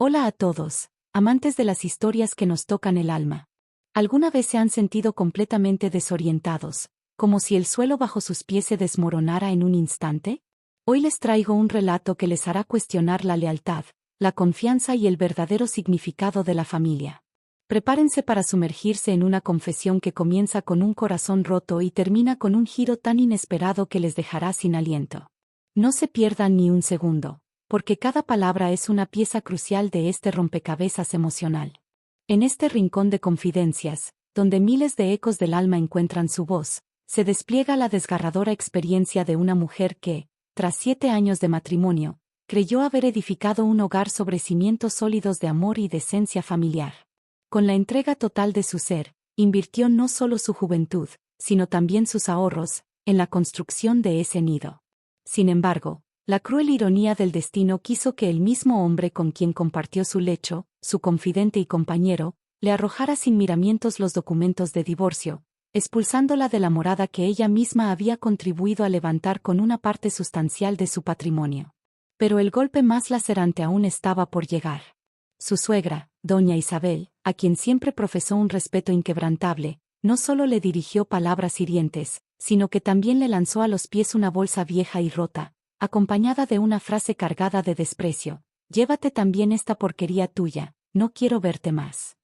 Hola a todos, amantes de las historias que nos tocan el alma. ¿Alguna vez se han sentido completamente desorientados, como si el suelo bajo sus pies se desmoronara en un instante? Hoy les traigo un relato que les hará cuestionar la lealtad, la confianza y el verdadero significado de la familia. Prepárense para sumergirse en una confesión que comienza con un corazón roto y termina con un giro tan inesperado que les dejará sin aliento. No se pierdan ni un segundo, porque cada palabra es una pieza crucial de este rompecabezas emocional. En este rincón de confidencias, donde miles de ecos del alma encuentran su voz, se despliega la desgarradora experiencia de una mujer que, tras 7 años de matrimonio, creyó haber edificado un hogar sobre cimientos sólidos de amor y decencia familiar. Con la entrega total de su ser, invirtió no solo su juventud, sino también sus ahorros, en la construcción de ese nido. Sin embargo, la cruel ironía del destino quiso que el mismo hombre con quien compartió su lecho, su confidente y compañero, le arrojara sin miramientos los documentos de divorcio, expulsándola de la morada que ella misma había contribuido a levantar con una parte sustancial de su patrimonio. Pero el golpe más lacerante aún estaba por llegar. Su suegra, doña Isabel, a quien siempre profesó un respeto inquebrantable, no solo le dirigió palabras hirientes, sino que también le lanzó a los pies una bolsa vieja y rota, acompañada de una frase cargada de desprecio: «Llévate también esta porquería tuya, no quiero verte más».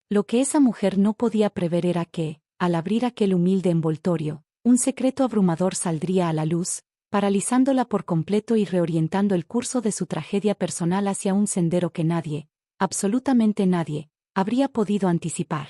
Lo que esa mujer no podía prever era que, al abrir aquel humilde envoltorio, un secreto abrumador saldría a la luz, paralizándola por completo y reorientando el curso de su tragedia personal hacia un sendero que nadie, absolutamente nadie, habría podido anticipar.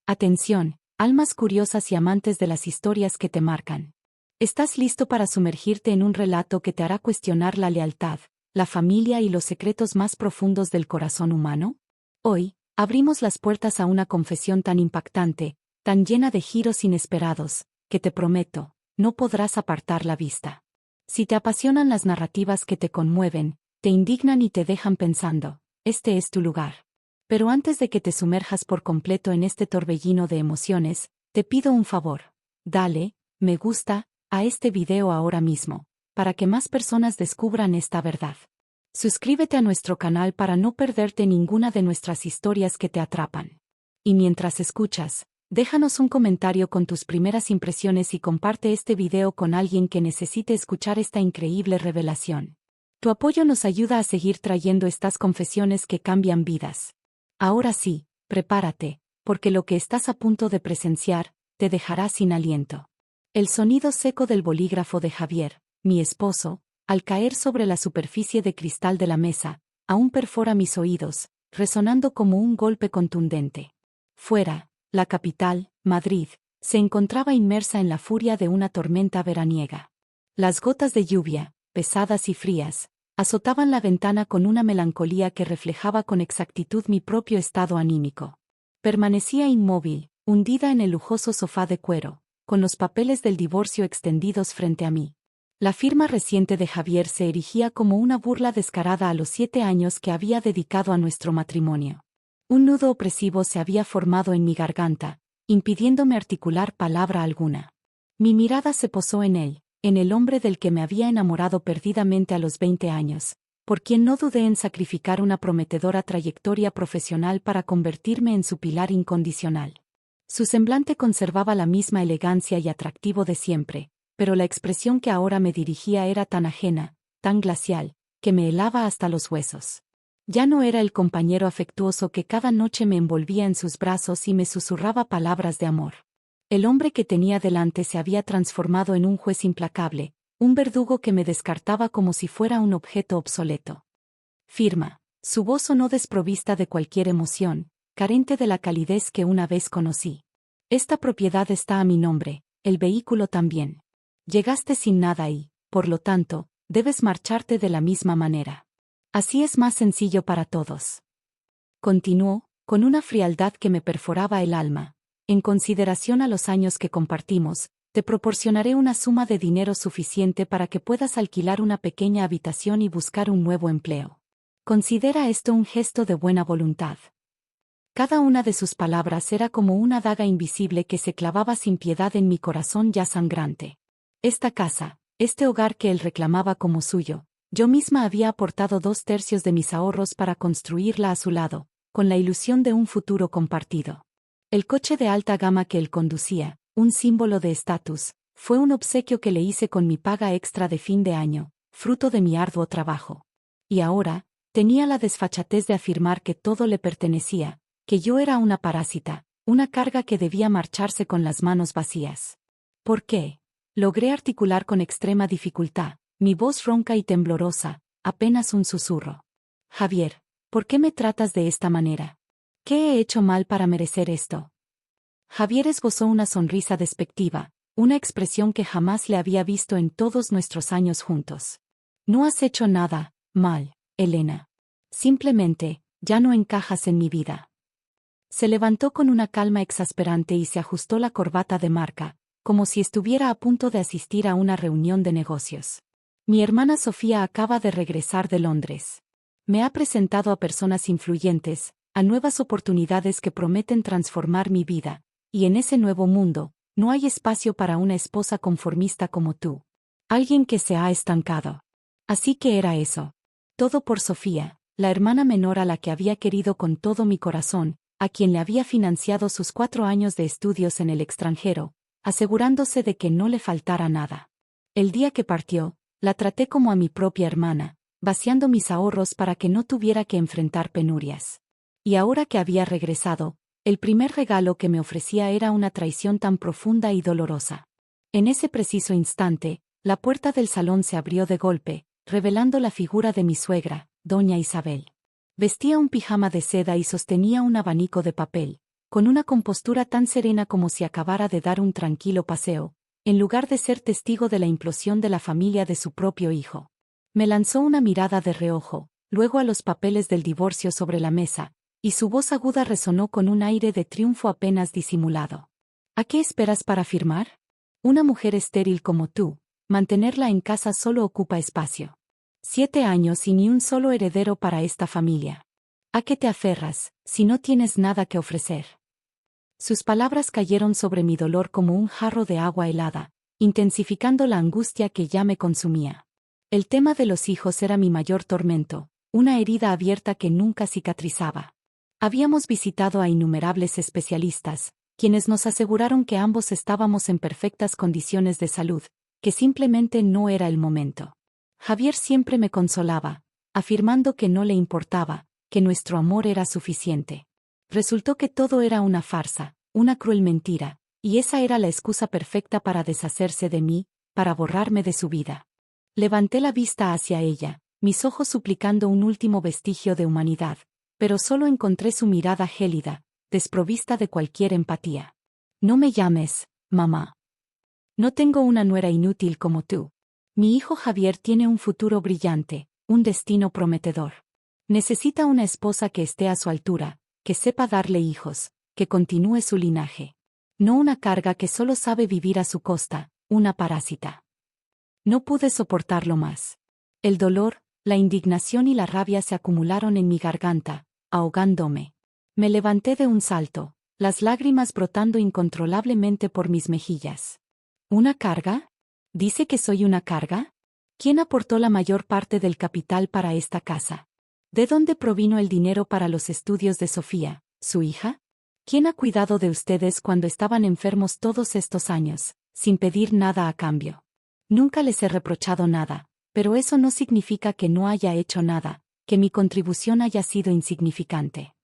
Atención, almas curiosas y amantes de las historias que te marcan. ¿Estás listo para sumergirte en un relato que te hará cuestionar la lealtad, la familia y los secretos más profundos del corazón humano? Hoy, abrimos las puertas a una confesión tan impactante, tan llena de giros inesperados, que te prometo, no podrás apartar la vista. Si te apasionan las narrativas que te conmueven, te indignan y te dejan pensando, este es tu lugar. Pero antes de que te sumerjas por completo en este torbellino de emociones, te pido un favor. Dale me gusta a este video ahora mismo, para que más personas descubran esta verdad. Suscríbete a nuestro canal para no perderte ninguna de nuestras historias que te atrapan. Y mientras escuchas, déjanos un comentario con tus primeras impresiones y comparte este video con alguien que necesite escuchar esta increíble revelación. Tu apoyo nos ayuda a seguir trayendo estas confesiones que cambian vidas. Ahora sí, prepárate, porque lo que estás a punto de presenciar, te dejará sin aliento. El sonido seco del bolígrafo de Javier, mi esposo, al caer sobre la superficie de cristal de la mesa, aún perfora mis oídos, resonando como un golpe contundente. Fuera, la capital, Madrid, se encontraba inmersa en la furia de una tormenta veraniega. Las gotas de lluvia, pesadas y frías, azotaban la ventana con una melancolía que reflejaba con exactitud mi propio estado anímico. Permanecía inmóvil, hundida en el lujoso sofá de cuero, con los papeles del divorcio extendidos frente a mí. La firma reciente de Javier se erigía como una burla descarada a los 7 años que había dedicado a nuestro matrimonio. Un nudo opresivo se había formado en mi garganta, impidiéndome articular palabra alguna. Mi mirada se posó en él, en el hombre del que me había enamorado perdidamente a los 20 años, por quien no dudé en sacrificar una prometedora trayectoria profesional para convertirme en su pilar incondicional. Su semblante conservaba la misma elegancia y atractivo de siempre, pero la expresión que ahora me dirigía era tan ajena, tan glacial, que me helaba hasta los huesos. Ya no era el compañero afectuoso que cada noche me envolvía en sus brazos y me susurraba palabras de amor. El hombre que tenía delante se había transformado en un juez implacable, un verdugo que me descartaba como si fuera un objeto obsoleto. Firma. Su voz sonó desprovista de cualquier emoción, carente de la calidez que una vez conocí. Esta propiedad está a mi nombre, el vehículo también. Llegaste sin nada y, por lo tanto, debes marcharte de la misma manera. Así es más sencillo para todos. Continuó, con una frialdad que me perforaba el alma. En consideración a los años que compartimos, te proporcionaré una suma de dinero suficiente para que puedas alquilar una pequeña habitación y buscar un nuevo empleo. Considera esto un gesto de buena voluntad. Cada una de sus palabras era como una daga invisible que se clavaba sin piedad en mi corazón ya sangrante. Esta casa, este hogar que él reclamaba como suyo, Yo misma había aportado 2/3 de mis ahorros para construirla a su lado, con la ilusión de un futuro compartido. El coche de alta gama que él conducía, un símbolo de estatus, fue un obsequio que le hice con mi paga extra de fin de año, fruto de mi arduo trabajo. Y ahora, tenía la desfachatez de afirmar que todo le pertenecía, que yo era una parásita, una carga que debía marcharse con las manos vacías. ¿Por qué? Logré articular con extrema dificultad, mi voz ronca y temblorosa, apenas un susurro. Javier, ¿por qué me tratas de esta manera? ¿Qué he hecho mal para merecer esto? Javier esbozó una sonrisa despectiva, una expresión que jamás le había visto en todos nuestros años juntos. No has hecho nada mal, Elena. Simplemente, ya no encajas en mi vida. Se levantó con una calma exasperante y se ajustó la corbata de marca, como si estuviera a punto de asistir a una reunión de negocios. Mi hermana Sofía acaba de regresar de Londres. Me ha presentado a personas influyentes, a nuevas oportunidades que prometen transformar mi vida, y en ese nuevo mundo, no hay espacio para una esposa conformista como tú. Alguien que se ha estancado. Así que era eso. Todo por Sofía, la hermana menor a la que había querido con todo mi corazón, a quien le había financiado sus 4 años de estudios en el extranjero, asegurándose de que no le faltara nada. El día que partió, la traté como a mi propia hermana, vaciando mis ahorros para que no tuviera que enfrentar penurias. Y ahora que había regresado, el primer regalo que me ofrecía era una traición tan profunda y dolorosa. En ese preciso instante, la puerta del salón se abrió de golpe, revelando la figura de mi suegra, doña Isabel. Vestía un pijama de seda y sostenía un abanico de papel, con una compostura tan serena como si acabara de dar un tranquilo paseo, en lugar de ser testigo de la implosión de la familia de su propio hijo. Me lanzó una mirada de reojo, luego a los papeles del divorcio sobre la mesa, y su voz aguda resonó con un aire de triunfo apenas disimulado. ¿A qué esperas para firmar? Una mujer estéril como tú, mantenerla en casa solo ocupa espacio. 7 años y ni un solo heredero para esta familia. ¿A qué te aferras, si no tienes nada que ofrecer? Sus palabras cayeron sobre mi dolor como un jarro de agua helada, intensificando la angustia que ya me consumía. El tema de los hijos era mi mayor tormento, una herida abierta que nunca cicatrizaba. Habíamos visitado a innumerables especialistas, quienes nos aseguraron que ambos estábamos en perfectas condiciones de salud, que simplemente no era el momento. Javier siempre me consolaba, afirmando que no le importaba, que nuestro amor era suficiente. Resultó que todo era una farsa, una cruel mentira, y esa era la excusa perfecta para deshacerse de mí, para borrarme de su vida. Levanté la vista hacia ella, mis ojos suplicando un último vestigio de humanidad, pero solo encontré su mirada gélida, desprovista de cualquier empatía. No me llames, mamá. No tengo una nuera inútil como tú. Mi hijo Javier tiene un futuro brillante, un destino prometedor. Necesita una esposa que esté a su altura, que sepa darle hijos, que continúe su linaje. No una carga que solo sabe vivir a su costa, una parásita. No pude soportarlo más. El dolor, la indignación y la rabia se acumularon en mi garganta, ahogándome. Me levanté de un salto, las lágrimas brotando incontrolablemente por mis mejillas. ¿Una carga? ¿Dice que soy una carga? ¿Quién aportó la mayor parte del capital para esta casa? ¿De dónde provino el dinero para los estudios de Sofía, su hija? ¿Quién ha cuidado de ustedes cuando estaban enfermos todos estos años, sin pedir nada a cambio? Nunca les he reprochado nada, pero eso no significa que no haya hecho nada, que mi contribución haya sido insignificante.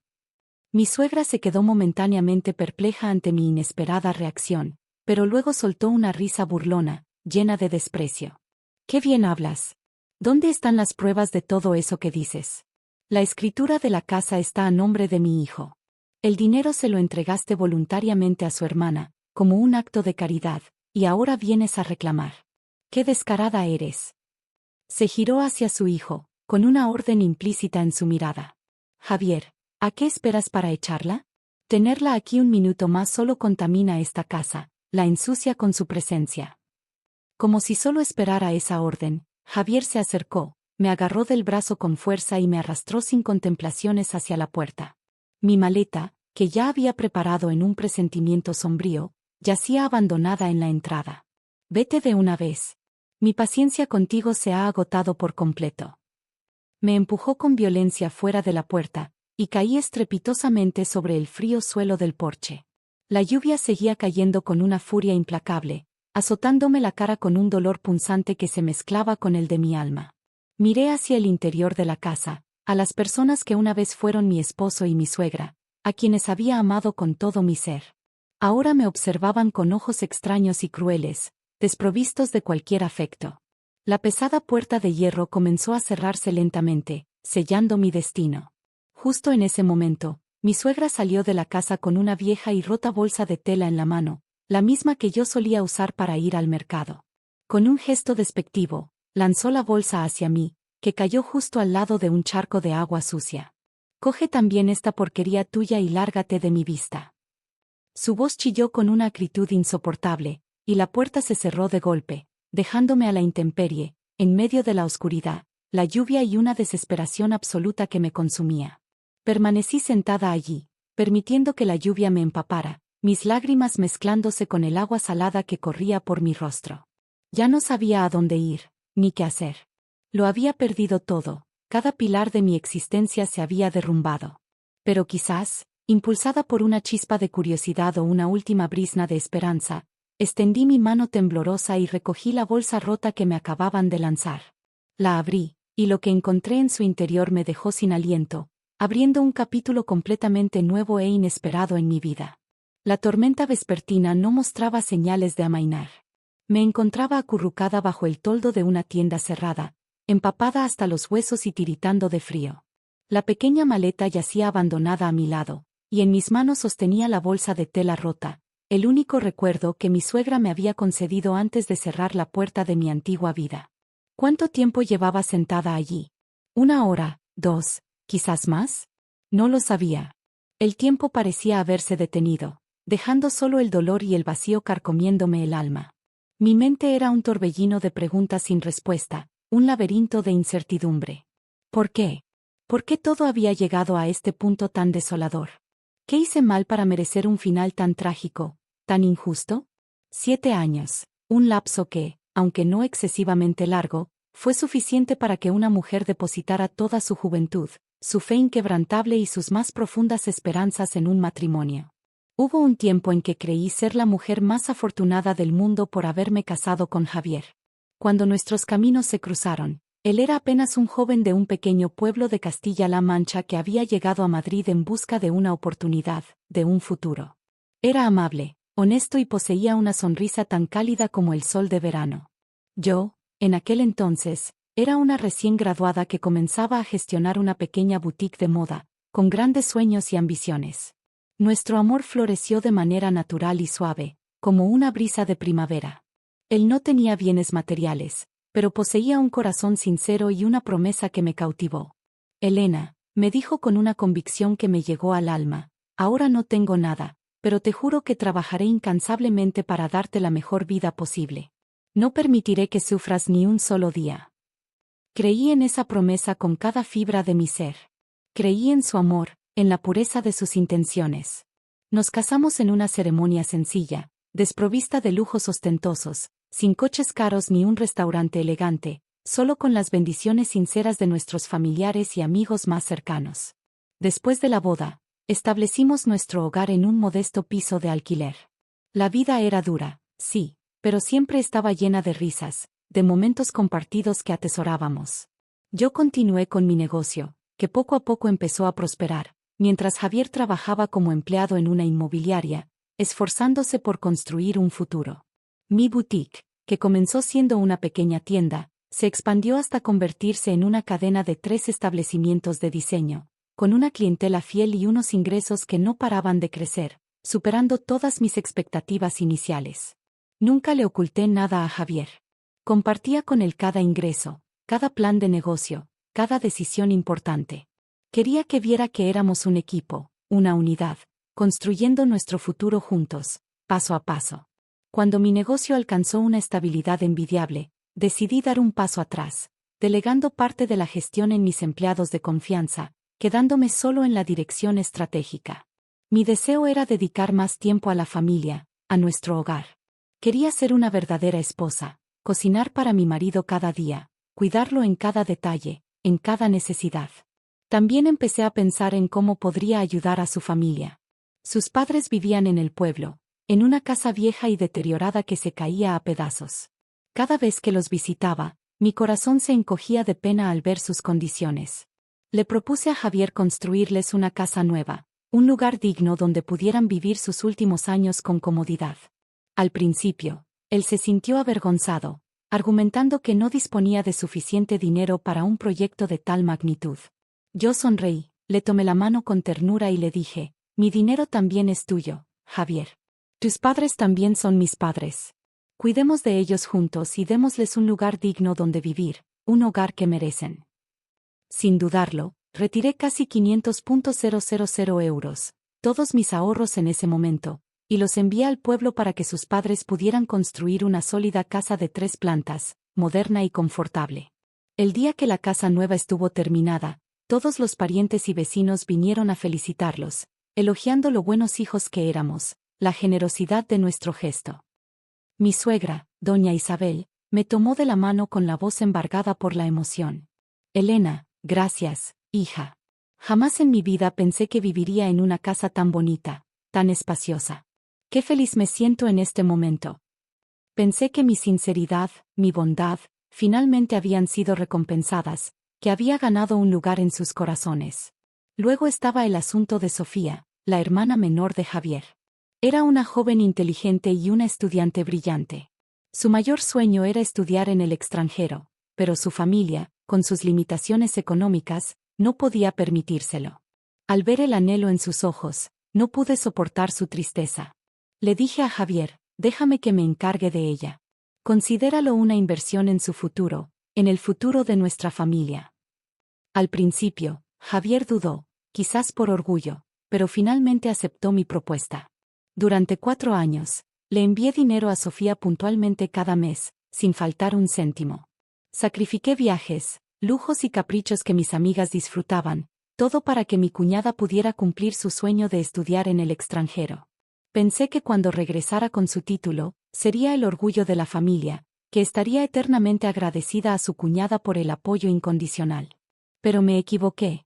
Mi suegra se quedó momentáneamente perpleja ante mi inesperada reacción, pero luego soltó una risa burlona, llena de desprecio. «¡Qué bien hablas! ¿Dónde están las pruebas de todo eso que dices? La escritura de la casa está a nombre de mi hijo. El dinero se lo entregaste voluntariamente a su hermana, como un acto de caridad, y ahora vienes a reclamar. ¡Qué descarada eres!». Se giró hacia su hijo, con una orden implícita en su mirada. «Javier, ¿a qué esperas para echarla? Tenerla aquí un minuto más solo contamina esta casa, la ensucia con su presencia». Como si solo esperara esa orden, Javier se acercó, me agarró del brazo con fuerza y me arrastró sin contemplaciones hacia la puerta. Mi maleta, que ya había preparado en un presentimiento sombrío, yacía abandonada en la entrada. «Vete de una vez». Mi paciencia contigo se ha agotado por completo. Me empujó con violencia fuera de la puerta, y caí estrepitosamente sobre el frío suelo del porche. La lluvia seguía cayendo con una furia implacable, azotándome la cara con un dolor punzante que se mezclaba con el de mi alma. Miré hacia el interior de la casa, a las personas que una vez fueron mi esposo y mi suegra, a quienes había amado con todo mi ser. Ahora me observaban con ojos extraños y crueles, desprovistos de cualquier afecto. La pesada puerta de hierro comenzó a cerrarse lentamente, sellando mi destino. Justo en ese momento, mi suegra salió de la casa con una vieja y rota bolsa de tela en la mano, la misma que yo solía usar para ir al mercado. Con un gesto despectivo, lanzó la bolsa hacia mí, que cayó justo al lado de un charco de agua sucia. Coge también esta porquería tuya y lárgate de mi vista. Su voz chilló con una acritud insoportable, y la puerta se cerró de golpe, dejándome a la intemperie, en medio de la oscuridad, la lluvia y una desesperación absoluta que me consumía. Permanecí sentada allí, permitiendo que la lluvia me empapara, mis lágrimas mezclándose con el agua salada que corría por mi rostro. Ya no sabía a dónde ir, ni qué hacer. Lo había perdido todo, cada pilar de mi existencia se había derrumbado. Pero quizás, impulsada por una chispa de curiosidad o una última brizna de esperanza, extendí mi mano temblorosa y recogí la bolsa rota que me acababan de lanzar. La abrí, y lo que encontré en su interior me dejó sin aliento, abriendo un capítulo completamente nuevo e inesperado en mi vida. La tormenta vespertina no mostraba señales de amainar. Me encontraba acurrucada bajo el toldo de una tienda cerrada, empapada hasta los huesos y tiritando de frío. La pequeña maleta yacía abandonada a mi lado, y en mis manos sostenía la bolsa de tela rota, el único recuerdo que mi suegra me había concedido antes de cerrar la puerta de mi antigua vida. ¿Cuánto tiempo llevaba sentada allí? ¿Una hora, dos, quizás más? No lo sabía. El tiempo parecía haberse detenido, dejando solo el dolor y el vacío carcomiéndome el alma. Mi mente era un torbellino de preguntas sin respuesta, un laberinto de incertidumbre. ¿Por qué? ¿Por qué todo había llegado a este punto tan desolador? ¿Qué hice mal para merecer un final tan trágico, tan injusto? 7 años, un lapso que, aunque no excesivamente largo, fue suficiente para que una mujer depositara toda su juventud, su fe inquebrantable y sus más profundas esperanzas en un matrimonio. Hubo un tiempo en que creí ser la mujer más afortunada del mundo por haberme casado con Javier. Cuando nuestros caminos se cruzaron, él era apenas un joven de un pequeño pueblo de Castilla-La Mancha que había llegado a Madrid en busca de una oportunidad, de un futuro. Era amable, honesto y poseía una sonrisa tan cálida como el sol de verano. Yo, en aquel entonces, era una recién graduada que comenzaba a gestionar una pequeña boutique de moda, con grandes sueños y ambiciones. Nuestro amor floreció de manera natural y suave, como una brisa de primavera. Él no tenía bienes materiales, pero poseía un corazón sincero y una promesa que me cautivó. Elena, me dijo con una convicción que me llegó al alma, ahora no tengo nada, pero te juro que trabajaré incansablemente para darte la mejor vida posible. No permitiré que sufras ni un solo día. Creí en esa promesa con cada fibra de mi ser. Creí en su amor, en la pureza de sus intenciones. Nos casamos en una ceremonia sencilla, desprovista de lujos ostentosos, sin coches caros ni un restaurante elegante, solo con las bendiciones sinceras de nuestros familiares y amigos más cercanos. Después de la boda, establecimos nuestro hogar en un modesto piso de alquiler. La vida era dura, sí, pero siempre estaba llena de risas, de momentos compartidos que atesorábamos. Yo continué con mi negocio, que poco a poco empezó a prosperar, mientras Javier trabajaba como empleado en una inmobiliaria, esforzándose por construir un futuro. Mi boutique, que comenzó siendo una pequeña tienda, se expandió hasta convertirse en una cadena de 3 establecimientos de diseño, con una clientela fiel y unos ingresos que no paraban de crecer, superando todas mis expectativas iniciales. Nunca le oculté nada a Javier. Compartía con él cada ingreso, cada plan de negocio, cada decisión importante. Quería que viera que éramos un equipo, una unidad, construyendo nuestro futuro juntos, paso a paso. Cuando mi negocio alcanzó una estabilidad envidiable, decidí dar un paso atrás, delegando parte de la gestión en mis empleados de confianza, quedándome solo en la dirección estratégica. Mi deseo era dedicar más tiempo a la familia, a nuestro hogar. Quería ser una verdadera esposa, cocinar para mi marido cada día, cuidarlo en cada detalle, en cada necesidad. También empecé a pensar en cómo podría ayudar a su familia. Sus padres vivían en el pueblo, en una casa vieja y deteriorada que se caía a pedazos. Cada vez que los visitaba, mi corazón se encogía de pena al ver sus condiciones. Le propuse a Javier construirles una casa nueva, un lugar digno donde pudieran vivir sus últimos años con comodidad. Al principio, él se sintió avergonzado, argumentando que no disponía de suficiente dinero para un proyecto de tal magnitud. Yo sonreí, le tomé la mano con ternura y le dije, mi dinero también es tuyo, Javier. Tus padres también son mis padres. Cuidemos de ellos juntos y démosles un lugar digno donde vivir, un hogar que merecen. Sin dudarlo, retiré casi 500.000 euros, todos mis ahorros en ese momento, y los envié al pueblo para que sus padres pudieran construir una sólida casa de 3 plantas, moderna y confortable. El día que la casa nueva estuvo terminada, todos los parientes y vecinos vinieron a felicitarlos, elogiando lo buenos hijos que éramos, la generosidad de nuestro gesto. Mi suegra, doña Isabel, me tomó de la mano con la voz embargada por la emoción. Elena, gracias, hija. Jamás en mi vida pensé que viviría en una casa tan bonita, tan espaciosa. Qué feliz me siento en este momento. Pensé que mi sinceridad, mi bondad, finalmente habían sido recompensadas, que había ganado un lugar en sus corazones. Luego estaba el asunto de Sofía, la hermana menor de Javier. Era una joven inteligente y una estudiante brillante. Su mayor sueño era estudiar en el extranjero, pero su familia, con sus limitaciones económicas, no podía permitírselo. Al ver el anhelo en sus ojos, no pude soportar su tristeza. Le dije a Javier, déjame que me encargue de ella. Considéralo una inversión en su futuro, en el futuro de nuestra familia. Al principio, Javier dudó, quizás por orgullo, pero finalmente aceptó mi propuesta. Durante 4 años, le envié dinero a Sofía puntualmente cada mes, sin faltar un céntimo. Sacrifiqué viajes, lujos y caprichos que mis amigas disfrutaban, todo para que mi cuñada pudiera cumplir su sueño de estudiar en el extranjero. Pensé que cuando regresara con su título, sería el orgullo de la familia, que estaría eternamente agradecida a su cuñada por el apoyo incondicional. Pero me equivoqué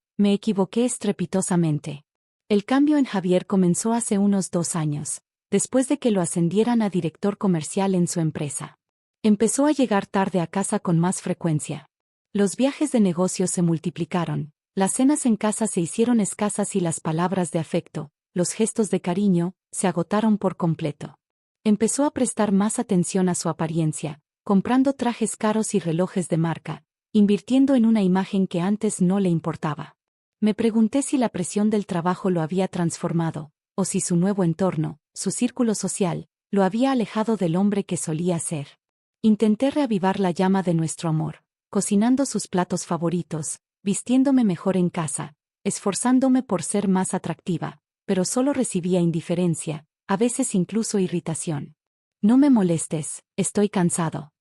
estrepitosamente. El cambio en Javier comenzó hace unos 2 años, después de que lo ascendieran a director comercial en su empresa. Empezó a llegar tarde a casa con más frecuencia. Los viajes de negocios se multiplicaron, las cenas en casa se hicieron escasas y las palabras de afecto, los gestos de cariño, se agotaron por completo. Empezó a prestar más atención a su apariencia, comprando trajes caros y relojes de marca, invirtiendo en una imagen que antes no le importaba. Me pregunté si la presión del trabajo lo había transformado, o si su nuevo entorno, su círculo social, lo había alejado del hombre que solía ser. Intenté reavivar la llama de nuestro amor, cocinando sus platos favoritos, vistiéndome mejor en casa, esforzándome por ser más atractiva, pero solo recibía indiferencia, a veces incluso irritación. No me molestes, estoy cansado.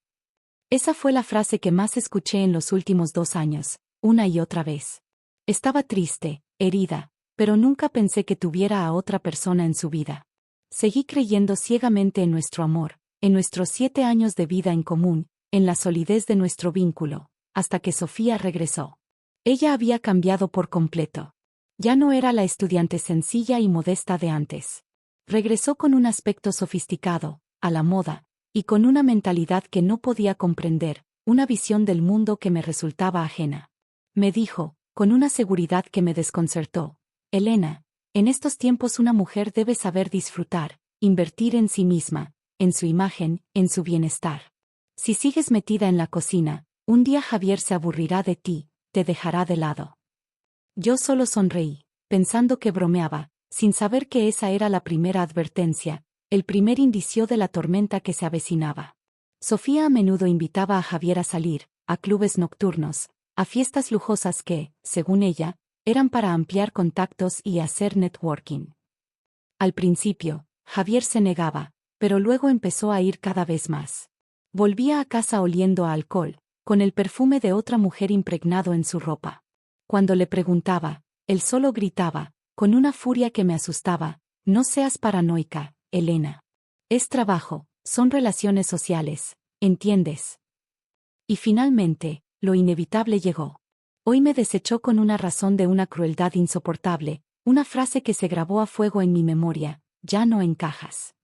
Esa fue la frase que más escuché en los últimos 2 años, una y otra vez. Estaba triste, herida, pero nunca pensé que tuviera a otra persona en su vida. Seguí creyendo ciegamente en nuestro amor, en nuestros 7 años de vida en común, en la solidez de nuestro vínculo, hasta que Sofía regresó. Ella había cambiado por completo. Ya no era la estudiante sencilla y modesta de antes. Regresó con un aspecto sofisticado, a la moda, y con una mentalidad que no podía comprender, una visión del mundo que me resultaba ajena. Me dijo, con una seguridad que me desconcertó, Elena, en estos tiempos una mujer debe saber disfrutar, invertir en sí misma, en su imagen, en su bienestar. Si sigues metida en la cocina, un día Javier se aburrirá de ti, te dejará de lado. Yo solo sonreí, pensando que bromeaba, sin saber que esa era la primera advertencia, el primer indicio de la tormenta que se avecinaba. Sofía a menudo invitaba a Javier a salir, a clubes nocturnos, a fiestas lujosas que, según ella, eran para ampliar contactos y hacer networking. Al principio, Javier se negaba, pero luego empezó a ir cada vez más. Volvía a casa oliendo a alcohol, con el perfume de otra mujer impregnado en su ropa. Cuando le preguntaba, él solo gritaba, con una furia que me asustaba, no seas paranoica, Elena. Es trabajo, son relaciones sociales, ¿Entiendes? Y finalmente, lo inevitable llegó. Hoy me desechó con una razón de una crueldad insoportable, una frase que se grabó a fuego en mi memoria: ya no encajas.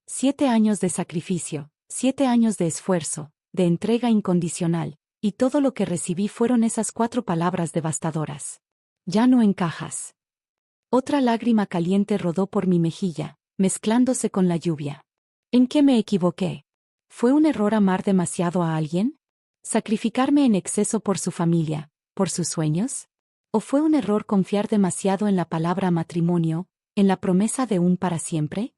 7 años de sacrificio, 7 años de esfuerzo, de entrega incondicional, y todo lo que recibí fueron esas 4 palabras devastadoras. Ya no encajas. Otra lágrima caliente rodó por mi mejilla, mezclándose con la lluvia. ¿En qué me equivoqué? ¿Fue un error amar demasiado a alguien? ¿Sacrificarme en exceso por su familia, por sus sueños? ¿O fue un error confiar demasiado en la palabra matrimonio, en la promesa de un para siempre?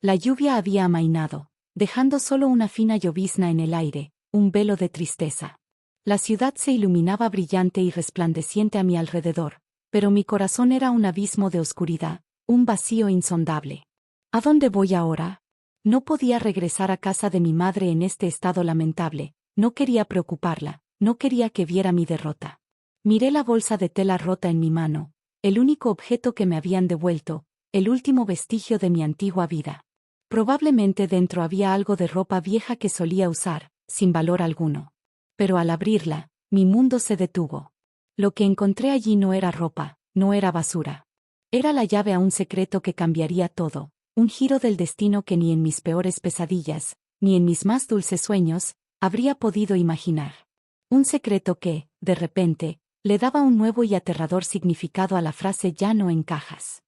La lluvia había amainado, dejando solo una fina llovizna en el aire, un velo de tristeza. La ciudad se iluminaba brillante y resplandeciente a mi alrededor, pero mi corazón era un abismo de oscuridad, un vacío insondable. ¿A dónde voy ahora? No podía regresar a casa de mi madre en este estado lamentable, no quería preocuparla, no quería que viera mi derrota. Miré la bolsa de tela rota en mi mano, el único objeto que me habían devuelto, el último vestigio de mi antigua vida. Probablemente dentro había algo de ropa vieja que solía usar, sin valor alguno. Pero al abrirla, mi mundo se detuvo. Lo que encontré allí no era ropa, no era basura. Era la llave a un secreto que cambiaría todo, un giro del destino que ni en mis peores pesadillas, ni en mis más dulces sueños, habría podido imaginar. Un secreto que, de repente, le daba un nuevo y aterrador significado a la frase «ya no encajas».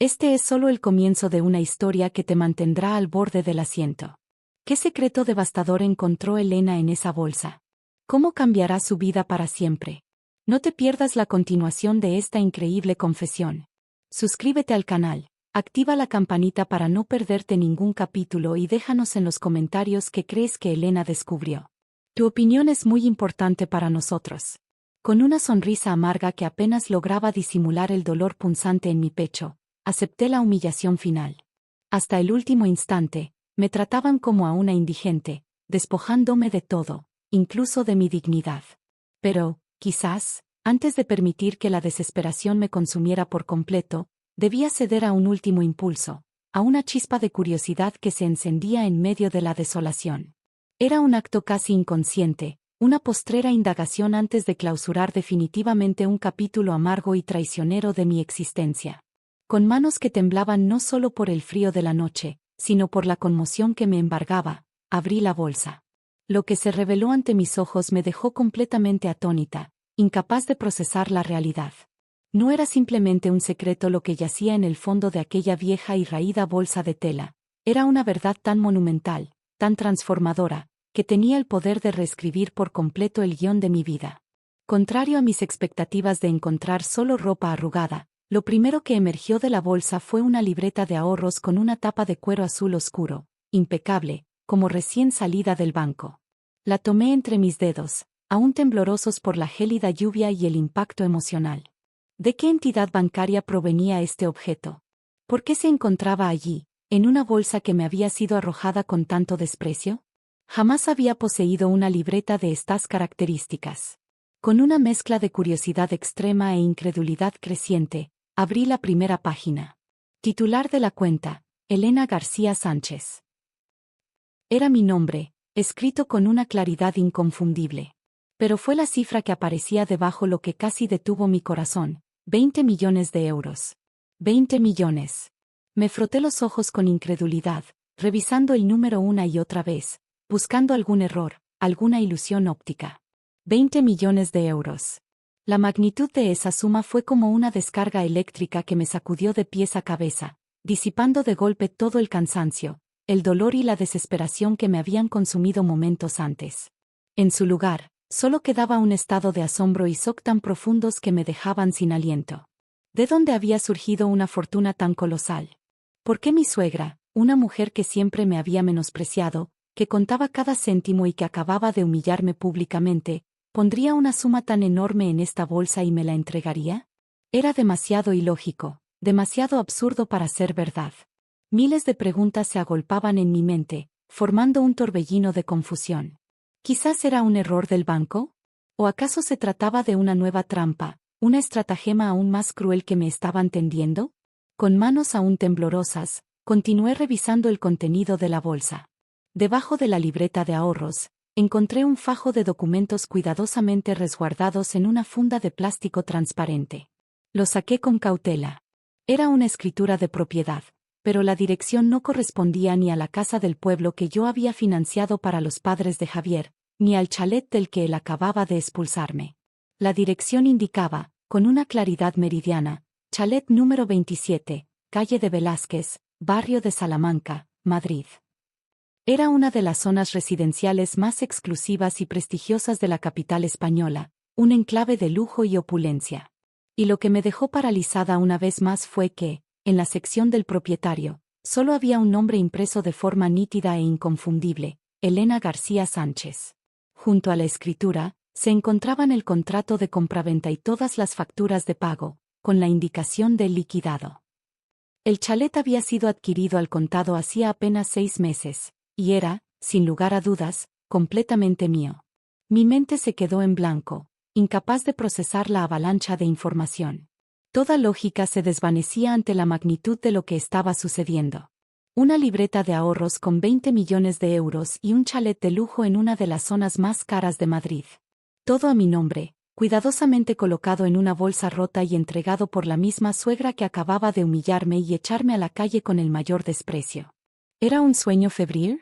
Este es solo el comienzo de una historia que te mantendrá al borde del asiento. ¿Qué secreto devastador encontró Elena en esa bolsa? ¿Cómo cambiará su vida para siempre? No te pierdas la continuación de esta increíble confesión. Suscríbete al canal, activa la campanita para no perderte ningún capítulo y déjanos en los comentarios qué crees que Elena descubrió. Tu opinión es muy importante para nosotros. Con una sonrisa amarga que apenas lograba disimular el dolor punzante en mi pecho, acepté la humillación final. Hasta el último instante, me trataban como a una indigente, despojándome de todo, incluso de mi dignidad. Pero, quizás, antes de permitir que la desesperación me consumiera por completo, debía ceder a un último impulso, a una chispa de curiosidad que se encendía en medio de la desolación. Era un acto casi inconsciente, una postrera indagación antes de clausurar definitivamente un capítulo amargo y traicionero de mi existencia. Con manos que temblaban no solo por el frío de la noche, sino por la conmoción que me embargaba, abrí la bolsa. Lo que se reveló ante mis ojos me dejó completamente atónita, incapaz de procesar la realidad. No era simplemente un secreto lo que yacía en el fondo de aquella vieja y raída bolsa de tela, era una verdad tan monumental, tan transformadora, que tenía el poder de reescribir por completo el guión de mi vida. Contrario a mis expectativas de encontrar solo ropa arrugada, lo primero que emergió de la bolsa fue una libreta de ahorros con una tapa de cuero azul oscuro, impecable, como recién salida del banco. La tomé entre mis dedos, aún temblorosos por la gélida lluvia y el impacto emocional. ¿De qué entidad bancaria provenía este objeto? ¿Por qué se encontraba allí, en una bolsa que me había sido arrojada con tanto desprecio? Jamás había poseído una libreta de estas características. Con una mezcla de curiosidad extrema e incredulidad creciente, abrí la primera página. Titular de la cuenta, Elena García Sánchez. Era mi nombre, escrito con una claridad inconfundible. Pero fue la cifra que aparecía debajo lo que casi detuvo mi corazón: 20 millones de euros. 20 millones. Me froté los ojos con incredulidad, revisando el número una y otra vez, buscando algún error, alguna ilusión óptica. 20 millones de euros. La magnitud de esa suma fue como una descarga eléctrica que me sacudió de pies a cabeza, disipando de golpe todo el cansancio, el dolor y la desesperación que me habían consumido momentos antes. En su lugar, solo quedaba un estado de asombro y shock tan profundos que me dejaban sin aliento. ¿De dónde había surgido una fortuna tan colosal? ¿Por qué mi suegra, una mujer que siempre me había menospreciado, que contaba cada céntimo y que acababa de humillarme públicamente, pondría una suma tan enorme en esta bolsa y me la entregaría? Era demasiado ilógico, demasiado absurdo para ser verdad. Miles de preguntas se agolpaban en mi mente, formando un torbellino de confusión. ¿Quizás era un error del banco? ¿O acaso se trataba de una nueva trampa, una estratagema aún más cruel que me estaban tendiendo? Con manos aún temblorosas, continué revisando el contenido de la bolsa. Debajo de la libreta de ahorros, encontré un fajo de documentos cuidadosamente resguardados en una funda de plástico transparente. Lo saqué con cautela. Era una escritura de propiedad, pero la dirección no correspondía ni a la casa del pueblo que yo había financiado para los padres de Javier, ni al chalet del que él acababa de expulsarme. La dirección indicaba, con una claridad meridiana, chalet número 27, calle de Velázquez, barrio de Salamanca, Madrid. Era una de las zonas residenciales más exclusivas y prestigiosas de la capital española, un enclave de lujo y opulencia. Y lo que me dejó paralizada una vez más fue que, en la sección del propietario, solo había un nombre impreso de forma nítida e inconfundible: Elena García Sánchez. Junto a la escritura, se encontraban el contrato de compraventa y todas las facturas de pago, con la indicación del liquidado. El chalet había sido adquirido al contado hacía apenas 6 meses, y era, sin lugar a dudas, completamente mío. Mi mente se quedó en blanco, incapaz de procesar la avalancha de información. Toda lógica se desvanecía ante la magnitud de lo que estaba sucediendo. Una libreta de ahorros con 20 millones de euros y un chalet de lujo en una de las zonas más caras de Madrid. Todo a mi nombre, cuidadosamente colocado en una bolsa rota y entregado por la misma suegra que acababa de humillarme y echarme a la calle con el mayor desprecio. ¿Era un sueño febril?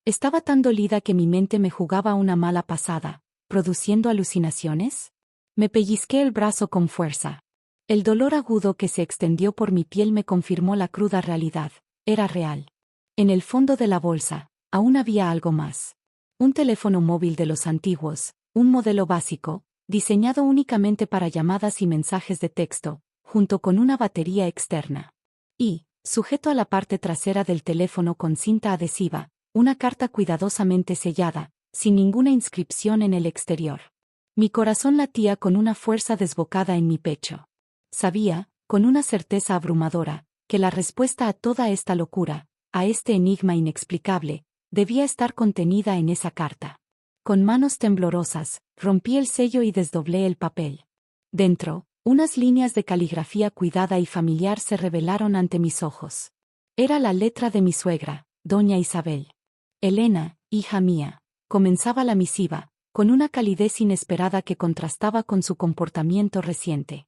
Estaba tan dolida que mi mente me jugaba una mala pasada, produciendo alucinaciones. Me pellizqué el brazo con fuerza. El dolor agudo que se extendió por mi piel me confirmó la cruda realidad. Era real. En el fondo de la bolsa, aún había algo más. Un teléfono móvil de los antiguos, un modelo básico, diseñado únicamente para llamadas y mensajes de texto, junto con una batería externa. Y, sujeto a la parte trasera del teléfono con cinta adhesiva, una carta cuidadosamente sellada, sin ninguna inscripción en el exterior. Mi corazón latía con una fuerza desbocada en mi pecho. Sabía, con una certeza abrumadora, que la respuesta a toda esta locura, a este enigma inexplicable, debía estar contenida en esa carta. Con manos temblorosas, rompí el sello y desdoblé el papel. Dentro, unas líneas de caligrafía cuidada y familiar se revelaron ante mis ojos. Era la letra de mi suegra, doña Isabel. Elena, hija mía, comenzaba la misiva, con una calidez inesperada que contrastaba con su comportamiento reciente.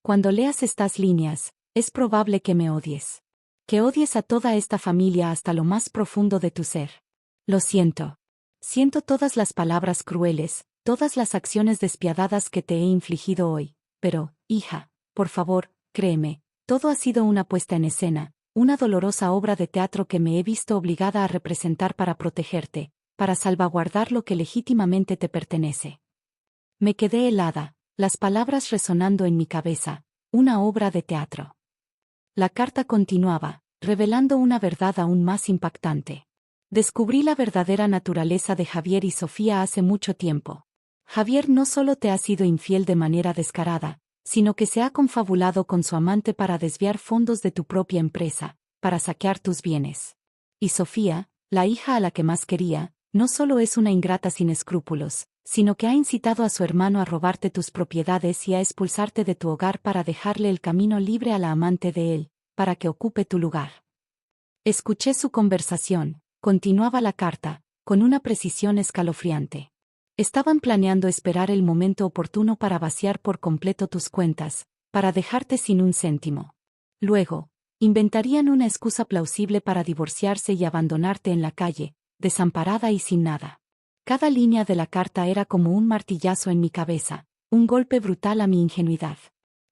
Cuando leas estas líneas, es probable que me odies. Que odies a toda esta familia hasta lo más profundo de tu ser. Lo siento. Siento todas las palabras crueles, todas las acciones despiadadas que te he infligido hoy, pero, hija, por favor, créeme, todo ha sido una puesta en escena, una dolorosa obra de teatro que me he visto obligada a representar para protegerte, para salvaguardar lo que legítimamente te pertenece. Me quedé helada, las palabras resonando en mi cabeza, una obra de teatro. La carta continuaba, revelando una verdad aún más impactante. Descubrí la verdadera naturaleza de Javier y Sofía hace mucho tiempo. Javier no solo te ha sido infiel de manera descarada, sino que se ha confabulado con su amante para desviar fondos de tu propia empresa, para saquear tus bienes. Y Sofía, la hija a la que más quería, no solo es una ingrata sin escrúpulos, sino que ha incitado a su hermano a robarte tus propiedades y a expulsarte de tu hogar para dejarle el camino libre a la amante de él, para que ocupe tu lugar. Escuché su conversación, continuaba la carta, con una precisión escalofriante. Estaban planeando esperar el momento oportuno para vaciar por completo tus cuentas, para dejarte sin un céntimo. Luego, inventarían una excusa plausible para divorciarse y abandonarte en la calle, desamparada y sin nada. Cada línea de la carta era como un martillazo en mi cabeza, un golpe brutal a mi ingenuidad.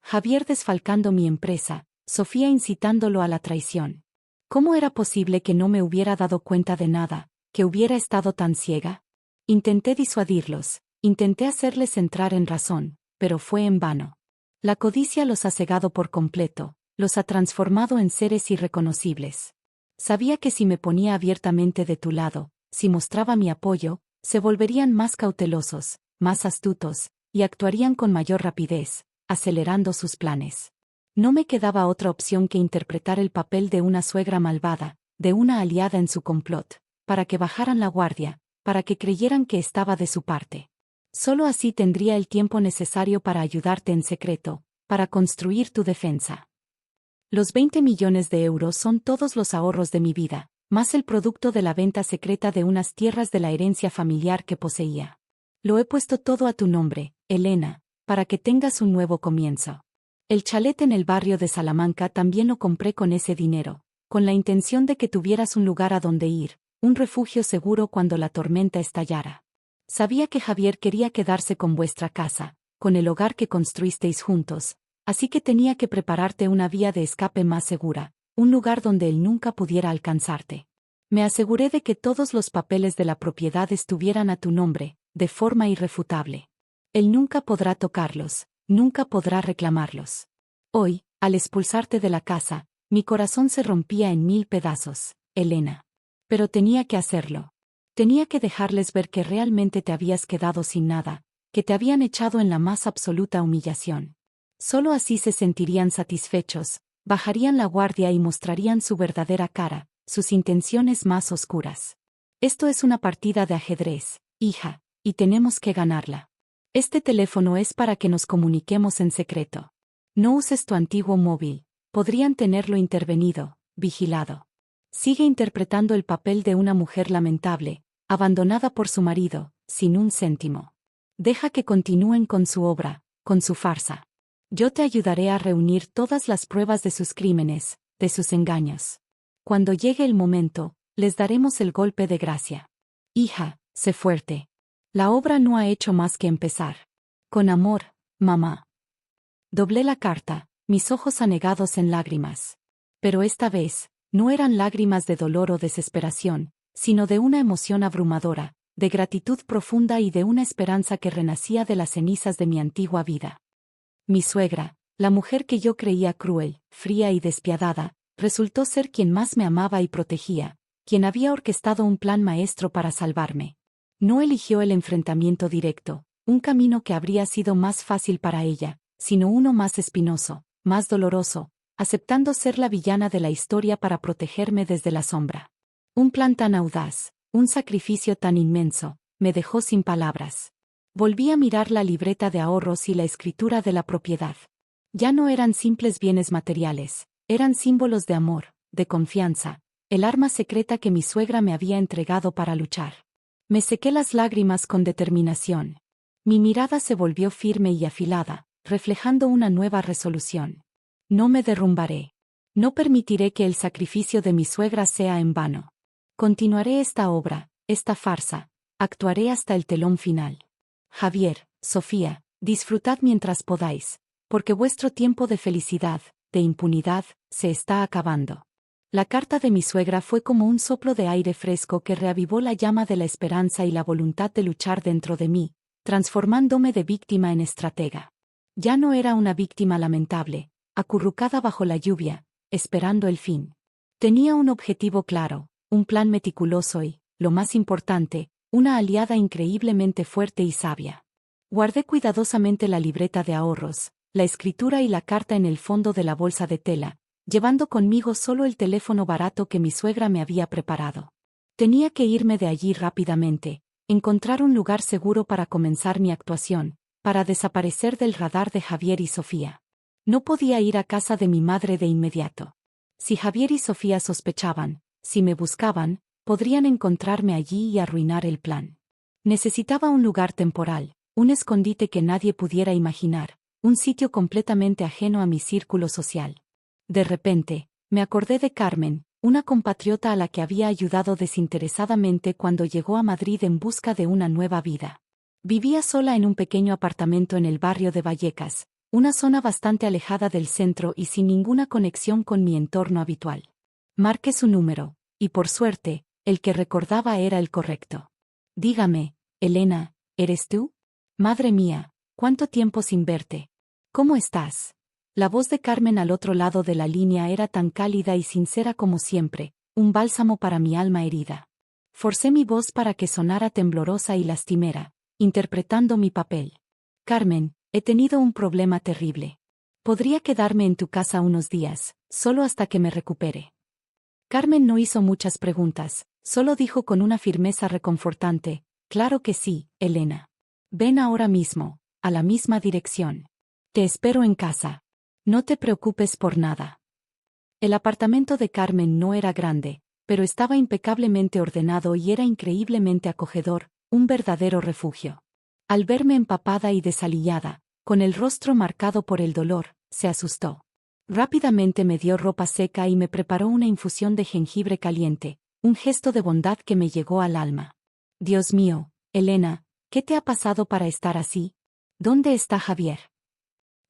Javier desfalcando mi empresa, Sofía incitándolo a la traición. ¿Cómo era posible que no me hubiera dado cuenta de nada, que hubiera estado tan ciega? Intenté disuadirlos, intenté hacerles entrar en razón, pero fue en vano. La codicia los ha cegado por completo, los ha transformado en seres irreconocibles. Sabía que si me ponía abiertamente de tu lado, si mostraba mi apoyo, se volverían más cautelosos, más astutos, y actuarían con mayor rapidez, acelerando sus planes. No me quedaba otra opción que interpretar el papel de una suegra malvada, de una aliada en su complot, para que bajaran la guardia, para que creyeran que estaba de su parte. Solo así tendría el tiempo necesario para ayudarte en secreto, para construir tu defensa. Los 20 millones de euros son todos los ahorros de mi vida, más el producto de la venta secreta de unas tierras de la herencia familiar que poseía. Lo he puesto todo a tu nombre, Elena, para que tengas un nuevo comienzo. El chalet en el barrio de Salamanca también lo compré con ese dinero, con la intención de que tuvieras un lugar a donde ir, un refugio seguro cuando la tormenta estallara. Sabía que Javier quería quedarse con vuestra casa, con el hogar que construisteis juntos, así que tenía que prepararte una vía de escape más segura, un lugar donde él nunca pudiera alcanzarte. Me aseguré de que todos los papeles de la propiedad estuvieran a tu nombre, de forma irrefutable. Él nunca podrá tocarlos, nunca podrá reclamarlos. Hoy, al expulsarte de la casa, mi corazón se rompía en 1000 pedazos, Elena. Pero tenía que hacerlo. Tenía que dejarles ver que realmente te habías quedado sin nada, que te habían echado en la más absoluta humillación. Solo así se sentirían satisfechos, bajarían la guardia y mostrarían su verdadera cara, sus intenciones más oscuras. Esto es una partida de ajedrez, hija, y tenemos que ganarla. Este teléfono es para que nos comuniquemos en secreto. No uses tu antiguo móvil, podrían tenerlo intervenido, vigilado. Sigue interpretando el papel de una mujer lamentable, abandonada por su marido, sin un céntimo. Deja que continúen con su obra, con su farsa. Yo te ayudaré a reunir todas las pruebas de sus crímenes, de sus engaños. Cuando llegue el momento, les daremos el golpe de gracia. Hija, sé fuerte. La obra no ha hecho más que empezar. Con amor, mamá. Doblé la carta, mis ojos anegados en lágrimas. Pero esta vez, no eran lágrimas de dolor o desesperación, sino de una emoción abrumadora, de gratitud profunda y de una esperanza que renacía de las cenizas de mi antigua vida. Mi suegra, la mujer que yo creía cruel, fría y despiadada, resultó ser quien más me amaba y protegía, quien había orquestado un plan maestro para salvarme. No eligió el enfrentamiento directo, un camino que habría sido más fácil para ella, sino uno más espinoso, más doloroso, aceptando ser la villana de la historia para protegerme desde la sombra. Un plan tan audaz, un sacrificio tan inmenso, me dejó sin palabras. Volví a mirar la libreta de ahorros y la escritura de la propiedad. Ya no eran simples bienes materiales, eran símbolos de amor, de confianza, el arma secreta que mi suegra me había entregado para luchar. Me sequé las lágrimas con determinación. Mi mirada se volvió firme y afilada, reflejando una nueva resolución. No me derrumbaré. No permitiré que el sacrificio de mi suegra sea en vano. Continuaré esta obra, esta farsa, actuaré hasta el telón final. Javier, Sofía, disfrutad mientras podáis, porque vuestro tiempo de felicidad, de impunidad, se está acabando. La carta de mi suegra fue como un soplo de aire fresco que reavivó la llama de la esperanza y la voluntad de luchar dentro de mí, transformándome de víctima en estratega. Ya no era una víctima lamentable, acurrucada bajo la lluvia, esperando el fin. Tenía un objetivo claro, un plan meticuloso y, lo más importante, una aliada increíblemente fuerte y sabia. Guardé cuidadosamente la libreta de ahorros, la escritura y la carta en el fondo de la bolsa de tela, llevando conmigo solo el teléfono barato que mi suegra me había preparado. Tenía que irme de allí rápidamente, encontrar un lugar seguro para comenzar mi actuación, para desaparecer del radar de Javier y Sofía. No podía ir a casa de mi madre de inmediato. Si Javier y Sofía sospechaban, si me buscaban, podrían encontrarme allí y arruinar el plan. Necesitaba un lugar temporal, un escondite que nadie pudiera imaginar, un sitio completamente ajeno a mi círculo social. De repente, me acordé de Carmen, una compatriota a la que había ayudado desinteresadamente cuando llegó a Madrid en busca de una nueva vida. Vivía sola en un pequeño apartamento en el barrio de Vallecas, una zona bastante alejada del centro y sin ninguna conexión con mi entorno habitual. Marqué su número, y por suerte, el que recordaba era el correcto. Dígame, Elena, ¿eres tú? Madre mía, ¿cuánto tiempo sin verte? ¿Cómo estás? La voz de Carmen al otro lado de la línea era tan cálida y sincera como siempre, un bálsamo para mi alma herida. Forcé mi voz para que sonara temblorosa y lastimera, interpretando mi papel. Carmen, he tenido un problema terrible. Podría quedarme en tu casa unos días, solo hasta que me recupere. Carmen no hizo muchas preguntas, solo dijo con una firmeza reconfortante, claro que sí, Elena. Ven ahora mismo, a la misma dirección. Te espero en casa. No te preocupes por nada. El apartamento de Carmen no era grande, pero estaba impecablemente ordenado y era increíblemente acogedor, un verdadero refugio. Al verme empapada y desalillada, con el rostro marcado por el dolor, se asustó. Rápidamente me dio ropa seca y me preparó una infusión de jengibre caliente, un gesto de bondad que me llegó al alma. Dios mío, Elena, ¿qué te ha pasado para estar así? ¿Dónde está Javier?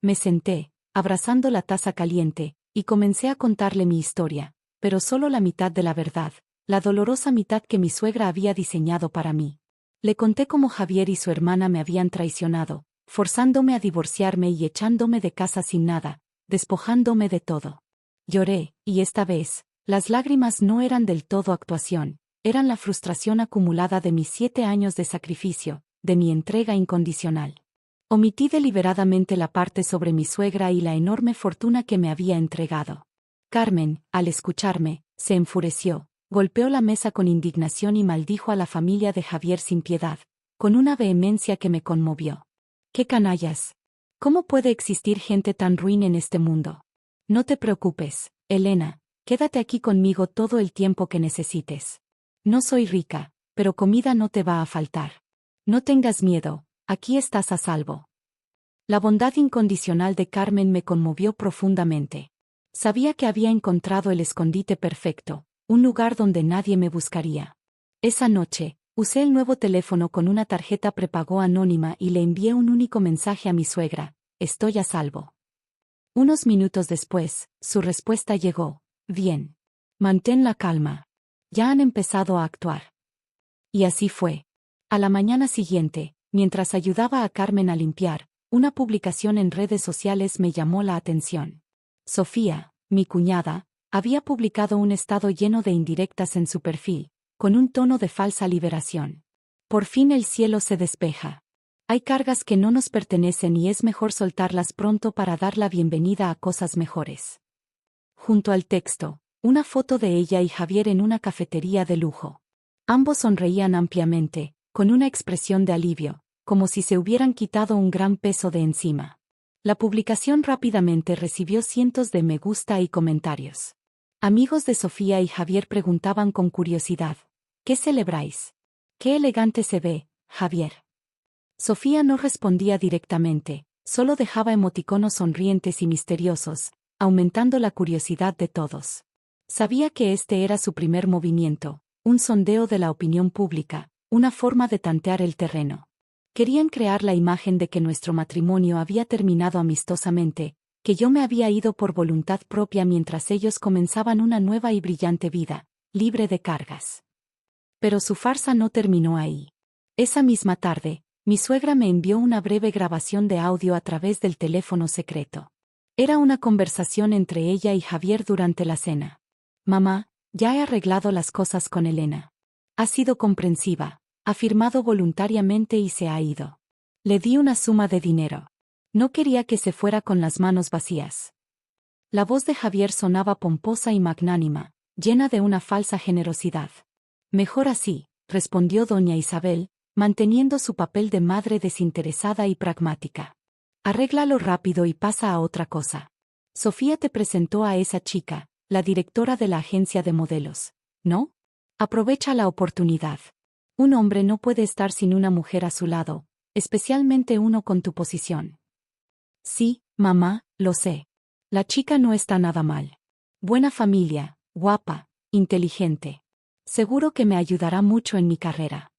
Me senté, abrazando la taza caliente, y comencé a contarle mi historia, pero solo la mitad de la verdad, la dolorosa mitad que mi suegra había diseñado para mí. Le conté cómo Javier y su hermana me habían traicionado, forzándome a divorciarme y echándome de casa sin nada, despojándome de todo. Lloré, y esta vez, las lágrimas no eran del todo actuación, eran la frustración acumulada de mis 7 años de sacrificio, de mi entrega incondicional. Omití deliberadamente la parte sobre mi suegra y la enorme fortuna que me había entregado. Carmen, al escucharme, se enfureció, golpeó la mesa con indignación y maldijo a la familia de Javier sin piedad, con una vehemencia que me conmovió. ¡Qué canallas! ¿Cómo puede existir gente tan ruin en este mundo? No te preocupes, Elena, quédate aquí conmigo todo el tiempo que necesites. No soy rica, pero comida no te va a faltar. No tengas miedo, aquí estás a salvo. La bondad incondicional de Carmen me conmovió profundamente. Sabía que había encontrado el escondite perfecto, un lugar donde nadie me buscaría. Esa noche, usé el nuevo teléfono con una tarjeta prepago anónima y le envié un único mensaje a mi suegra: estoy a salvo. Unos minutos después, su respuesta llegó: bien. Mantén la calma. Ya han empezado a actuar. Y así fue. A la mañana siguiente, mientras ayudaba a Carmen a limpiar, una publicación en redes sociales me llamó la atención. Sofía, mi cuñada, había publicado un estado lleno de indirectas en su perfil, con un tono de falsa liberación. Por fin el cielo se despeja. Hay cargas que no nos pertenecen y es mejor soltarlas pronto para dar la bienvenida a cosas mejores. Junto al texto, una foto de ella y Javier en una cafetería de lujo. Ambos sonreían ampliamente, con una expresión de alivio, como si se hubieran quitado un gran peso de encima. La publicación rápidamente recibió cientos de me gusta y comentarios. Amigos de Sofía y Javier preguntaban con curiosidad: ¿qué celebráis? ¡Qué elegante se ve, Javier! Sofía no respondía directamente, solo dejaba emoticonos sonrientes y misteriosos, aumentando la curiosidad de todos. Sabía que este era su primer movimiento, un sondeo de la opinión pública, una forma de tantear el terreno. Querían crear la imagen de que nuestro matrimonio había terminado amistosamente, que yo me había ido por voluntad propia mientras ellos comenzaban una nueva y brillante vida, libre de cargas. Pero su farsa no terminó ahí. Esa misma tarde, mi suegra me envió una breve grabación de audio a través del teléfono secreto. Era una conversación entre ella y Javier durante la cena. Mamá, ya he arreglado las cosas con Elena. Ha sido comprensiva, ha firmado voluntariamente y se ha ido. Le di una suma de dinero. No quería que se fuera con las manos vacías. La voz de Javier sonaba pomposa y magnánima, llena de una falsa generosidad. Mejor así, respondió doña Isabel, manteniendo su papel de madre desinteresada y pragmática. Arréglalo rápido y pasa a otra cosa. Sofía te presentó a esa chica, la directora de la agencia de modelos, ¿no? Aprovecha la oportunidad. Un hombre no puede estar sin una mujer a su lado, especialmente uno con tu posición. Sí, mamá, lo sé. La chica no está nada mal. Buena familia, guapa, inteligente. Seguro que me ayudará mucho en mi carrera.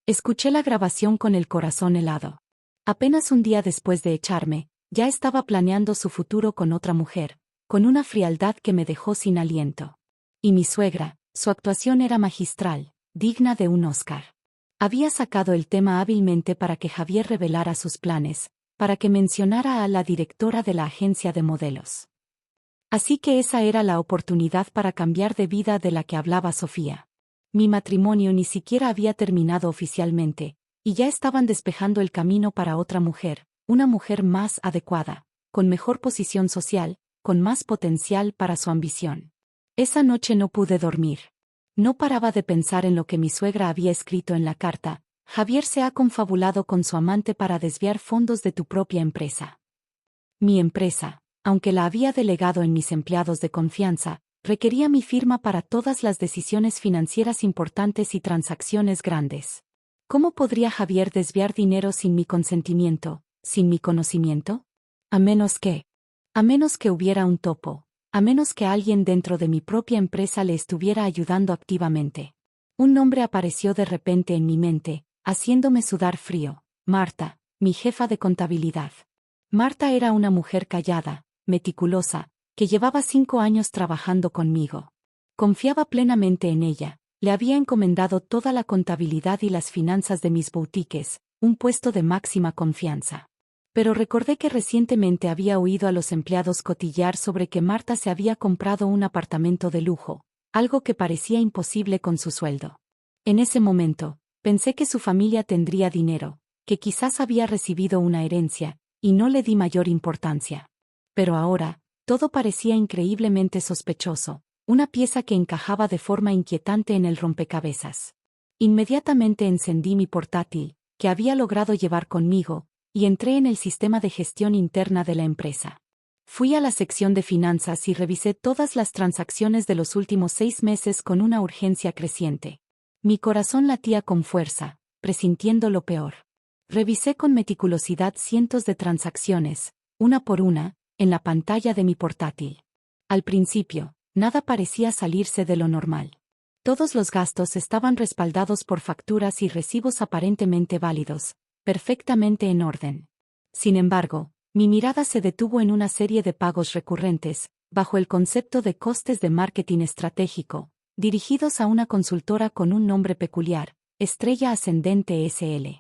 Escuché la grabación con el corazón helado. Apenas un día después de echarme, ya estaba planeando su futuro con otra mujer, con una frialdad que me dejó sin aliento. Y mi suegra, su actuación era magistral, digna de un Oscar. Había sacado el tema hábilmente para que Javier revelara sus planes, para que mencionara a la directora de la agencia de modelos. Así que esa era la oportunidad para cambiar de vida de la que hablaba Sofía. Mi matrimonio ni siquiera había terminado oficialmente, y ya estaban despejando el camino para otra mujer, una mujer más adecuada, con mejor posición social, con más potencial para su ambición. Esa noche no pude dormir. No paraba de pensar en lo que mi suegra había escrito en la carta: Javier se ha confabulado con su amante para desviar fondos de tu propia empresa. Mi empresa, aunque la había delegado en mis empleados de confianza, Requería mi firma para todas las decisiones financieras importantes y transacciones grandes. ¿Cómo podría Javier desviar dinero sin mi consentimiento, sin mi conocimiento? A menos que hubiera un topo, a menos que alguien dentro de mi propia empresa le estuviera ayudando activamente. Un nombre apareció de repente en mi mente, haciéndome sudar frío: Marta, mi jefa de contabilidad. Marta era una mujer callada, meticulosa, que llevaba 5 años trabajando conmigo. Confiaba plenamente en ella, le había encomendado toda la contabilidad y las finanzas de mis boutiques, un puesto de máxima confianza. Pero recordé que recientemente había oído a los empleados cotillar sobre que Marta se había comprado un apartamento de lujo, algo que parecía imposible con su sueldo. En ese momento, pensé que su familia tendría dinero, que quizás había recibido una herencia, y no le di mayor importancia. Pero ahora, todo parecía increíblemente sospechoso, una pieza que encajaba de forma inquietante en el rompecabezas. Inmediatamente encendí mi portátil, que había logrado llevar conmigo, y entré en el sistema de gestión interna de la empresa. Fui a la sección de finanzas y revisé todas las transacciones de los últimos 6 meses con una urgencia creciente. Mi corazón latía con fuerza, presintiendo lo peor. Revisé con meticulosidad cientos de transacciones, una por una, en la pantalla de mi portátil. Al principio, nada parecía salirse de lo normal. Todos los gastos estaban respaldados por facturas y recibos aparentemente válidos, perfectamente en orden. Sin embargo, mi mirada se detuvo en una serie de pagos recurrentes, bajo el concepto de costes de marketing estratégico, dirigidos a una consultora con un nombre peculiar, Estrella Ascendente SL.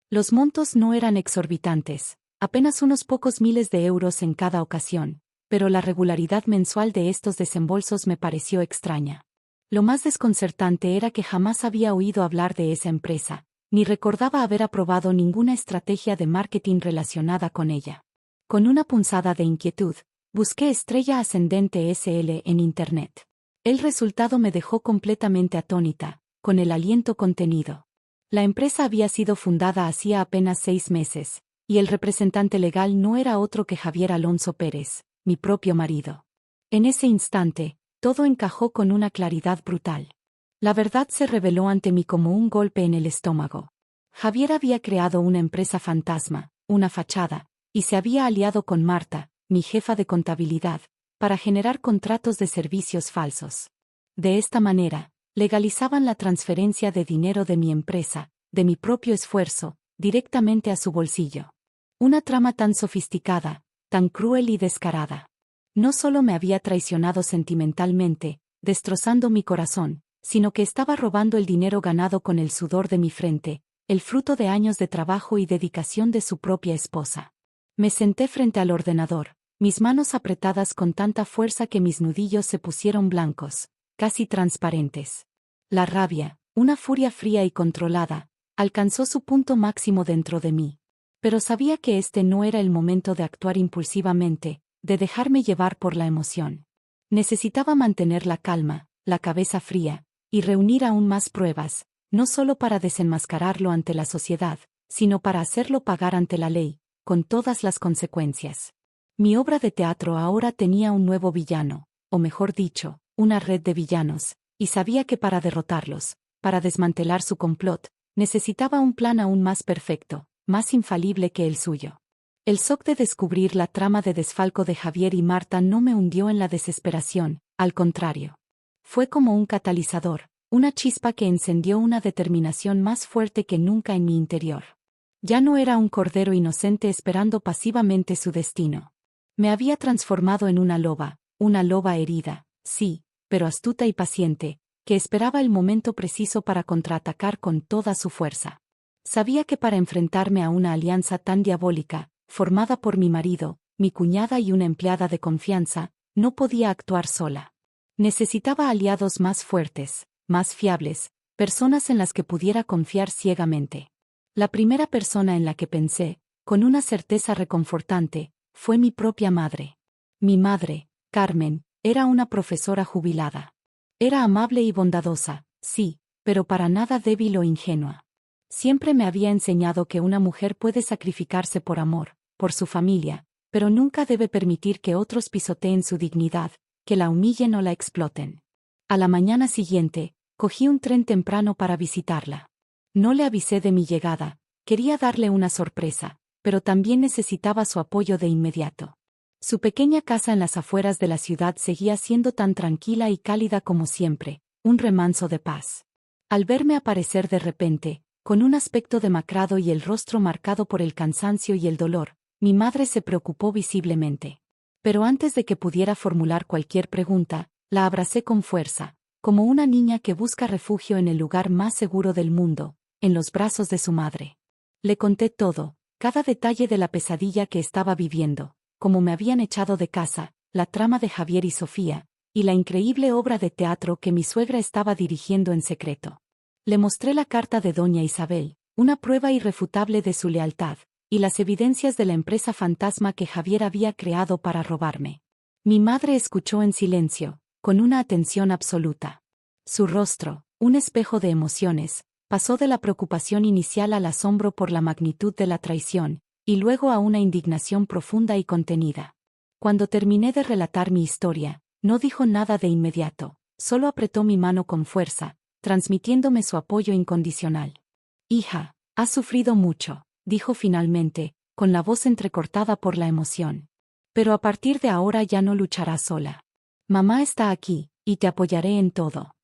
Los montos no eran exorbitantes, apenas unos pocos miles de euros en cada ocasión, pero la regularidad mensual de estos desembolsos me pareció extraña. Lo más desconcertante era que jamás había oído hablar de esa empresa, ni recordaba haber aprobado ninguna estrategia de marketing relacionada con ella. Con una punzada de inquietud, busqué Estrella Ascendente SL en Internet. El resultado me dejó completamente atónita, con el aliento contenido. La empresa había sido fundada hacía apenas 6 meses, y el representante legal no era otro que Javier Alonso Pérez, mi propio marido. En ese instante, todo encajó con una claridad brutal. La verdad se reveló ante mí como un golpe en el estómago. Javier había creado una empresa fantasma, una fachada, y se había aliado con Marta, mi jefa de contabilidad, para generar contratos de servicios falsos. De esta manera, legalizaban la transferencia de dinero de mi empresa, de mi propio esfuerzo, directamente a su bolsillo. Una trama tan sofisticada, tan cruel y descarada. No solo me había traicionado sentimentalmente, destrozando mi corazón, sino que estaba robando el dinero ganado con el sudor de mi frente, el fruto de años de trabajo y dedicación de su propia esposa. Me senté frente al ordenador, mis manos apretadas con tanta fuerza que mis nudillos se pusieron blancos, casi transparentes. La rabia, una furia fría y controlada, alcanzó su punto máximo dentro de mí. Pero sabía que este no era el momento de actuar impulsivamente, de dejarme llevar por la emoción. Necesitaba mantener la calma, la cabeza fría, y reunir aún más pruebas, no solo para desenmascararlo ante la sociedad, sino para hacerlo pagar ante la ley, con todas las consecuencias. Mi obra de teatro ahora tenía un nuevo villano, o mejor dicho, una red de villanos, y sabía que para derrotarlos, para desmantelar su complot, necesitaba un plan aún más perfecto, más infalible que el suyo. El shock de descubrir la trama de desfalco de Javier y Marta no me hundió en la desesperación, al contrario. Fue como un catalizador, una chispa que encendió una determinación más fuerte que nunca en mi interior. Ya no era un cordero inocente esperando pasivamente su destino. Me había transformado en una loba herida, sí, pero astuta y paciente, que esperaba el momento preciso para contraatacar con toda su fuerza. Sabía que para enfrentarme a una alianza tan diabólica, formada por mi marido, mi cuñada y una empleada de confianza, no podía actuar sola. Necesitaba aliados más fuertes, más fiables, personas en las que pudiera confiar ciegamente. La primera persona en la que pensé, con una certeza reconfortante, fue mi propia madre. Mi madre, Carmen, era una profesora jubilada. Era amable y bondadosa, sí, pero para nada débil o ingenua. Siempre me había enseñado que una mujer puede sacrificarse por amor, por su familia, pero nunca debe permitir que otros pisoteen su dignidad, que la humillen o la exploten. A la mañana siguiente, cogí un tren temprano para visitarla. No le avisé de mi llegada, quería darle una sorpresa, pero también necesitaba su apoyo de inmediato. Su pequeña casa en las afueras de la ciudad seguía siendo tan tranquila y cálida como siempre, un remanso de paz. Al verme aparecer de repente, con un aspecto demacrado y el rostro marcado por el cansancio y el dolor, mi madre se preocupó visiblemente. Pero antes de que pudiera formular cualquier pregunta, la abracé con fuerza, como una niña que busca refugio en el lugar más seguro del mundo, en los brazos de su madre. Le conté todo, cada detalle de la pesadilla que estaba viviendo, cómo me habían echado de casa, la trama de Javier y Sofía, y la increíble obra de teatro que mi suegra estaba dirigiendo en secreto. Le mostré la carta de doña Isabel, una prueba irrefutable de su lealtad, y las evidencias de la empresa fantasma que Javier había creado para robarme. Mi madre escuchó en silencio, con una atención absoluta. Su rostro, un espejo de emociones, pasó de la preocupación inicial al asombro por la magnitud de la traición, y luego a una indignación profunda y contenida. Cuando terminé de relatar mi historia, no dijo nada de inmediato, solo apretó mi mano con fuerza, transmitiéndome su apoyo incondicional. «Hija, has sufrido mucho», dijo finalmente, con la voz entrecortada por la emoción. «Pero a partir de ahora ya no lucharás sola. Mamá está aquí, y te apoyaré en todo».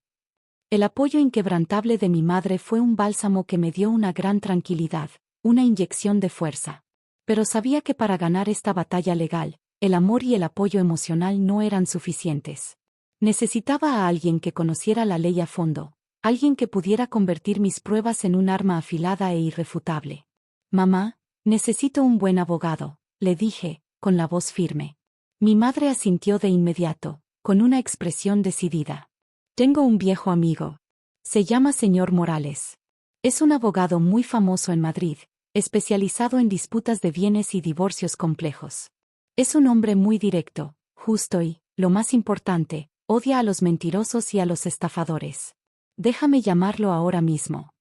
El apoyo inquebrantable de mi madre fue un bálsamo que me dio una gran tranquilidad, una inyección de fuerza. Pero sabía que para ganar esta batalla legal, el amor y el apoyo emocional no eran suficientes. Necesitaba a alguien que conociera la ley a fondo, alguien que pudiera convertir mis pruebas en un arma afilada e irrefutable. «Mamá, necesito un buen abogado», le dije, con la voz firme. Mi madre asintió de inmediato, con una expresión decidida. «Tengo un viejo amigo. Se llama señor Morales. Es un abogado muy famoso en Madrid, especializado en disputas de bienes y divorcios complejos. Es un hombre muy directo, justo y, lo más importante, odia a los mentirosos y a los estafadores. Déjame llamarlo ahora mismo».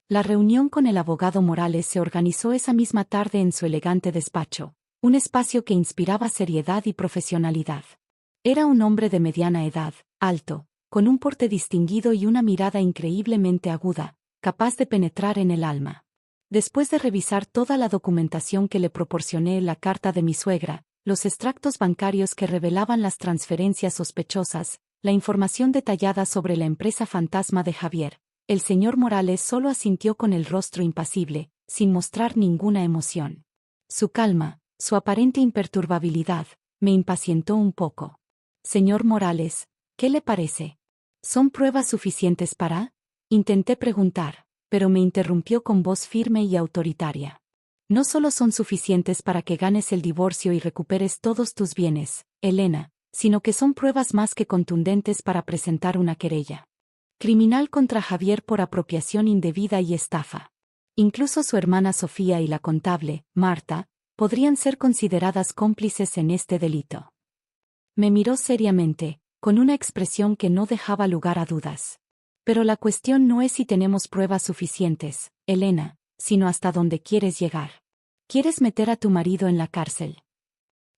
La reunión con el abogado Morales se organizó esa misma tarde en su elegante despacho, un espacio que inspiraba seriedad y profesionalidad. Era un hombre de mediana edad, alto, con un porte distinguido y una mirada increíblemente aguda, capaz de penetrar en el alma. Después de revisar toda la documentación que le proporcioné, la carta de mi suegra, los extractos bancarios que revelaban las transferencias sospechosas, la información detallada sobre la empresa fantasma de Javier, el señor Morales solo asintió con el rostro impasible, sin mostrar ninguna emoción. Su calma, su aparente imperturbabilidad, me impacientó un poco. «Señor Morales, ¿qué le parece? ¿Son pruebas suficientes para?» Intenté preguntar, pero me interrumpió con voz firme y autoritaria. «No solo son suficientes para que ganes el divorcio y recuperes todos tus bienes, Elena, sino que son pruebas más que contundentes para presentar una querella criminal contra Javier por apropiación indebida y estafa. Incluso su hermana Sofía y la contable, Marta, podrían ser consideradas cómplices en este delito». Me miró seriamente, con una expresión que no dejaba lugar a dudas. «Pero la cuestión no es si tenemos pruebas suficientes, Elena, sino hasta dónde quieres llegar. ¿Quieres meter a tu marido en la cárcel?».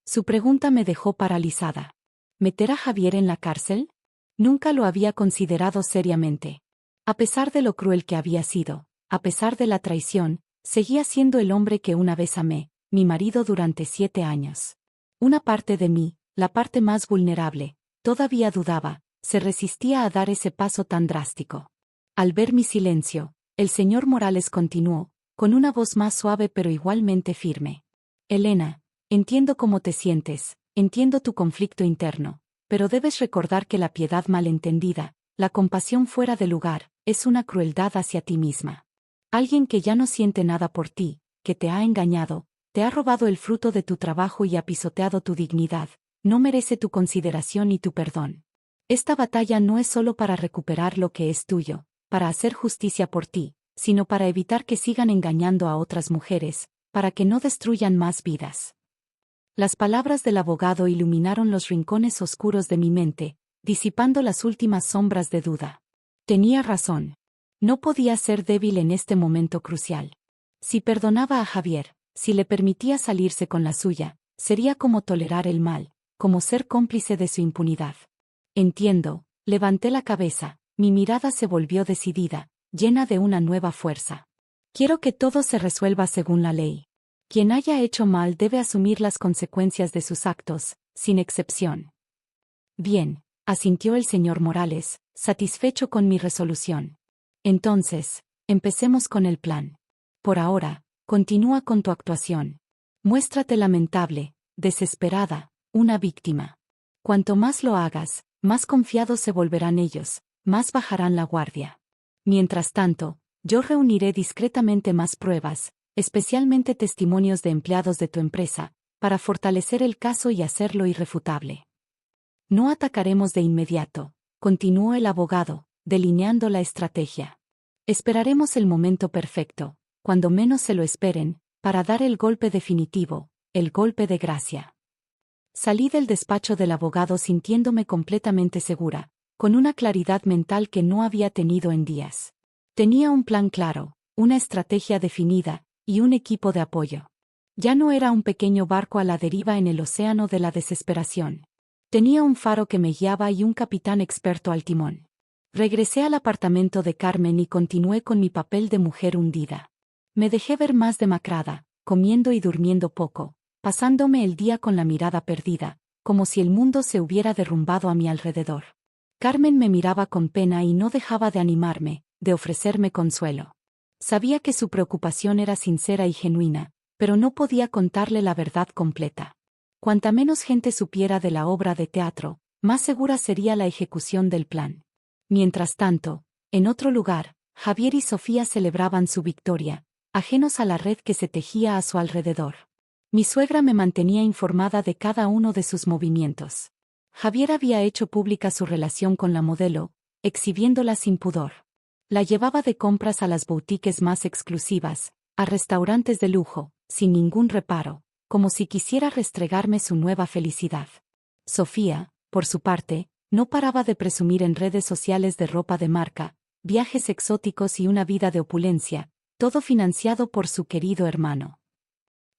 Su pregunta me dejó paralizada. ¿Meter a Javier en la cárcel? Nunca lo había considerado seriamente. A pesar de lo cruel que había sido, a pesar de la traición, seguía siendo el hombre que una vez amé, mi marido durante 7 años. Una parte de mí, la parte más vulnerable, todavía dudaba, se resistía a dar ese paso tan drástico. Al ver mi silencio, el señor Morales continuó, con una voz más suave pero igualmente firme. «Elena, entiendo cómo te sientes, entiendo tu conflicto interno, pero debes recordar que la piedad malentendida, la compasión fuera de lugar, es una crueldad hacia ti misma. Alguien que ya no siente nada por ti, que te ha engañado, te ha robado el fruto de tu trabajo y ha pisoteado tu dignidad, no merece tu consideración ni tu perdón. Esta batalla no es solo para recuperar lo que es tuyo, para hacer justicia por ti, sino para evitar que sigan engañando a otras mujeres, para que no destruyan más vidas». Las palabras del abogado iluminaron los rincones oscuros de mi mente, disipando las últimas sombras de duda. Tenía razón. No podía ser débil en este momento crucial. Si perdonaba a Javier, si le permitía salirse con la suya, sería como tolerar el mal, como ser cómplice de su impunidad. Entiendo, levanté la cabeza, mi mirada se volvió decidida, llena de una nueva fuerza. Quiero que todo se resuelva según la ley. Quien haya hecho mal debe asumir las consecuencias de sus actos, sin excepción. Bien, asintió el señor Morales, satisfecho con mi resolución. Entonces, empecemos con el plan. Por ahora, continúa con tu actuación. Muéstrate lamentable, desesperada, una víctima. Cuanto más lo hagas, más confiados se volverán ellos, más bajarán la guardia. Mientras tanto, yo reuniré discretamente más pruebas, especialmente testimonios de empleados de tu empresa, para fortalecer el caso y hacerlo irrefutable. No atacaremos de inmediato, continuó el abogado, delineando la estrategia. Esperaremos el momento perfecto, cuando menos se lo esperen, para dar el golpe definitivo, el golpe de gracia. Salí del despacho del abogado sintiéndome completamente segura, con una claridad mental que no había tenido en días. Tenía un plan claro, una estrategia definida, y un equipo de apoyo. Ya no era un pequeño barco a la deriva en el océano de la desesperación. Tenía un faro que me guiaba y un capitán experto al timón. Regresé al apartamento de Carmen y continué con mi papel de mujer hundida. Me dejé ver más demacrada, comiendo y durmiendo poco, pasándome el día con la mirada perdida, como si el mundo se hubiera derrumbado a mi alrededor. Carmen me miraba con pena y no dejaba de animarme, de ofrecerme consuelo. Sabía que su preocupación era sincera y genuina, pero no podía contarle la verdad completa. Cuanta menos gente supiera de la obra de teatro, más segura sería la ejecución del plan. Mientras tanto, en otro lugar, Javier y Sofía celebraban su victoria, ajenos a la red que se tejía a su alrededor. Mi suegra me mantenía informada de cada uno de sus movimientos. Javier había hecho pública su relación con la modelo, exhibiéndola sin pudor. La llevaba de compras a las boutiques más exclusivas, a restaurantes de lujo, sin ningún reparo, como si quisiera restregarme su nueva felicidad. Sofía, por su parte, no paraba de presumir en redes sociales de ropa de marca, viajes exóticos y una vida de opulencia, todo financiado por su querido hermano.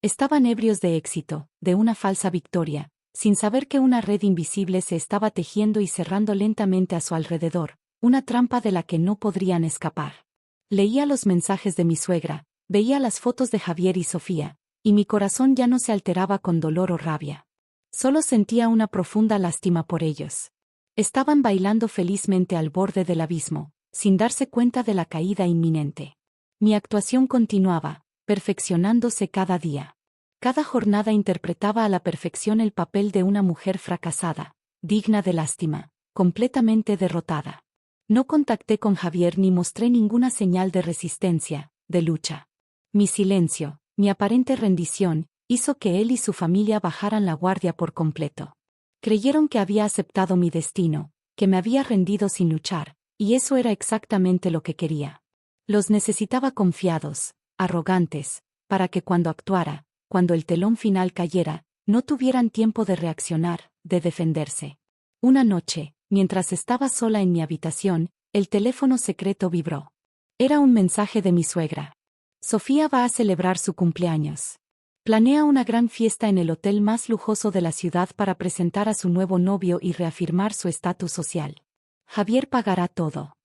Estaban ebrios de éxito, de una falsa victoria, sin saber que una red invisible se estaba tejiendo y cerrando lentamente a su alrededor, una trampa de la que no podrían escapar. Leía los mensajes de mi suegra, veía las fotos de Javier y Sofía, y mi corazón ya no se alteraba con dolor o rabia. Solo sentía una profunda lástima por ellos. Estaban bailando felizmente al borde del abismo, sin darse cuenta de la caída inminente. Mi actuación continuaba, perfeccionándose cada día. Cada jornada interpretaba a la perfección el papel de una mujer fracasada, digna de lástima, completamente derrotada. No contacté con Javier ni mostré ninguna señal de resistencia, de lucha. Mi silencio, mi aparente rendición, hizo que él y su familia bajaran la guardia por completo. Creyeron que había aceptado mi destino, que me había rendido sin luchar, y eso era exactamente lo que quería. Los necesitaba confiados, arrogantes, para que cuando actuara, cuando el telón final cayera, no tuvieran tiempo de reaccionar, de defenderse. Una noche, mientras estaba sola en mi habitación, el teléfono secreto vibró. Era un mensaje de mi suegra. Sofía va a celebrar su cumpleaños. Planea una gran fiesta en el hotel más lujoso de la ciudad para presentar a su nuevo novio y reafirmar su estatus social. Javier pagará todo.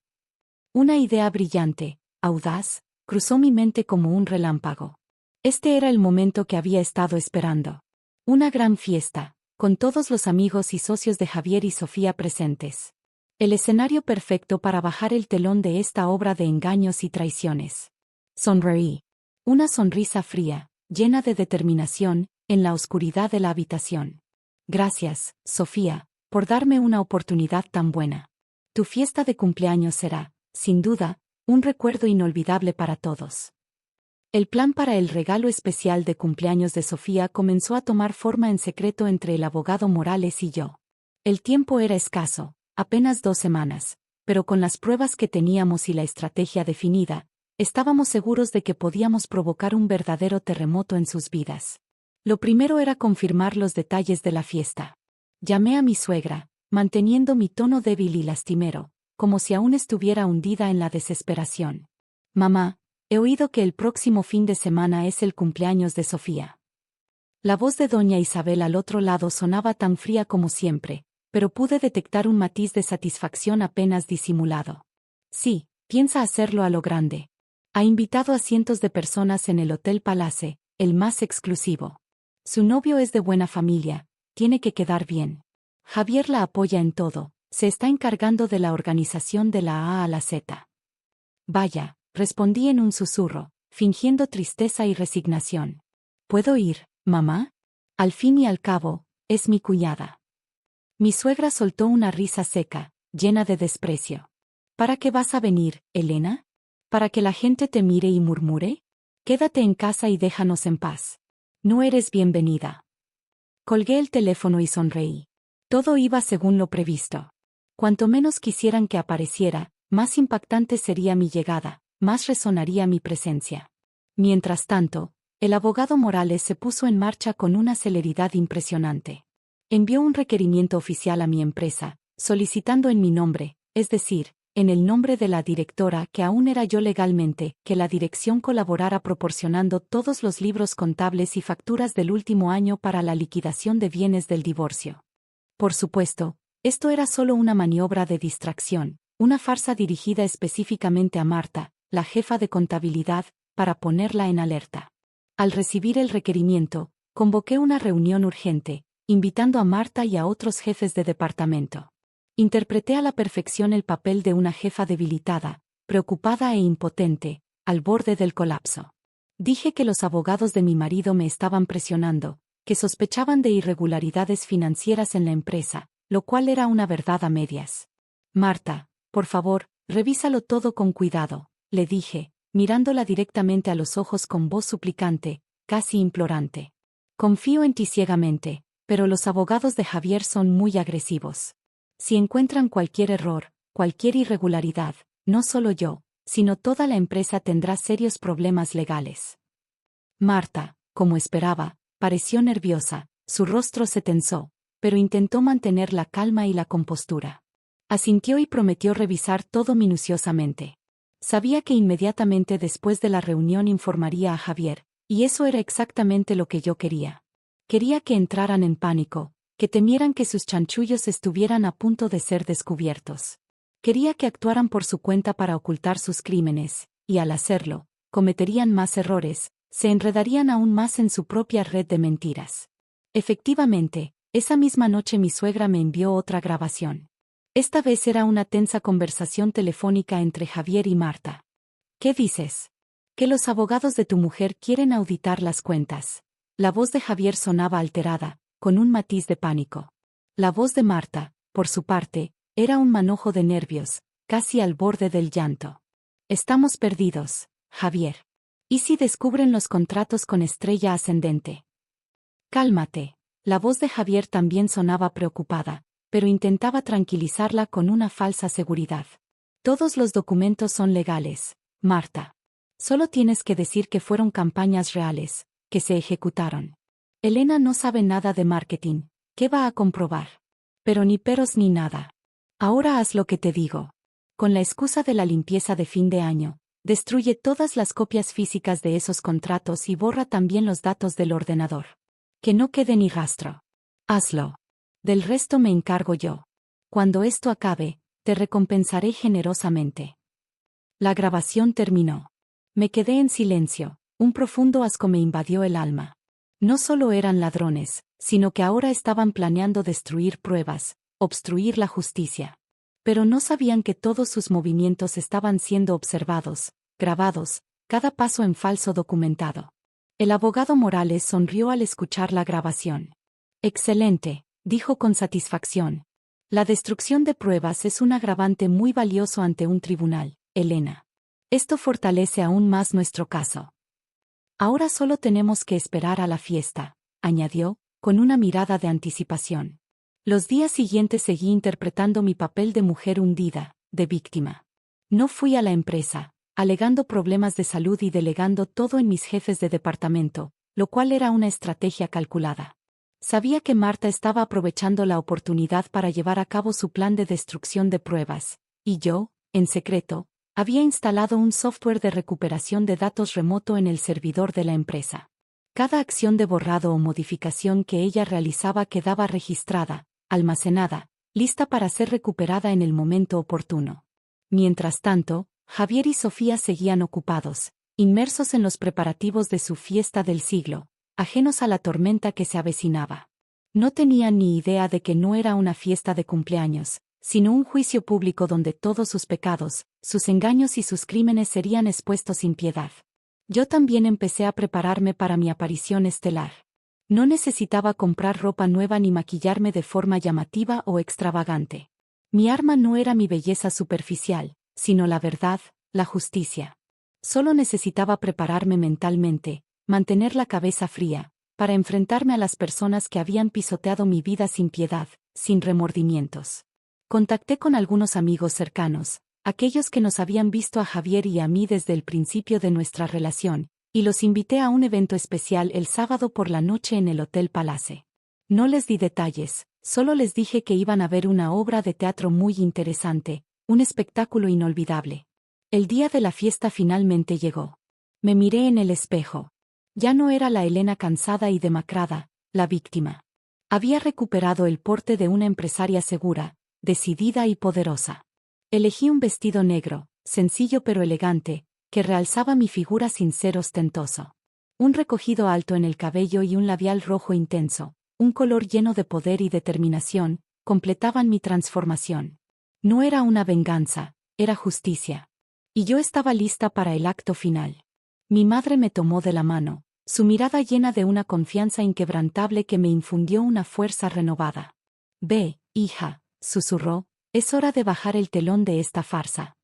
Una idea brillante, audaz, cruzó mi mente como un relámpago. Este era el momento que había estado esperando. Una gran fiesta, con todos los amigos y socios de Javier y Sofía presentes. El escenario perfecto para bajar el telón de esta obra de engaños y traiciones. Sonreí. Una sonrisa fría, llena de determinación, en la oscuridad de la habitación. Gracias, Sofía, por darme una oportunidad tan buena. Tu fiesta de cumpleaños será, sin duda, un recuerdo inolvidable para todos. El plan para el regalo especial de cumpleaños de Sofía comenzó a tomar forma en secreto entre el abogado Morales y yo. El tiempo era escaso, apenas 2 semanas, pero con las pruebas que teníamos y la estrategia definida, estábamos seguros de que podíamos provocar un verdadero terremoto en sus vidas. Lo primero era confirmar los detalles de la fiesta. Llamé a mi suegra, manteniendo mi tono débil y lastimero, como si aún estuviera hundida en la desesperación. Mamá, he oído que el próximo fin de semana es el cumpleaños de Sofía. La voz de doña Isabel al otro lado sonaba tan fría como siempre, pero pude detectar un matiz de satisfacción apenas disimulado. Sí, piensa hacerlo a lo grande. Ha invitado a cientos de personas en el Hotel Palace, el más exclusivo. Su novio es de buena familia, tiene que quedar bien. Javier la apoya en todo, se está encargando de la organización de la A a la Z. Vaya, respondí en un susurro, fingiendo tristeza y resignación. ¿Puedo ir, mamá? Al fin y al cabo, es mi cuñada. Mi suegra soltó una risa seca, llena de desprecio. ¿Para qué vas a venir, Elena? ¿Para que la gente te mire y murmure? Quédate en casa y déjanos en paz. No eres bienvenida. Colgué el teléfono y sonreí. Todo iba según lo previsto. Cuanto menos quisieran que apareciera, más impactante sería mi llegada, más resonaría mi presencia. Mientras tanto, el abogado Morales se puso en marcha con una celeridad impresionante. Envió un requerimiento oficial a mi empresa, solicitando en mi nombre, es decir, en el nombre de la directora que aún era yo legalmente, que la dirección colaborara proporcionando todos los libros contables y facturas del último año para la liquidación de bienes del divorcio. Por supuesto, esto era solo una maniobra de distracción, una farsa dirigida específicamente a Marta, la jefa de contabilidad, para ponerla en alerta. Al recibir el requerimiento, convoqué una reunión urgente, invitando a Marta y a otros jefes de departamento. Interpreté a la perfección el papel de una jefa debilitada, preocupada e impotente, al borde del colapso. Dije que los abogados de mi marido me estaban presionando, que sospechaban de irregularidades financieras en la empresa, lo cual era una verdad a medias. Marta, por favor, revísalo todo con cuidado, le dije, mirándola directamente a los ojos con voz suplicante, casi implorante. Confío en ti ciegamente, pero los abogados de Javier son muy agresivos. Si encuentran cualquier error, cualquier irregularidad, no solo yo, sino toda la empresa tendrá serios problemas legales. Marta, como esperaba, pareció nerviosa, su rostro se tensó, pero intentó mantener la calma y la compostura. Asintió y prometió revisar todo minuciosamente. Sabía que inmediatamente después de la reunión informaría a Javier, y eso era exactamente lo que yo quería. Quería que entraran en pánico, que temieran que sus chanchullos estuvieran a punto de ser descubiertos. Quería que actuaran por su cuenta para ocultar sus crímenes, y al hacerlo, cometerían más errores, se enredarían aún más en su propia red de mentiras. Efectivamente, esa misma noche mi suegra me envió otra grabación. Esta vez era una tensa conversación telefónica entre Javier y Marta. ¿Qué dices? Que los abogados de tu mujer quieren auditar las cuentas. La voz de Javier sonaba alterada, con un matiz de pánico. La voz de Marta, por su parte, era un manojo de nervios, casi al borde del llanto. Estamos perdidos, Javier. ¿Y si descubren los contratos con estrella ascendente? Cálmate. La voz de Javier también sonaba preocupada, pero intentaba tranquilizarla con una falsa seguridad. Todos los documentos son legales, Marta. Solo tienes que decir que fueron campañas reales, que se ejecutaron. Elena no sabe nada de marketing, ¿qué va a comprobar? Pero ni peros ni nada. Ahora haz lo que te digo. Con la excusa de la limpieza de fin de año, destruye todas las copias físicas de esos contratos y borra también los datos del ordenador. Que no quede ni rastro. Hazlo. Del resto me encargo yo. Cuando esto acabe, te recompensaré generosamente. La grabación terminó. Me quedé en silencio, un profundo asco me invadió el alma. No solo eran ladrones, sino que ahora estaban planeando destruir pruebas, obstruir la justicia. Pero no sabían que todos sus movimientos estaban siendo observados, grabados, cada paso en falso documentado. El abogado Morales sonrió al escuchar la grabación. Excelente, dijo con satisfacción. La destrucción de pruebas es un agravante muy valioso ante un tribunal, Elena. Esto fortalece aún más nuestro caso. Ahora solo tenemos que esperar a la fiesta, añadió, con una mirada de anticipación. Los días siguientes seguí interpretando mi papel de mujer hundida, de víctima. No fui a la empresa, alegando problemas de salud y delegando todo en mis jefes de departamento, lo cual era una estrategia calculada. Sabía que Marta estaba aprovechando la oportunidad para llevar a cabo su plan de destrucción de pruebas, y yo, en secreto, había instalado un software de recuperación de datos remoto en el servidor de la empresa. Cada acción de borrado o modificación que ella realizaba quedaba registrada, almacenada, lista para ser recuperada en el momento oportuno. Mientras tanto, Javier y Sofía seguían ocupados, inmersos en los preparativos de su fiesta del siglo, ajenos a la tormenta que se avecinaba. No tenían ni idea de que no era una fiesta de cumpleaños, sino un juicio público donde todos sus pecados, sus engaños y sus crímenes serían expuestos sin piedad. Yo también empecé a prepararme para mi aparición estelar. No necesitaba comprar ropa nueva ni maquillarme de forma llamativa o extravagante. Mi arma no era mi belleza superficial, sino la verdad, la justicia. Solo necesitaba prepararme mentalmente, mantener la cabeza fría, para enfrentarme a las personas que habían pisoteado mi vida sin piedad, sin remordimientos. Contacté con algunos amigos cercanos, aquellos que nos habían visto a Javier y a mí desde el principio de nuestra relación, y los invité a un evento especial el sábado por la noche en el Hotel Palace. No les di detalles, solo les dije que iban a ver una obra de teatro muy interesante, un espectáculo inolvidable. El día de la fiesta finalmente llegó. Me miré en el espejo. Ya no era la Elena cansada y demacrada, la víctima. Había recuperado el porte de una empresaria segura, decidida y poderosa. Elegí un vestido negro, sencillo pero elegante, que realzaba mi figura sin ser ostentoso. Un recogido alto en el cabello y un labial rojo intenso, un color lleno de poder y determinación, completaban mi transformación. No era una venganza, era justicia. Y yo estaba lista para el acto final. Mi madre me tomó de la mano, su mirada llena de una confianza inquebrantable que me infundió una fuerza renovada. «Ve, hija», susurró, «es hora de bajar el telón de esta farsa».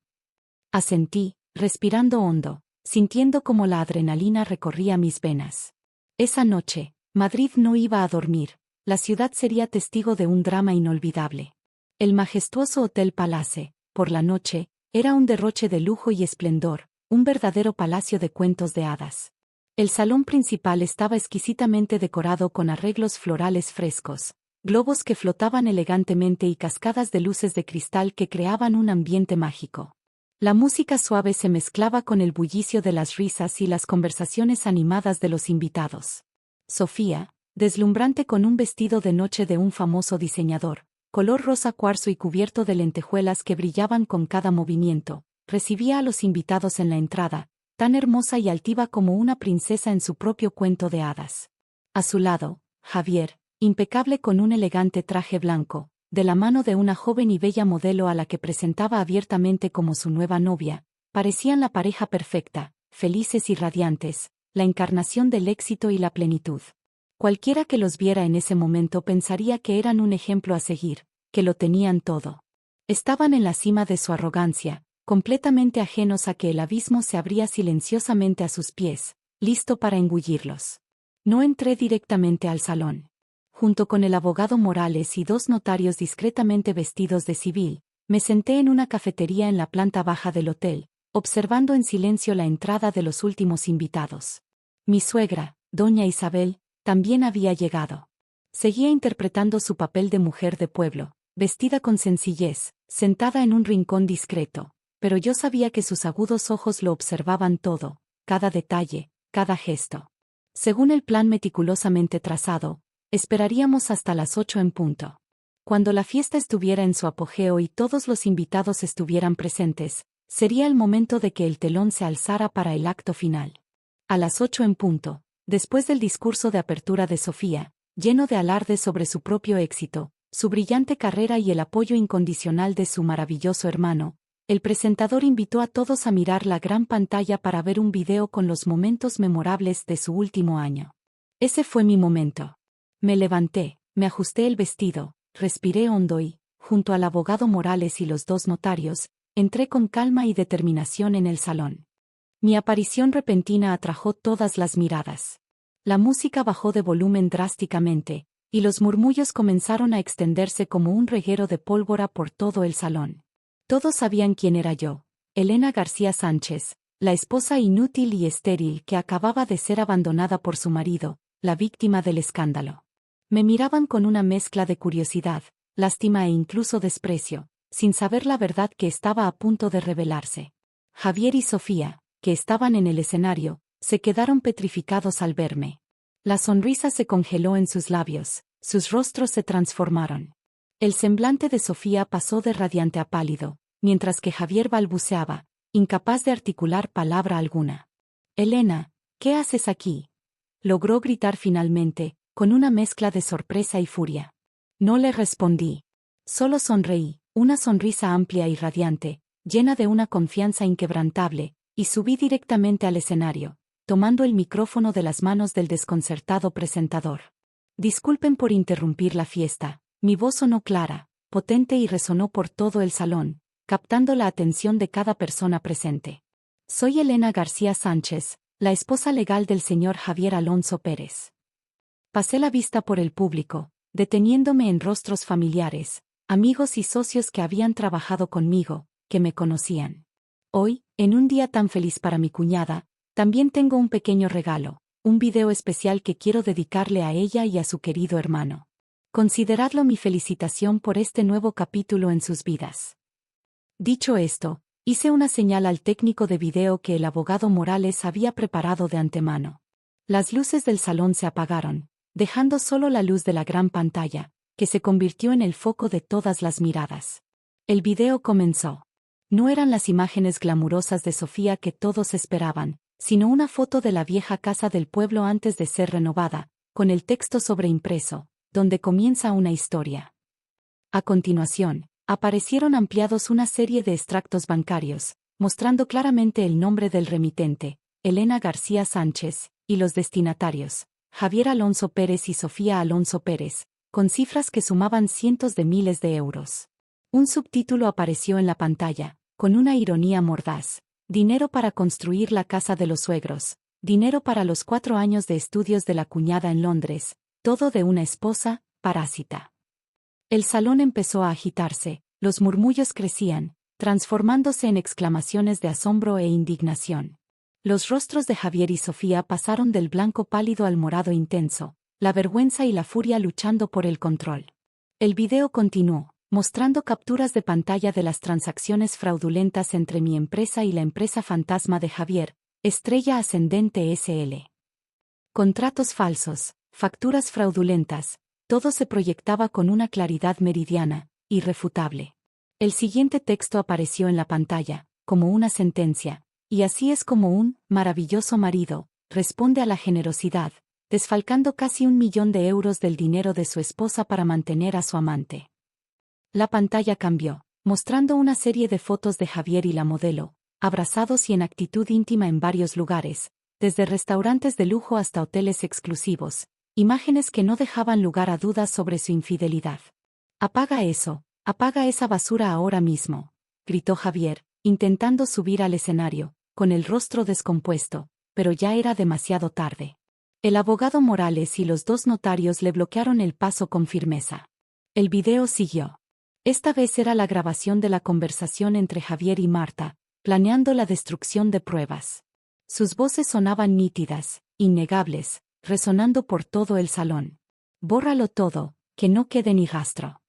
Asentí, respirando hondo, sintiendo como la adrenalina recorría mis venas. Esa noche, Madrid no iba a dormir, la ciudad sería testigo de un drama inolvidable. El majestuoso Hotel Palace, por la noche, era un derroche de lujo y esplendor, un verdadero palacio de cuentos de hadas. El salón principal estaba exquisitamente decorado con arreglos florales frescos, globos que flotaban elegantemente y cascadas de luces de cristal que creaban un ambiente mágico. La música suave se mezclaba con el bullicio de las risas y las conversaciones animadas de los invitados. Sofía, deslumbrante con un vestido de noche de un famoso diseñador, color rosa cuarzo y cubierto de lentejuelas que brillaban con cada movimiento, recibía a los invitados en la entrada, tan hermosa y altiva como una princesa en su propio cuento de hadas. A su lado, Javier, impecable con un elegante traje blanco, de la mano de una joven y bella modelo a la que presentaba abiertamente como su nueva novia, parecían la pareja perfecta, felices y radiantes, la encarnación del éxito y la plenitud. Cualquiera que los viera en ese momento pensaría que eran un ejemplo a seguir, que lo tenían todo. Estaban en la cima de su arrogancia, completamente ajenos a que el abismo se abría silenciosamente a sus pies, listo para engullirlos. No entré directamente al salón. Junto con el abogado Morales y dos notarios discretamente vestidos de civil, me senté en una cafetería en la planta baja del hotel, observando en silencio la entrada de los últimos invitados. Mi suegra, doña Isabel, también había llegado. Seguía interpretando su papel de mujer de pueblo, vestida con sencillez, sentada en un rincón discreto, pero yo sabía que sus agudos ojos lo observaban todo, cada detalle, cada gesto. Según el plan meticulosamente trazado, esperaríamos hasta las 8 en punto. Cuando la fiesta estuviera en su apogeo y todos los invitados estuvieran presentes, sería el momento de que el telón se alzara para el acto final. A las 8 en punto, después del discurso de apertura de Sofía, lleno de alarde sobre su propio éxito, su brillante carrera y el apoyo incondicional de su maravilloso hermano, el presentador invitó a todos a mirar la gran pantalla para ver un video con los momentos memorables de su último año. Ese fue mi momento. Me levanté, me ajusté el vestido, respiré hondo y, junto al abogado Morales y los dos notarios, entré con calma y determinación en el salón. Mi aparición repentina atrajo todas las miradas. La música bajó de volumen drásticamente, y los murmullos comenzaron a extenderse como un reguero de pólvora por todo el salón. Todos sabían quién era yo, Elena García Sánchez, la esposa inútil y estéril que acababa de ser abandonada por su marido, la víctima del escándalo. Me miraban con una mezcla de curiosidad, lástima e incluso desprecio, sin saber la verdad que estaba a punto de revelarse. Javier y Sofía, que estaban en el escenario, se quedaron petrificados al verme. La sonrisa se congeló en sus labios, sus rostros se transformaron. El semblante de Sofía pasó de radiante a pálido, mientras que Javier balbuceaba, incapaz de articular palabra alguna. «Elena, ¿qué haces aquí?», logró gritar finalmente, con una mezcla de sorpresa y furia. No le respondí. Solo sonreí, una sonrisa amplia y radiante, llena de una confianza inquebrantable, y subí directamente al escenario, tomando el micrófono de las manos del desconcertado presentador. «Disculpen por interrumpir la fiesta», mi voz sonó clara, potente y resonó por todo el salón, captando la atención de cada persona presente. «Soy Elena García Sánchez, la esposa legal del señor Javier Alonso Pérez». Pasé la vista por el público, deteniéndome en rostros familiares, amigos y socios que habían trabajado conmigo, que me conocían. Hoy, en un día tan feliz para mi cuñada, también tengo un pequeño regalo, un video especial que quiero dedicarle a ella y a su querido hermano. Consideradlo mi felicitación por este nuevo capítulo en sus vidas. Dicho esto, hice una señal al técnico de video que el abogado Morales había preparado de antemano. Las luces del salón se apagaron, dejando solo la luz de la gran pantalla, que se convirtió en el foco de todas las miradas. El video comenzó. No eran las imágenes glamurosas de Sofía que todos esperaban, sino una foto de la vieja casa del pueblo antes de ser renovada, con el texto sobreimpreso, donde comienza una historia. A continuación, aparecieron ampliados una serie de extractos bancarios, mostrando claramente el nombre del remitente, Elena García Sánchez, y los destinatarios, Javier Alonso Pérez y Sofía Alonso Pérez, con cifras que sumaban cientos de miles de euros. Un subtítulo apareció en la pantalla, con una ironía mordaz: «Dinero para construir la casa de los suegros, dinero para los 4 años de estudios de la cuñada en Londres, todo de una esposa, parásita». El salón empezó a agitarse, los murmullos crecían, transformándose en exclamaciones de asombro e indignación. Los rostros de Javier y Sofía pasaron del blanco pálido al morado intenso, la vergüenza y la furia luchando por el control. El video continuó, mostrando capturas de pantalla de las transacciones fraudulentas entre mi empresa y la empresa fantasma de Javier, Estrella Ascendente S.L. Contratos falsos, facturas fraudulentas, todo se proyectaba con una claridad meridiana, irrefutable. El siguiente texto apareció en la pantalla, como una sentencia: «Y así es como un maravilloso marido responde a la generosidad, desfalcando casi 1 millón de euros del dinero de su esposa para mantener a su amante». La pantalla cambió, mostrando una serie de fotos de Javier y la modelo, abrazados y en actitud íntima en varios lugares, desde restaurantes de lujo hasta hoteles exclusivos, imágenes que no dejaban lugar a dudas sobre su infidelidad. «Apaga eso, apaga esa basura ahora mismo», gritó Javier, intentando subir al escenario, con el rostro descompuesto, pero ya era demasiado tarde. El abogado Morales y los 2 notarios le bloquearon el paso con firmeza. El video siguió. Esta vez era la grabación de la conversación entre Javier y Marta, planeando la destrucción de pruebas. Sus voces sonaban nítidas, innegables, resonando por todo el salón. «Bórralo todo, que no quede ni rastro».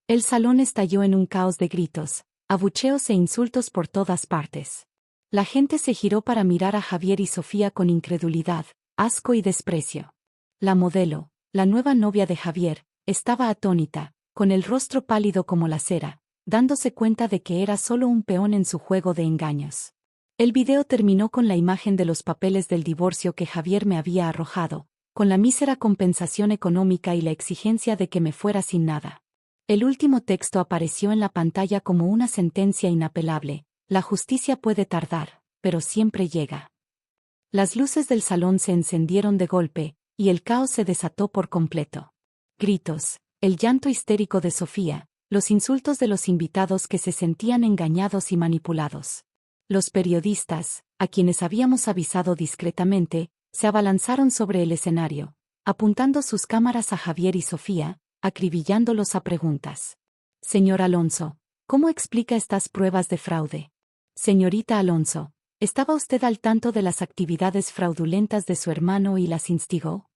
El salón estalló en un caos de gritos, abucheos e insultos por todas partes. La gente se giró para mirar a Javier y Sofía con incredulidad, asco y desprecio. La modelo, la nueva novia de Javier, estaba atónita, con el rostro pálido como la cera, dándose cuenta de que era solo un peón en su juego de engaños. El video terminó con la imagen de los papeles del divorcio que Javier me había arrojado, con la mísera compensación económica y la exigencia de que me fuera sin nada. El último texto apareció en la pantalla como una sentencia inapelable: «La justicia puede tardar, pero siempre llega». Las luces del salón se encendieron de golpe, y el caos se desató por completo. Gritos, el llanto histérico de Sofía, los insultos de los invitados que se sentían engañados y manipulados. Los periodistas, a quienes habíamos avisado discretamente, se abalanzaron sobre el escenario, apuntando sus cámaras a Javier y Sofía, acribillándolos a preguntas. «Señor Alonso, ¿cómo explica estas pruebas de fraude? Señorita Alonso, ¿estaba usted al tanto de las actividades fraudulentas de su hermano y las instigó?».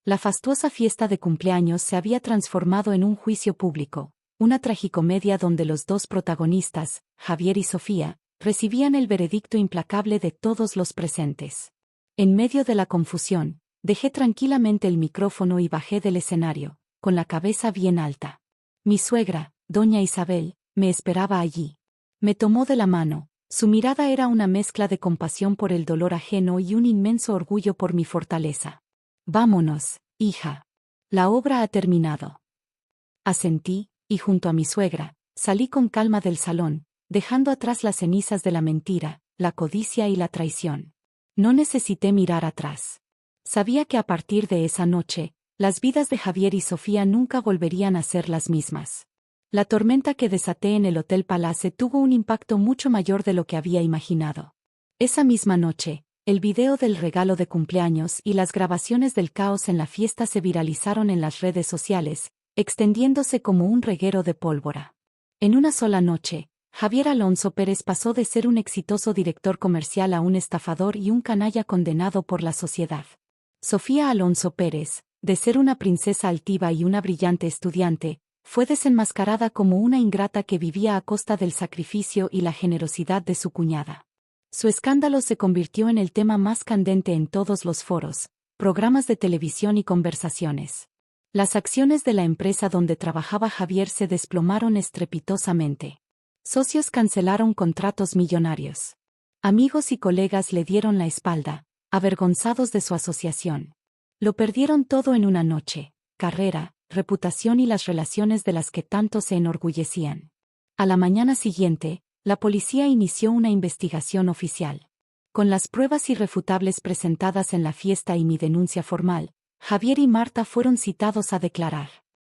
La fastuosa fiesta de cumpleaños se había transformado en un juicio público, una tragicomedia donde los 2 protagonistas, Javier y Sofía, recibían el veredicto implacable de todos los presentes. En medio de la confusión, Dejé tranquilamente el micrófono y bajé del escenario, con la cabeza bien alta. Mi suegra, doña Isabel, me esperaba allí. Me tomó de la mano. Su mirada era una mezcla de compasión por el dolor ajeno y un inmenso orgullo por mi fortaleza. Vámonos, hija. La obra ha terminado. Asentí, y junto a mi suegra, salí con calma del salón, dejando atrás las cenizas de la mentira, la codicia y la traición. No necesité mirar atrás. Sabía que a partir de esa noche, las vidas de Javier y Sofía nunca volverían a ser las mismas. La tormenta que desaté en el Hotel Palace tuvo un impacto mucho mayor de lo que había imaginado. Esa misma noche, el video del regalo de cumpleaños y las grabaciones del caos en la fiesta se viralizaron en las redes sociales, extendiéndose como un reguero de pólvora. En una sola noche, Javier Alonso Pérez pasó de ser un exitoso director comercial a un estafador y un canalla condenado por la sociedad. Sofía Alonso Pérez, de ser una princesa altiva y una brillante estudiante, fue desenmascarada como una ingrata que vivía a costa del sacrificio y la generosidad de su cuñada. Su escándalo se convirtió en el tema más candente en todos los foros, programas de televisión y conversaciones. Las acciones de la empresa donde trabajaba Javier se desplomaron estrepitosamente. Socios cancelaron contratos millonarios. Amigos y colegas le dieron la espalda, avergonzados de su asociación. Lo perdieron todo en una noche: carrera, reputación y las relaciones de las que tanto se enorgullecían. A la mañana siguiente, la policía inició una investigación oficial. Con las pruebas irrefutables presentadas en la fiesta y mi denuncia formal, Javier y Marta fueron citados a declarar.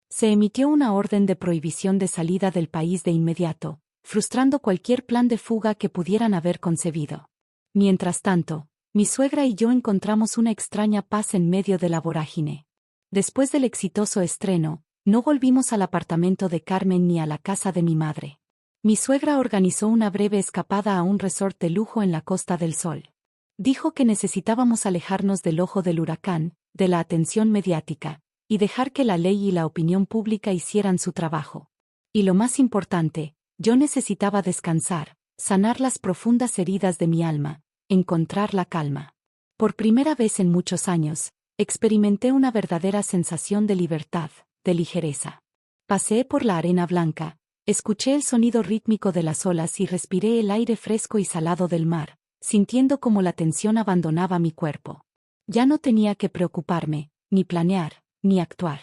Se emitió una orden de prohibición de salida del país de inmediato, frustrando cualquier plan de fuga que pudieran haber concebido. Mientras tanto, mi suegra y yo encontramos una extraña paz en medio de la vorágine. Después del exitoso estreno, no volvimos al apartamento de Carmen ni a la casa de mi madre. Mi suegra organizó una breve escapada a un resort de lujo en la Costa del Sol. Dijo que necesitábamos alejarnos del ojo del huracán, de la atención mediática, y dejar que la ley y la opinión pública hicieran su trabajo. Y lo más importante, yo necesitaba descansar, sanar las profundas heridas de mi alma, encontrar la calma. Por primera vez en muchos años, experimenté una verdadera sensación de libertad, de ligereza. Paseé por la arena blanca, escuché el sonido rítmico de las olas y respiré el aire fresco y salado del mar, sintiendo como la tensión abandonaba mi cuerpo. Ya no tenía que preocuparme, ni planear, ni actuar.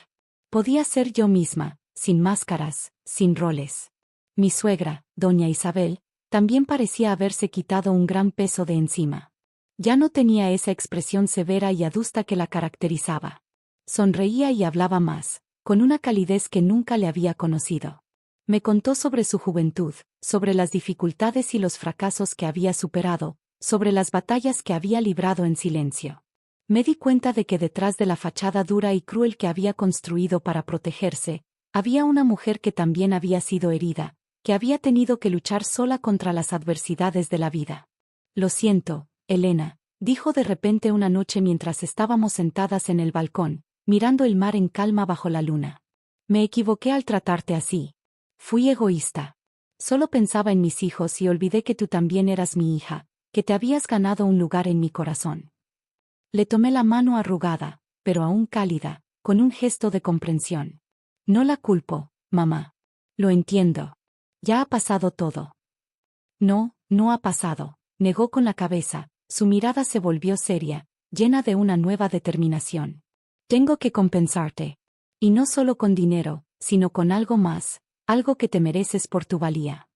Podía ser yo misma, sin máscaras, sin roles. Mi suegra, doña Isabel, también parecía haberse quitado un gran peso de encima. Ya no tenía esa expresión severa y adusta que la caracterizaba. Sonreía y hablaba más, con una calidez que nunca le había conocido. Me contó sobre su juventud, sobre las dificultades y los fracasos que había superado, sobre las batallas que había librado en silencio. Me di cuenta de que detrás de la fachada dura y cruel que había construido para protegerse, había una mujer que también había sido herida, que había tenido que luchar sola contra las adversidades de la vida. Lo siento, Elena, dijo de repente una noche mientras estábamos sentadas en el balcón, mirando el mar en calma bajo la luna. Me equivoqué al tratarte así. Fui egoísta. Solo pensaba en mis hijos y olvidé que tú también eras mi hija, que te habías ganado un lugar en mi corazón. Le tomé la mano arrugada, pero aún cálida, con un gesto de comprensión. No la culpo, mamá. Lo entiendo. Ya ha pasado todo. No, no ha pasado, negó con la cabeza. Su mirada se volvió seria, llena de una nueva determinación. Tengo que compensarte. Y no solo con dinero, sino con algo más, algo que te mereces por tu valía.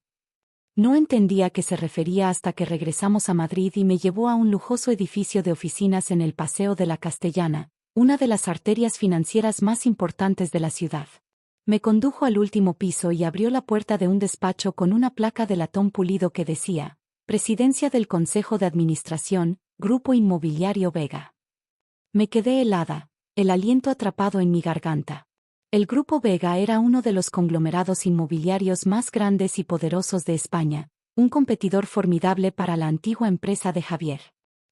No entendía a qué se refería hasta que regresamos a Madrid y me llevó a un lujoso edificio de oficinas en el Paseo de la Castellana, una de las arterias financieras más importantes de la ciudad. Me condujo al último piso y abrió la puerta de un despacho con una placa de latón pulido que decía: Presidencia del Consejo de Administración, Grupo Inmobiliario Vega. Me quedé helada, el aliento atrapado en mi garganta. El Grupo Vega era uno de los conglomerados inmobiliarios más grandes y poderosos de España, un competidor formidable para la antigua empresa de Javier.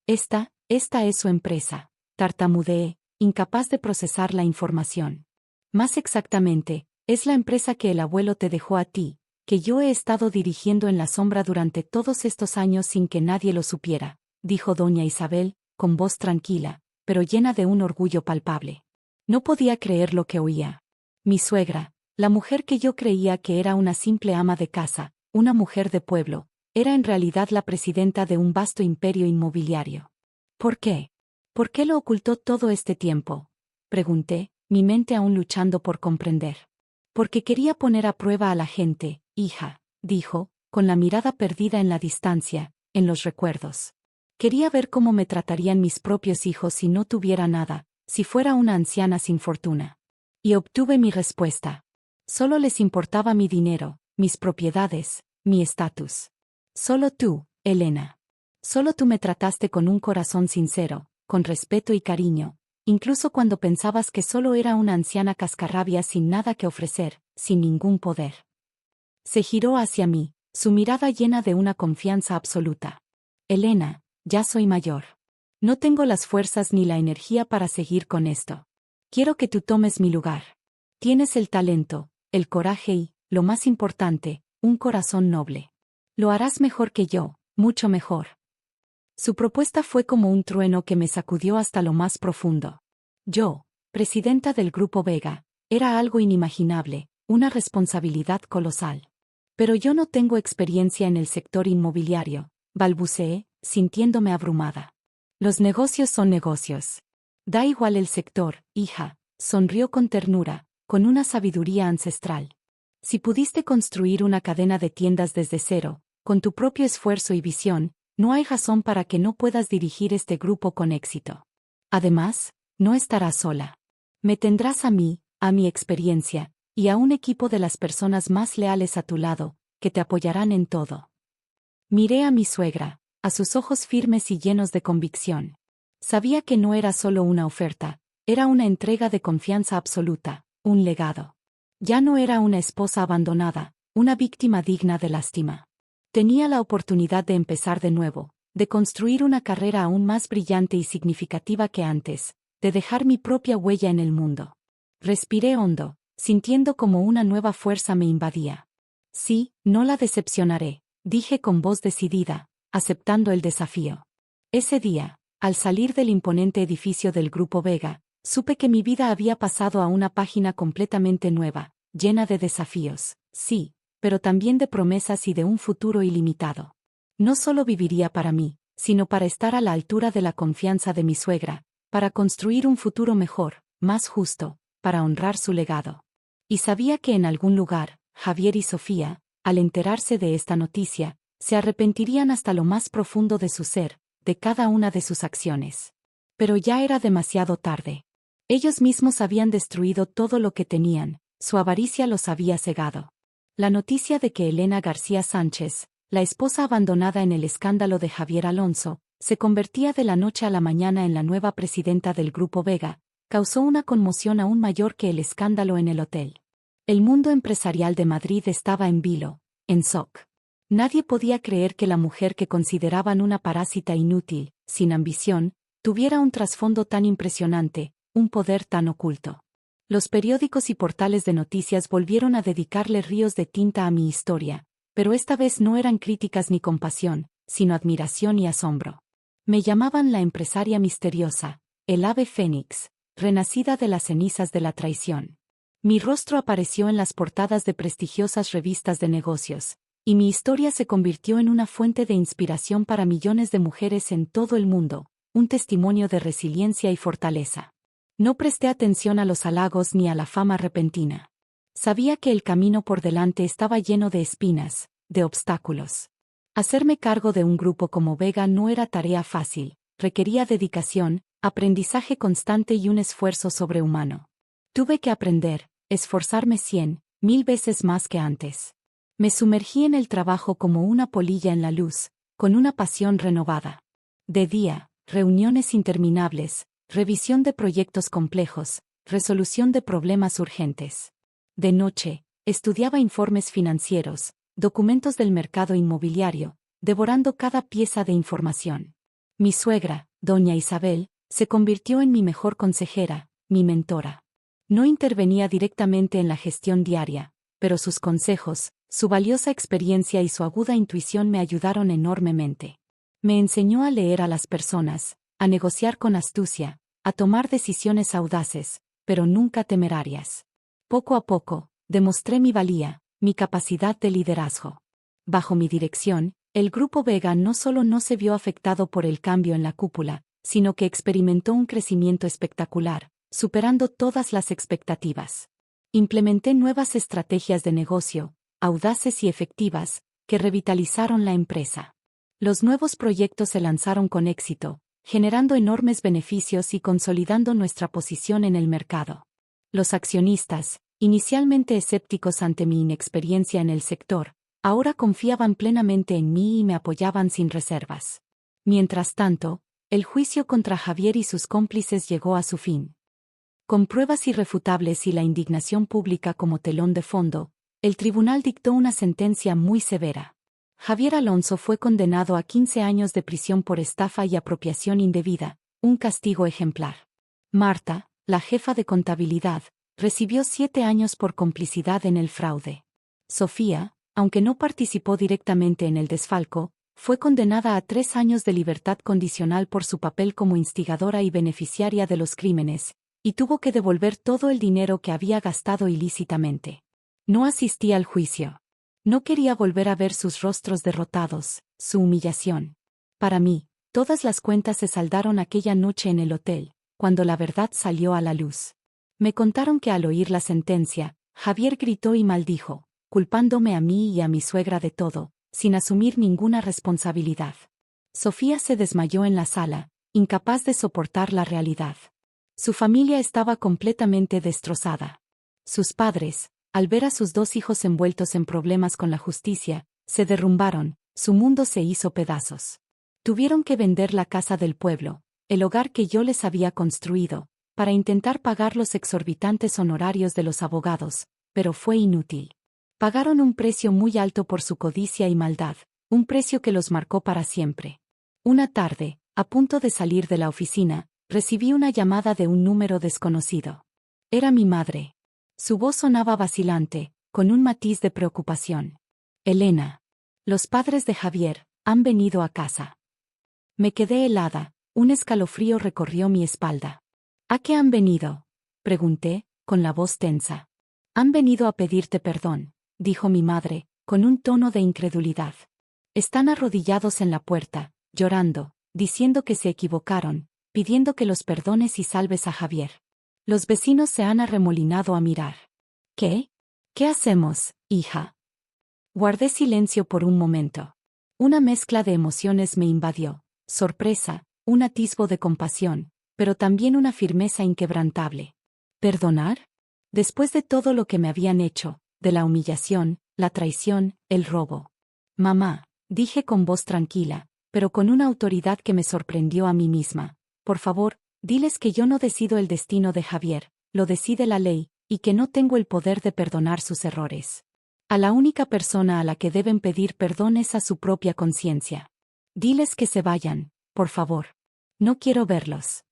Esta es su empresa, tartamudeé, incapaz de procesar la información. Más exactamente, es la empresa que el abuelo te dejó a ti, que yo he estado dirigiendo en la sombra durante todos estos años sin que nadie lo supiera, dijo doña Isabel, con voz tranquila, pero llena de un orgullo palpable. No podía creer lo que oía. Mi suegra, la mujer que yo creía que era una simple ama de casa, una mujer de pueblo, era en realidad la presidenta de un vasto imperio inmobiliario. ¿Por qué? ¿Por qué lo ocultó todo este tiempo? Pregunté, mi mente aún luchando por comprender. Porque quería poner a prueba a la gente, hija, dijo, con la mirada perdida en la distancia, en los recuerdos. Quería ver cómo me tratarían mis propios hijos si no tuviera nada, si fuera una anciana sin fortuna. Y obtuve mi respuesta. Solo les importaba mi dinero, mis propiedades, mi estatus. Solo tú, Elena. Solo tú me trataste con un corazón sincero, con respeto y cariño, incluso cuando pensabas que solo era una anciana cascarrabias sin nada que ofrecer, sin ningún poder. Se giró hacia mí, su mirada llena de una confianza absoluta. Elena, ya soy mayor. No tengo las fuerzas ni la energía para seguir con esto. Quiero que tú tomes mi lugar. Tienes el talento, el coraje y, lo más importante, un corazón noble. Lo harás mejor que yo, mucho mejor. Su propuesta fue como un trueno que me sacudió hasta lo más profundo. Yo, presidenta del Grupo Vega, era algo inimaginable, una responsabilidad colosal. Pero yo no tengo experiencia en el sector inmobiliario, balbuceé, sintiéndome abrumada. Los negocios son negocios. Da igual el sector, hija, sonrió con ternura, con una sabiduría ancestral. Si pudiste construir una cadena de tiendas desde cero, con tu propio esfuerzo y visión, no hay razón para que no puedas dirigir este grupo con éxito. Además, no estarás sola. Me tendrás a mí, a mi experiencia, y a un equipo de las personas más leales a tu lado, que te apoyarán en todo. Miré a mi suegra, a sus ojos firmes y llenos de convicción. Sabía que no era solo una oferta, era una entrega de confianza absoluta, un legado. Ya no era una esposa abandonada, una víctima digna de lástima. Tenía la oportunidad de empezar de nuevo, de construir una carrera aún más brillante y significativa que antes, de dejar mi propia huella en el mundo. Respiré hondo, sintiendo como una nueva fuerza me invadía. Sí, no la decepcionaré, dije con voz decidida, aceptando el desafío. Ese día, al salir del imponente edificio del Grupo Vega, supe que mi vida había pasado a una página completamente nueva, llena de desafíos, sí, pero también de promesas y de un futuro ilimitado. No solo viviría para mí, sino para estar a la altura de la confianza de mi suegra, para construir un futuro mejor, más justo, para honrar su legado. Y sabía que en algún lugar, Javier y Sofía, al enterarse de esta noticia, se arrepentirían hasta lo más profundo de su ser, de cada una de sus acciones. Pero ya era demasiado tarde. Ellos mismos habían destruido todo lo que tenían, su avaricia los había cegado. La noticia de que Elena García Sánchez, la esposa abandonada en el escándalo de Javier Alonso, se convertía de la noche a la mañana en la nueva presidenta del Grupo Vega, causó una conmoción aún mayor que el escándalo en el hotel. El mundo empresarial de Madrid estaba en vilo, en shock. Nadie podía creer que la mujer que consideraban una parásita inútil, sin ambición, tuviera un trasfondo tan impresionante, un poder tan oculto. Los periódicos y portales de noticias volvieron a dedicarle ríos de tinta a mi historia, pero esta vez no eran críticas ni compasión, sino admiración y asombro. Me llamaban la empresaria misteriosa, el ave fénix, renacida de las cenizas de la traición. Mi rostro apareció en las portadas de prestigiosas revistas de negocios, y mi historia se convirtió en una fuente de inspiración para millones de mujeres en todo el mundo, un testimonio de resiliencia y fortaleza. No presté atención a los halagos ni a la fama repentina. Sabía que el camino por delante estaba lleno de espinas, de obstáculos. Hacerme cargo de un grupo como Vega no era tarea fácil, requería dedicación, aprendizaje constante y un esfuerzo sobrehumano. Tuve que aprender, esforzarme 100.000 veces más que antes. Me sumergí en el trabajo como una polilla en la luz, con una pasión renovada. De día, reuniones interminables, revisión de proyectos complejos, resolución de problemas urgentes. De noche, estudiaba informes financieros, documentos del mercado inmobiliario, devorando cada pieza de información. Mi suegra, doña Isabel, se convirtió en mi mejor consejera, mi mentora. No intervenía directamente en la gestión diaria, pero sus consejos, su valiosa experiencia y su aguda intuición me ayudaron enormemente. Me enseñó a leer a las personas, a negociar con astucia, a tomar decisiones audaces, pero nunca temerarias. Poco a poco, demostré mi valía, mi capacidad de liderazgo. Bajo mi dirección, el Grupo Vega no solo no se vio afectado por el cambio en la cúpula, sino que experimentó un crecimiento espectacular, superando todas las expectativas. Implementé nuevas estrategias de negocio, audaces y efectivas, que revitalizaron la empresa. Los nuevos proyectos se lanzaron con éxito, generando enormes beneficios y consolidando nuestra posición en el mercado. Los accionistas, inicialmente escépticos ante mi inexperiencia en el sector, ahora confiaban plenamente en mí y me apoyaban sin reservas. Mientras tanto, el juicio contra Javier y sus cómplices llegó a su fin. Con pruebas irrefutables y la indignación pública como telón de fondo, el tribunal dictó una sentencia muy severa. Javier Alonso fue condenado a 15 años de prisión por estafa y apropiación indebida, un castigo ejemplar. Marta, la jefa de contabilidad, recibió 7 años por complicidad en el fraude. Sofía, aunque no participó directamente en el desfalco, fue condenada a 3 años de libertad condicional por su papel como instigadora y beneficiaria de los crímenes, y tuvo que devolver todo el dinero que había gastado ilícitamente. No asistí al juicio. No quería volver a ver sus rostros derrotados, su humillación. Para mí, todas las cuentas se saldaron aquella noche en el hotel, cuando la verdad salió a la luz. Me contaron que al oír la sentencia, Javier gritó y maldijo, culpándome a mí y a mi suegra de todo, sin asumir ninguna responsabilidad. Sofía se desmayó en la sala, incapaz de soportar la realidad. Su familia estaba completamente destrozada. Sus padres, al ver a sus 2 hijos envueltos en problemas con la justicia, se derrumbaron, su mundo se hizo pedazos. Tuvieron que vender la casa del pueblo, el hogar que yo les había construido, para intentar pagar los exorbitantes honorarios de los abogados, pero fue inútil. Pagaron un precio muy alto por su codicia y maldad, un precio que los marcó para siempre. Una tarde, a punto de salir de la oficina, recibí una llamada de un número desconocido. Era mi madre. Su voz sonaba vacilante, con un matiz de preocupación. Elena. Los padres de Javier han venido a casa. Me quedé helada, un escalofrío recorrió mi espalda. ¿A qué han venido?, pregunté, con la voz tensa. Han venido a pedirte perdón, dijo mi madre, con un tono de incredulidad. Están arrodillados en la puerta, llorando, diciendo que se equivocaron, pidiendo que los perdones y salves a Javier. Los vecinos se han arremolinado a mirar. ¿Qué? ¿Qué hacemos, hija? Guardé silencio por un momento. Una mezcla de emociones me invadió, sorpresa, un atisbo de compasión, pero también una firmeza inquebrantable. ¿Perdonar? Después de todo lo que me habían hecho, de la humillación, la traición, el robo. Mamá, dije con voz tranquila, pero con una autoridad que me sorprendió a mí misma. Por favor, diles que yo no decido el destino de Javier, lo decide la ley, y que no tengo el poder de perdonar sus errores. A la única persona a la que deben pedir perdón es a su propia conciencia. Diles que se vayan, por favor. No quiero verlos.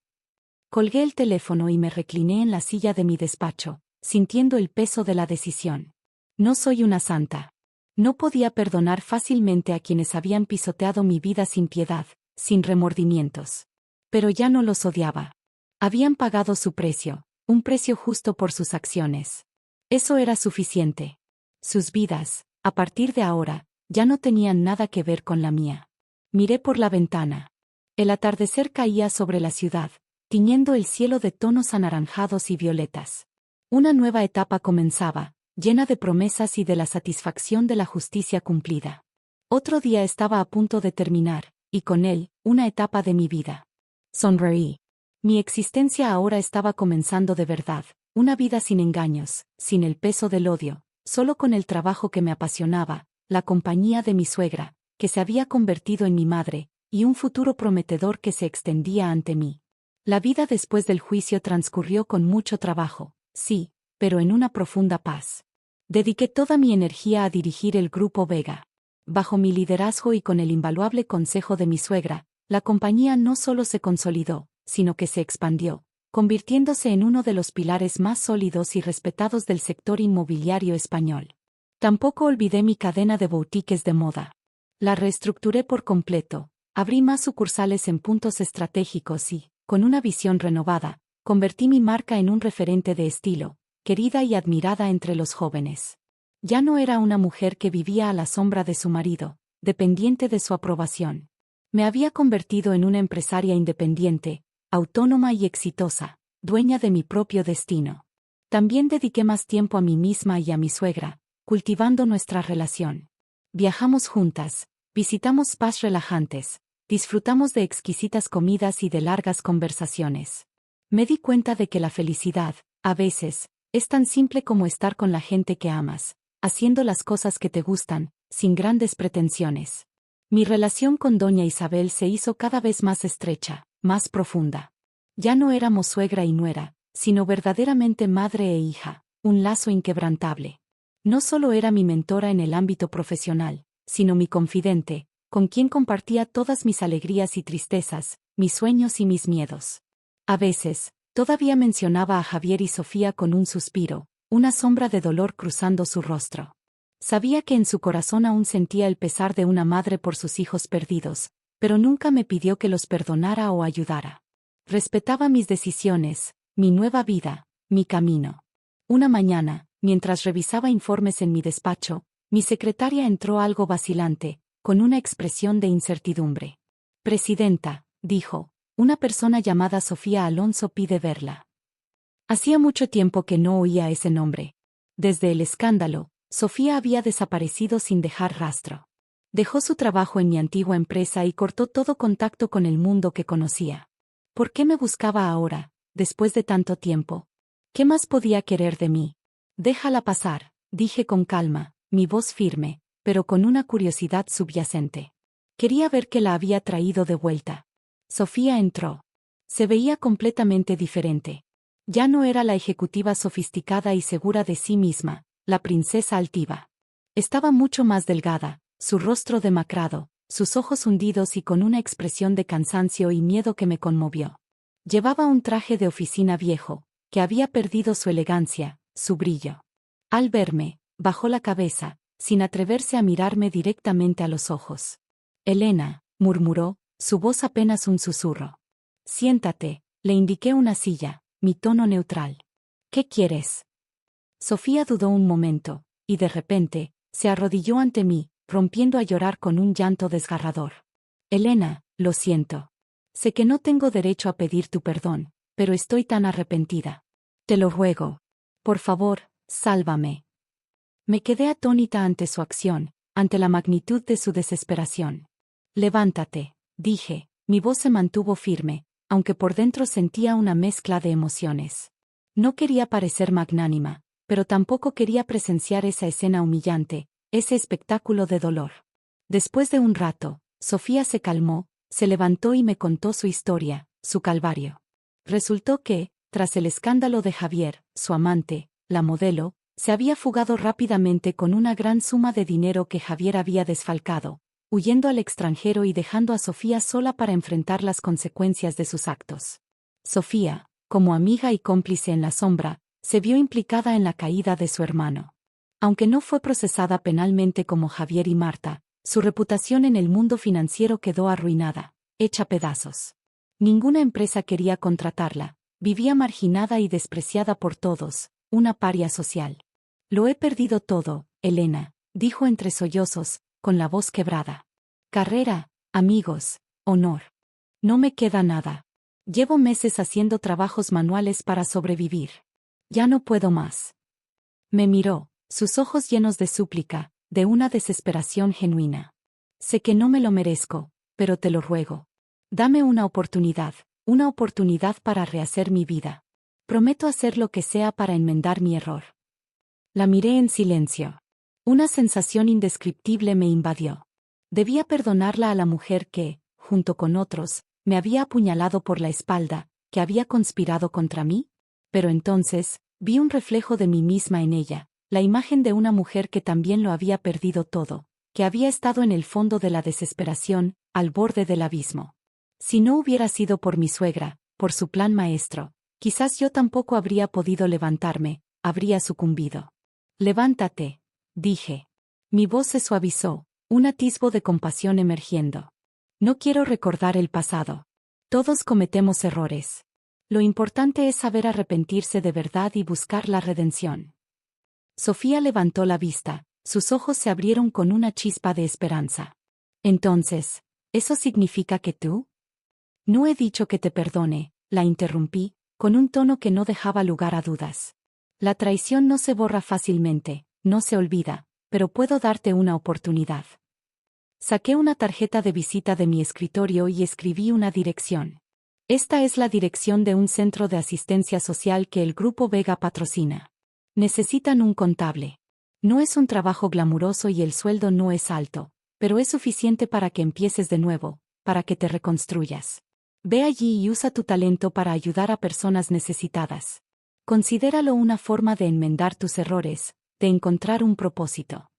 Colgué el teléfono y me recliné en la silla de mi despacho, sintiendo el peso de la decisión. No soy una santa. No podía perdonar fácilmente a quienes habían pisoteado mi vida sin piedad, sin remordimientos. Pero ya no los odiaba. Habían pagado su precio, un precio justo por sus acciones. Eso era suficiente. Sus vidas, a partir de ahora, ya no tenían nada que ver con la mía. Miré por la ventana. El atardecer caía sobre la ciudad, tiñendo el cielo de tonos anaranjados y violetas. Una nueva etapa comenzaba, llena de promesas y de la satisfacción de la justicia cumplida. Otro día estaba a punto de terminar, y con él, una etapa de mi vida. Sonreí. Mi existencia ahora estaba comenzando de verdad, una vida sin engaños, sin el peso del odio, solo con el trabajo que me apasionaba, la compañía de mi suegra, que se había convertido en mi madre, y un futuro prometedor que se extendía ante mí. La vida después del juicio transcurrió con mucho trabajo, sí, pero en una profunda paz. Dediqué toda mi energía a dirigir el Grupo Vega. Bajo mi liderazgo y con el invaluable consejo de mi suegra, la compañía no solo se consolidó, sino que se expandió, convirtiéndose en uno de los pilares más sólidos y respetados del sector inmobiliario español. Tampoco olvidé mi cadena de boutiques de moda. La reestructuré por completo, abrí más sucursales en puntos estratégicos y, con una visión renovada, convertí mi marca en un referente de estilo, querida y admirada entre los jóvenes. Ya no era una mujer que vivía a la sombra de su marido, dependiente de su aprobación. Me había convertido en una empresaria independiente, autónoma y exitosa, dueña de mi propio destino. También dediqué más tiempo a mí misma y a mi suegra, cultivando nuestra relación. Viajamos juntas, visitamos spas relajantes, disfrutamos de exquisitas comidas y de largas conversaciones. Me di cuenta de que la felicidad, a veces, es tan simple como estar con la gente que amas, haciendo las cosas que te gustan, sin grandes pretensiones. Mi relación con doña Isabel se hizo cada vez más estrecha, más profunda. Ya no éramos suegra y nuera, sino verdaderamente madre e hija, un lazo inquebrantable. No solo era mi mentora en el ámbito profesional, sino mi confidente, con quien compartía todas mis alegrías y tristezas, mis sueños y mis miedos. A veces, todavía mencionaba a Javier y Sofía con un suspiro, una sombra de dolor cruzando su rostro. Sabía que en su corazón aún sentía el pesar de una madre por sus hijos perdidos, pero nunca me pidió que los perdonara o ayudara. Respetaba mis decisiones, mi nueva vida, mi camino. Una mañana, mientras revisaba informes en mi despacho, mi secretaria entró algo vacilante, con una expresión de incertidumbre. Presidenta, dijo, una persona llamada Sofía Alonso pide verla. Hacía mucho tiempo que no oía ese nombre. Desde el escándalo, Sofía había desaparecido sin dejar rastro. Dejó su trabajo en mi antigua empresa y cortó todo contacto con el mundo que conocía. ¿Por qué me buscaba ahora, después de tanto tiempo? ¿Qué más podía querer de mí? Déjala pasar, dije con calma, mi voz firme, pero con una curiosidad subyacente. Quería ver qué la había traído de vuelta. Sofía entró. Se veía completamente diferente. Ya no era la ejecutiva sofisticada y segura de sí misma, la princesa altiva. Estaba mucho más delgada, su rostro demacrado, sus ojos hundidos y con una expresión de cansancio y miedo que me conmovió. Llevaba un traje de oficina viejo, que había perdido su elegancia, su brillo. Al verme, bajó la cabeza, sin atreverse a mirarme directamente a los ojos. Elena, murmuró, su voz apenas un susurro. Siéntate, le indiqué una silla, mi tono neutral. ¿Qué quieres? Sofía dudó un momento, y de repente, se arrodilló ante mí, rompiendo a llorar con un llanto desgarrador. Elena, lo siento. Sé que no tengo derecho a pedir tu perdón, pero estoy tan arrepentida. Te lo ruego. Por favor, sálvame. Me quedé atónita ante su acción, ante la magnitud de su desesperación. Levántate, dije, mi voz se mantuvo firme, aunque por dentro sentía una mezcla de emociones. No quería parecer magnánima, pero tampoco quería presenciar esa escena humillante, ese espectáculo de dolor. Después de un rato, Sofía se calmó, se levantó y me contó su historia, su calvario. Resultó que, tras el escándalo de Javier, su amante, la modelo, se había fugado rápidamente con una gran suma de dinero que Javier había desfalcado, huyendo al extranjero y dejando a Sofía sola para enfrentar las consecuencias de sus actos. Sofía, como amiga y cómplice en la sombra, se vio implicada en la caída de su hermano. Aunque no fue procesada penalmente como Javier y Marta, su reputación en el mundo financiero quedó arruinada, hecha pedazos. Ninguna empresa quería contratarla, vivía marginada y despreciada por todos, una paria social. Lo he perdido todo, Elena, dijo entre sollozos, con la voz quebrada. Carrera, amigos, honor. No me queda nada. Llevo meses haciendo trabajos manuales para sobrevivir. Ya no puedo más. Me miró, sus ojos llenos de súplica, de una desesperación genuina. Sé que no me lo merezco, pero te lo ruego. Dame una oportunidad para rehacer mi vida. Prometo hacer lo que sea para enmendar mi error. La miré en silencio. Una sensación indescriptible me invadió. Debía perdonarla a la mujer que, junto con otros, me había apuñalado por la espalda, que había conspirado contra mí. Pero entonces, vi un reflejo de mí misma en ella, la imagen de una mujer que también lo había perdido todo, que había estado en el fondo de la desesperación, al borde del abismo. Si no hubiera sido por mi suegra, por su plan maestro, quizás yo tampoco habría podido levantarme, habría sucumbido. Levántate, dije. Mi voz se suavizó, un atisbo de compasión emergiendo. No quiero recordar el pasado. Todos cometemos errores. Lo importante es saber arrepentirse de verdad y buscar la redención. Sofía levantó la vista, sus ojos se abrieron con una chispa de esperanza. Entonces, ¿eso significa que tú? No he dicho que te perdone, la interrumpí, con un tono que no dejaba lugar a dudas. La traición no se borra fácilmente, no se olvida, pero puedo darte una oportunidad. Saqué una tarjeta de visita de mi escritorio y escribí una dirección. Esta es la dirección de un centro de asistencia social que el Grupo Vega patrocina. Necesitan un contable. No es un trabajo glamuroso y el sueldo no es alto, pero es suficiente para que empieces de nuevo, para que te reconstruyas. Ve allí y usa tu talento para ayudar a personas necesitadas. Considéralo una forma de enmendar tus errores, de encontrar un propósito.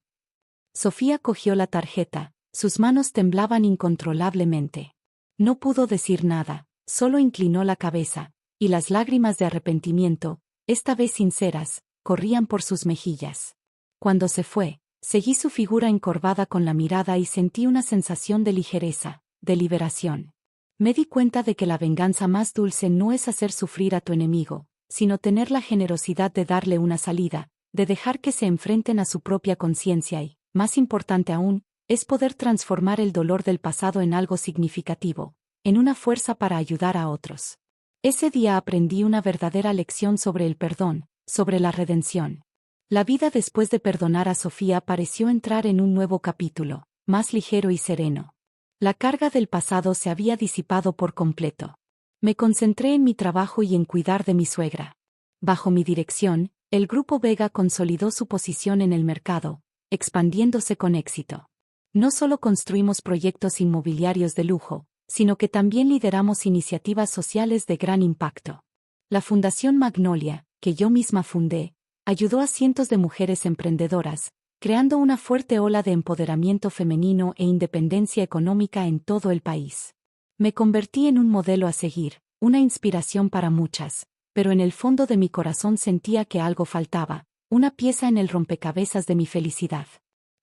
Sofía cogió la tarjeta, sus manos temblaban incontrolablemente. No pudo decir nada, solo inclinó la cabeza, y las lágrimas de arrepentimiento, esta vez sinceras, corrían por sus mejillas. Cuando se fue, seguí su figura encorvada con la mirada y sentí una sensación de ligereza, de liberación. Me di cuenta de que la venganza más dulce no es hacer sufrir a tu enemigo, sino tener la generosidad de darle una salida, de dejar que se enfrenten a su propia conciencia y, más importante aún, es poder transformar el dolor del pasado en algo significativo, en una fuerza para ayudar a otros. Ese día aprendí una verdadera lección sobre el perdón, sobre la redención. La vida después de perdonar a Sofía pareció entrar en un nuevo capítulo, más ligero y sereno. La carga del pasado se había disipado por completo. Me concentré en mi trabajo y en cuidar de mi suegra. Bajo mi dirección, el Grupo Vega consolidó su posición en el mercado, expandiéndose con éxito. No solo construimos proyectos inmobiliarios de lujo, sino que también lideramos iniciativas sociales de gran impacto. La Fundación Magnolia, que yo misma fundé, ayudó a cientos de mujeres emprendedoras, creando una fuerte ola de empoderamiento femenino e independencia económica en todo el país. Me convertí en un modelo a seguir, una inspiración para muchas, pero en el fondo de mi corazón sentía que algo faltaba, una pieza en el rompecabezas de mi felicidad.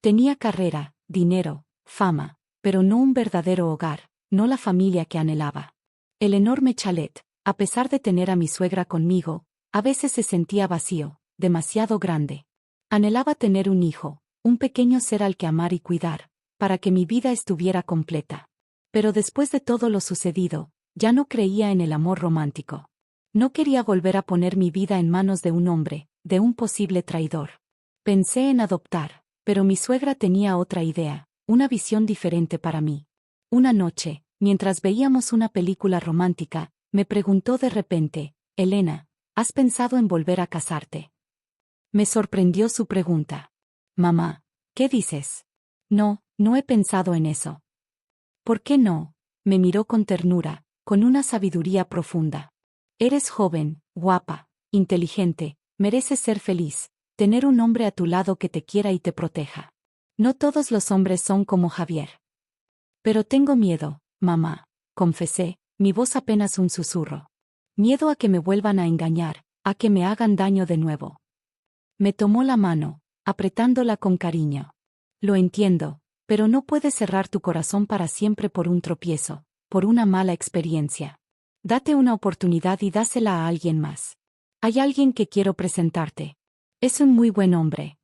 Tenía carrera, dinero, fama, pero no un verdadero hogar, no la familia que anhelaba. El enorme chalet, a pesar de tener a mi suegra conmigo, a veces se sentía vacío, demasiado grande. Anhelaba tener un hijo, un pequeño ser al que amar y cuidar, para que mi vida estuviera completa. Pero después de todo lo sucedido, ya no creía en el amor romántico. No quería volver a poner mi vida en manos de un hombre, de un posible traidor. Pensé en adoptar, pero mi suegra tenía otra idea, una visión diferente para mí. Una noche, mientras veíamos una película romántica, me preguntó de repente, Elena, ¿has pensado en volver a casarte? Me sorprendió su pregunta. Mamá, ¿qué dices? No, no he pensado en eso. ¿Por qué no? Me miró con ternura, con una sabiduría profunda. Eres joven, guapa, inteligente, mereces ser feliz, tener un hombre a tu lado que te quiera y te proteja. No todos los hombres son como Javier. Pero tengo miedo, mamá, confesé, mi voz apenas un susurro. Miedo a que me vuelvan a engañar, a que me hagan daño de nuevo. Me tomó la mano, apretándola con cariño. Lo entiendo, pero no puedes cerrar tu corazón para siempre por un tropiezo, por una mala experiencia. Date una oportunidad y dásela a alguien más. Hay alguien que quiero presentarte. Es un muy buen hombre.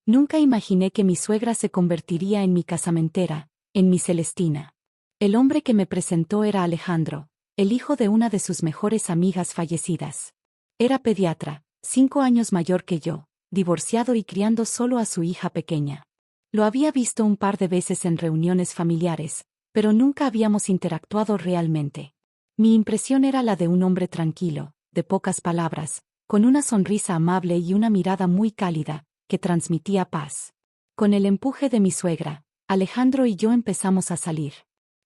Nunca imaginé que mi suegra se convertiría en mi casamentera, en mi Celestina. El hombre que me presentó era Alejandro, el hijo de una de sus mejores amigas fallecidas. Era pediatra, 5 años mayor que yo, divorciado y criando solo a su hija pequeña. Lo había visto un par de veces en reuniones familiares, pero nunca habíamos interactuado realmente. Mi impresión era la de un hombre tranquilo, de pocas palabras, con una sonrisa amable y una mirada muy cálida, que transmitía paz. Con el empuje de mi suegra, Alejandro y yo empezamos a salir.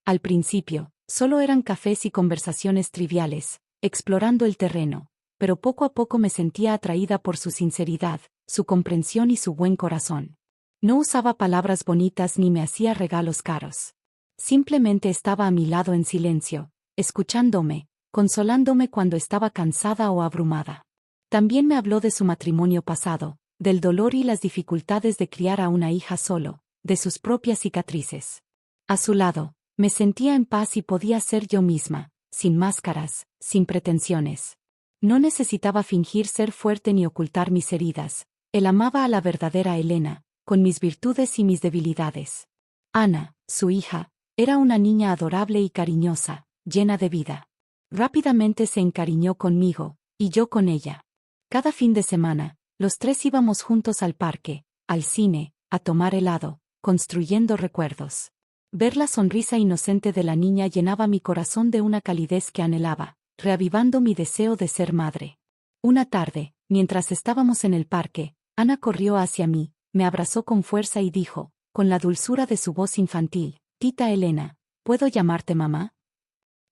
Al principio, solo eran cafés y conversaciones triviales, explorando el terreno, pero poco a poco me sentía atraída por su sinceridad, su comprensión y su buen corazón. No usaba palabras bonitas ni me hacía regalos caros. Simplemente estaba a mi lado en silencio, escuchándome, consolándome cuando estaba cansada o abrumada. También me habló de su matrimonio pasado, del dolor y las dificultades de criar a una hija solo, de sus propias cicatrices. A su lado, me sentía en paz y podía ser yo misma, sin máscaras, sin pretensiones. No necesitaba fingir ser fuerte ni ocultar mis heridas. Él amaba a la verdadera Elena, con mis virtudes y mis debilidades. Ana, su hija, era una niña adorable y cariñosa, llena de vida. Rápidamente se encariñó conmigo, y yo con ella. Cada fin de semana, los tres íbamos juntos al parque, al cine, a tomar helado, construyendo recuerdos. Ver la sonrisa inocente de la niña llenaba mi corazón de una calidez que anhelaba, reavivando mi deseo de ser madre. Una tarde, mientras estábamos en el parque, Ana corrió hacia mí, me abrazó con fuerza y dijo, con la dulzura de su voz infantil, «Tita Elena, ¿puedo llamarte mamá?».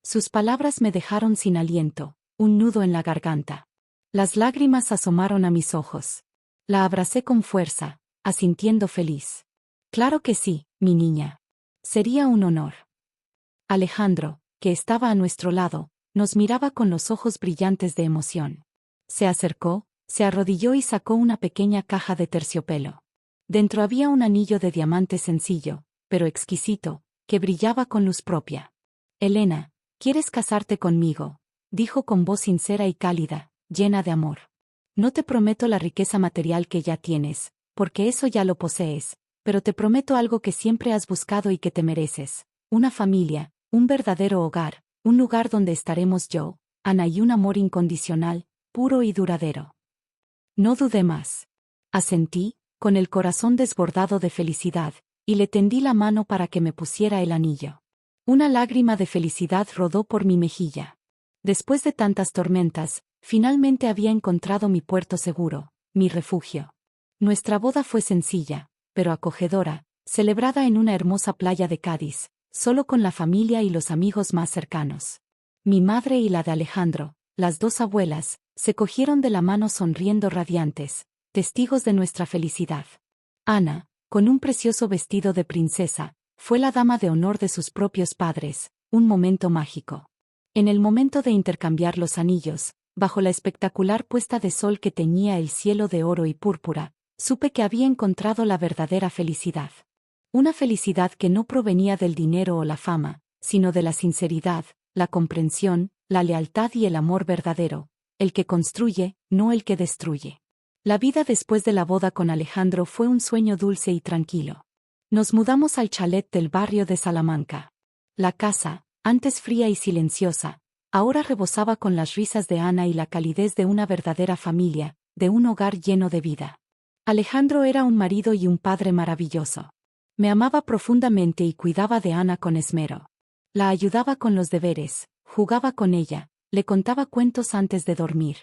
Sus palabras me dejaron sin aliento, un nudo en la garganta. Las lágrimas asomaron a mis ojos. La abracé con fuerza, asintiendo feliz. «Claro que sí, mi niña. Sería un honor». Alejandro, que estaba a nuestro lado, nos miraba con los ojos brillantes de emoción. Se acercó, se arrodilló y sacó una pequeña caja de terciopelo. Dentro había un anillo de diamante sencillo, pero exquisito, que brillaba con luz propia. «Elena, ¿quieres casarte conmigo?», dijo con voz sincera y cálida, llena de amor. «No te prometo la riqueza material que ya tienes, porque eso ya lo posees, pero te prometo algo que siempre has buscado y que te mereces, una familia, un verdadero hogar, un lugar donde estaremos yo, Ana, y un amor incondicional, puro y duradero». No dudé más. Asentí, con el corazón desbordado de felicidad, y le tendí la mano para que me pusiera el anillo. Una lágrima de felicidad rodó por mi mejilla. Después de tantas tormentas, finalmente había encontrado mi puerto seguro, mi refugio. Nuestra boda fue sencilla, pero acogedora, celebrada en una hermosa playa de Cádiz, solo con la familia y los amigos más cercanos. Mi madre y la de Alejandro, las dos abuelas, se cogieron de la mano sonriendo radiantes, testigos de nuestra felicidad. Ana, con un precioso vestido de princesa, fue la dama de honor de sus propios padres, un momento mágico. En el momento de intercambiar los anillos, bajo la espectacular puesta de sol que teñía el cielo de oro y púrpura, supe que había encontrado la verdadera felicidad. Una felicidad que no provenía del dinero o la fama, sino de la sinceridad, la comprensión, la lealtad y el amor verdadero, el que construye, no el que destruye. La vida después de la boda con Alejandro fue un sueño dulce y tranquilo. Nos mudamos al chalet del barrio de Salamanca. La casa, antes fría y silenciosa, ahora rebosaba con las risas de Ana y la calidez de una verdadera familia, de un hogar lleno de vida. Alejandro era un marido y un padre maravilloso. Me amaba profundamente y cuidaba de Ana con esmero. La ayudaba con los deberes, jugaba con ella, le contaba cuentos antes de dormir.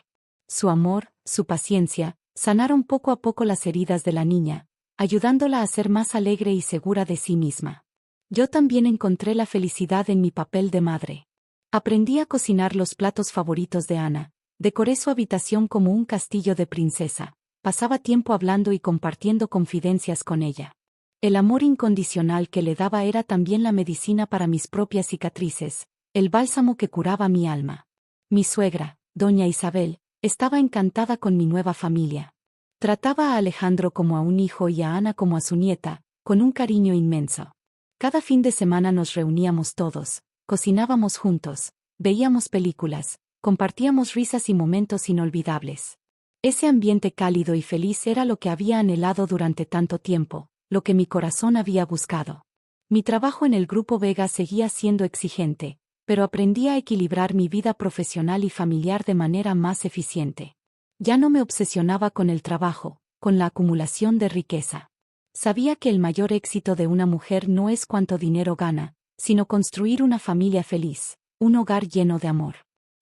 Su amor, su paciencia, sanaron poco a poco las heridas de la niña, ayudándola a ser más alegre y segura de sí misma. Yo también encontré la felicidad en mi papel de madre. Aprendí a cocinar los platos favoritos de Ana, decoré su habitación como un castillo de princesa, pasaba tiempo hablando y compartiendo confidencias con ella. El amor incondicional que le daba era también la medicina para mis propias cicatrices, el bálsamo que curaba mi alma. Mi suegra, doña Isabel, estaba encantada con mi nueva familia. Trataba a Alejandro como a un hijo y a Ana como a su nieta, con un cariño inmenso. Cada fin de semana nos reuníamos todos, cocinábamos juntos, veíamos películas, compartíamos risas y momentos inolvidables. Ese ambiente cálido y feliz era lo que había anhelado durante tanto tiempo, lo que mi corazón había buscado. Mi trabajo en el Grupo Vega seguía siendo exigente, pero aprendí a equilibrar mi vida profesional y familiar de manera más eficiente. Ya no me obsesionaba con el trabajo, con la acumulación de riqueza. Sabía que el mayor éxito de una mujer no es cuánto dinero gana, sino construir una familia feliz, un hogar lleno de amor.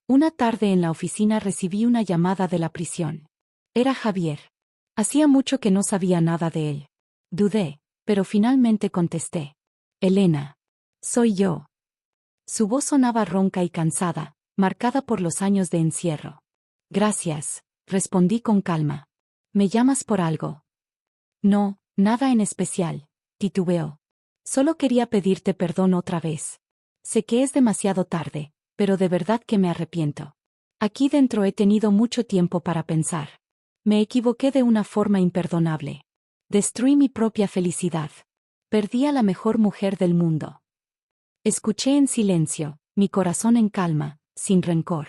Una tarde en la oficina recibí una llamada de la prisión. Era Javier. Hacía mucho que no sabía nada de él. Dudé, pero finalmente contesté. «Elena. Soy yo». Su voz sonaba ronca y cansada, marcada por los años de encierro. «Gracias», respondí con calma. «¿Me llamas por algo?» «No, nada en especial», titubeó. «Solo quería pedirte perdón otra vez. Sé que es demasiado tarde, pero de verdad que me arrepiento. Aquí dentro he tenido mucho tiempo para pensar. Me equivoqué de una forma imperdonable. Destruí mi propia felicidad. Perdí a la mejor mujer del mundo». Escuché en silencio, Mi corazón en calma, sin rencor.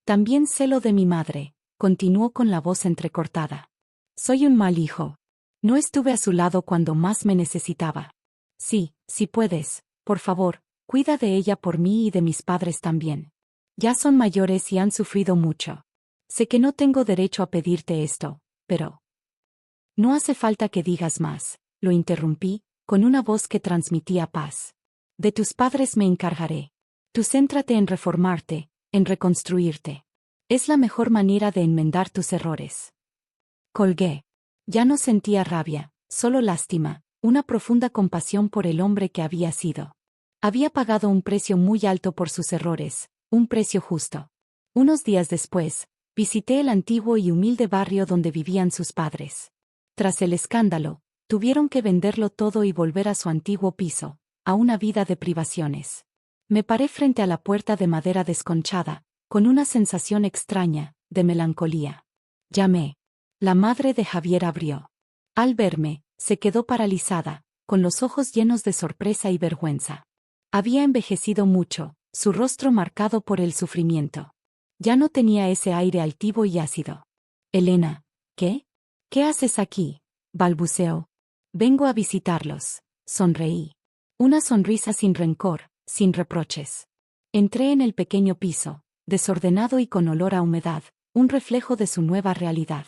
También celo de mi madre, continuó con la voz entrecortada. Soy un mal hijo. No estuve a su lado cuando más me necesitaba. Sí, si puedes, por favor, cuida de ella por mí y de mis padres también. Ya son mayores y han sufrido mucho. Sé que no tengo derecho a pedirte esto, pero... No hace falta que digas más, lo interrumpí, con una voz que transmitía paz. De tus padres me encargaré. Tú céntrate en reformarte, en reconstruirte. Es la mejor manera de enmendar tus errores. Colgué. Ya no sentía rabia, solo lástima, una profunda compasión por el hombre que había sido. Había pagado un precio muy alto por sus errores, un precio justo. Unos días después, visité el antiguo y humilde barrio donde vivían sus padres. Tras el escándalo, tuvieron que venderlo todo y volver a su antiguo piso, a una vida de privaciones. Me paré frente a la puerta de madera desconchada, con una sensación extraña, de melancolía. Llamé. La madre de Javier abrió. Al verme, se quedó paralizada, con los ojos llenos de sorpresa y vergüenza. Había envejecido mucho, su rostro marcado por el sufrimiento. Ya no tenía ese aire altivo y ácido. Elena, ¿qué? ¿Qué haces aquí? Balbuceó. Vengo a visitarlos. Sonreí. Una sonrisa sin rencor, sin reproches. Entré en el pequeño piso, desordenado y con olor a humedad, un reflejo de su nueva realidad.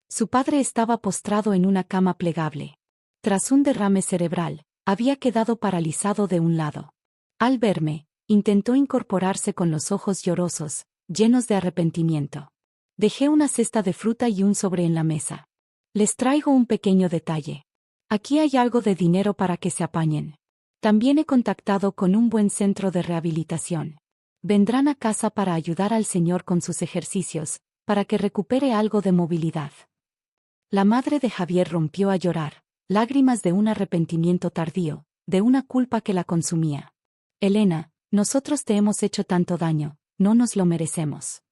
Su padre estaba postrado en una cama plegable. Tras un derrame cerebral, había quedado paralizado de un lado. Al verme, intentó incorporarse con los ojos llorosos, llenos de arrepentimiento. Dejé una cesta de fruta y un sobre en la mesa. Les traigo un pequeño detalle. Aquí hay algo de dinero para que se apañen. También he contactado con un buen centro de rehabilitación. Vendrán a casa para ayudar al señor con sus ejercicios, para que recupere algo de movilidad. La madre de Javier rompió a llorar, lágrimas de un arrepentimiento tardío, de una culpa que la consumía. Elena, nosotros te hemos hecho tanto daño, no nos lo merecemos.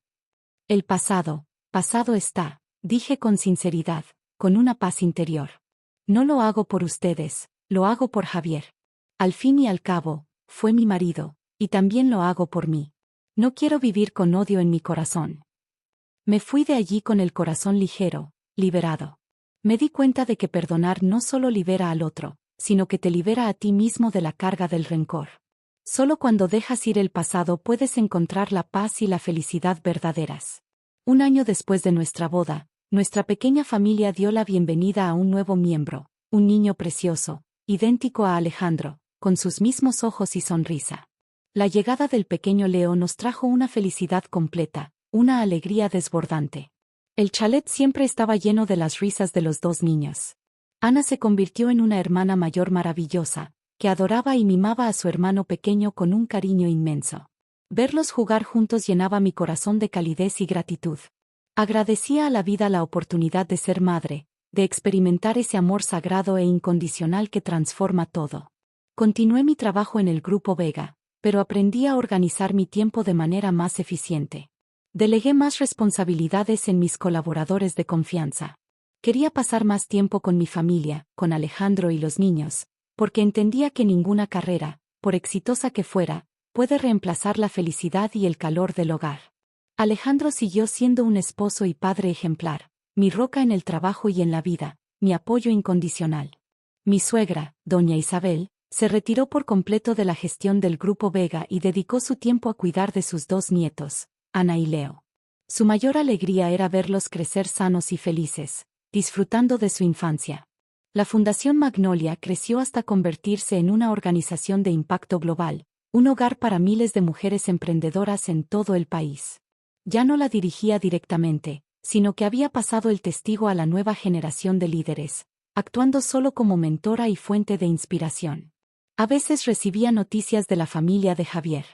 El pasado, pasado está, dije con sinceridad, con una paz interior. No lo hago por ustedes, lo hago por Javier. Al fin y al cabo, fue mi marido, y también lo hago por mí. No quiero vivir con odio en mi corazón. Me fui de allí con el corazón ligero, liberado. Me di cuenta de que perdonar no solo libera al otro, sino que te libera a ti mismo de la carga del rencor. Solo cuando dejas ir el pasado puedes encontrar la paz y la felicidad verdaderas. Un año después de nuestra boda, nuestra pequeña familia dio la bienvenida a un nuevo miembro, un niño precioso, idéntico a Alejandro, con sus mismos ojos y sonrisa. La llegada del pequeño Leo nos trajo una felicidad completa, una alegría desbordante. El chalet siempre estaba lleno de las risas de los dos niños. Ana se convirtió en una hermana mayor maravillosa, que adoraba y mimaba a su hermano pequeño con un cariño inmenso. Verlos jugar juntos llenaba mi corazón de calidez y gratitud. Agradecía a la vida la oportunidad de ser madre, de experimentar ese amor sagrado e incondicional que transforma todo. Continué mi trabajo en el Grupo Vega, pero aprendí a organizar mi tiempo de manera más eficiente. Delegué más responsabilidades en mis colaboradores de confianza. Quería pasar más tiempo con mi familia, con Alejandro y los niños, porque entendía que ninguna carrera, por exitosa que fuera, puede reemplazar la felicidad y el calor del hogar. Alejandro siguió siendo un esposo y padre ejemplar, mi roca en el trabajo y en la vida, mi apoyo incondicional. Mi suegra, doña Isabel, se retiró por completo de la gestión del Grupo Vega y dedicó su tiempo a cuidar de sus dos nietos, Ana y Leo. Su mayor alegría era verlos crecer sanos y felices, disfrutando de su infancia. La Fundación Magnolia creció hasta convertirse en una organización de impacto global, un hogar para miles de mujeres emprendedoras en todo el país. Ya no la dirigía directamente, sino que había pasado el testigo a la nueva generación de líderes, actuando solo como mentora y fuente de inspiración. A veces recibía noticias de la familia de Javier.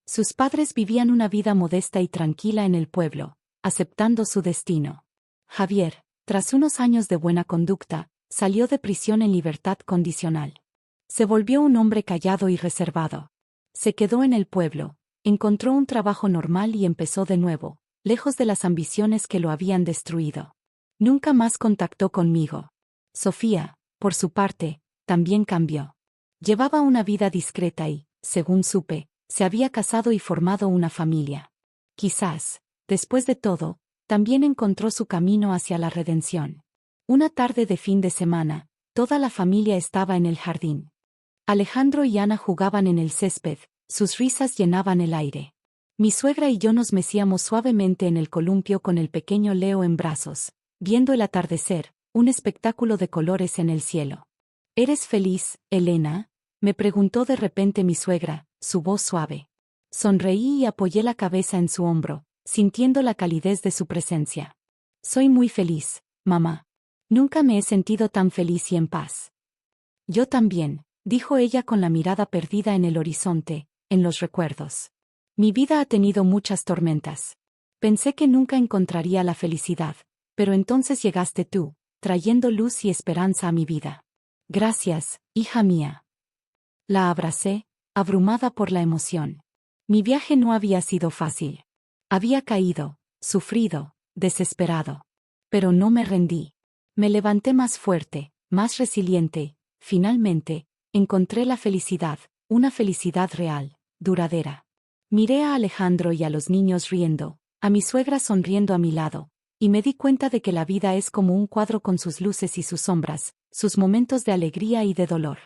Sus padres vivían una vida modesta y tranquila en el pueblo, aceptando su destino. Javier, tras unos años de buena conducta, salió de prisión en libertad condicional. Se volvió un hombre callado y reservado. Se quedó en el pueblo, encontró un trabajo normal y empezó de nuevo, lejos de las ambiciones que lo habían destruido. Nunca más contactó conmigo. Sofía, por su parte, también cambió. Llevaba una vida discreta y, según supe, Se había casado y formado una familia. Quizás, después de todo, también encontró su camino hacia la redención. Una tarde de fin de semana, toda la familia estaba en el jardín. Alejandro y Ana jugaban en el césped, sus risas llenaban el aire. Mi suegra y yo nos mecíamos suavemente en el columpio con el pequeño Leo en brazos, viendo el atardecer, un espectáculo de colores en el cielo. ¿Eres feliz, Elena?, me preguntó de repente mi suegra, su voz suave. Sonreí y apoyé la cabeza en su hombro, sintiendo la calidez de su presencia. Soy muy feliz, mamá. Nunca me he sentido tan feliz y en paz. Yo también, dijo ella con la mirada perdida en el horizonte, en los recuerdos. Mi vida ha tenido muchas tormentas. Pensé que nunca encontraría la felicidad, pero entonces llegaste tú, trayendo luz y esperanza a mi vida. Gracias, hija mía. La abracé, abrumada por la emoción. Mi viaje no había sido fácil. Había caído, sufrido, desesperado. Pero no me rendí. Me levanté más fuerte, más resiliente. Finalmente, encontré la felicidad, una felicidad real, duradera. Miré a Alejandro y a los niños riendo, a mi suegra sonriendo a mi lado, y me di cuenta de que la vida es como un cuadro con sus luces y sus sombras, sus momentos de alegría y de dolor.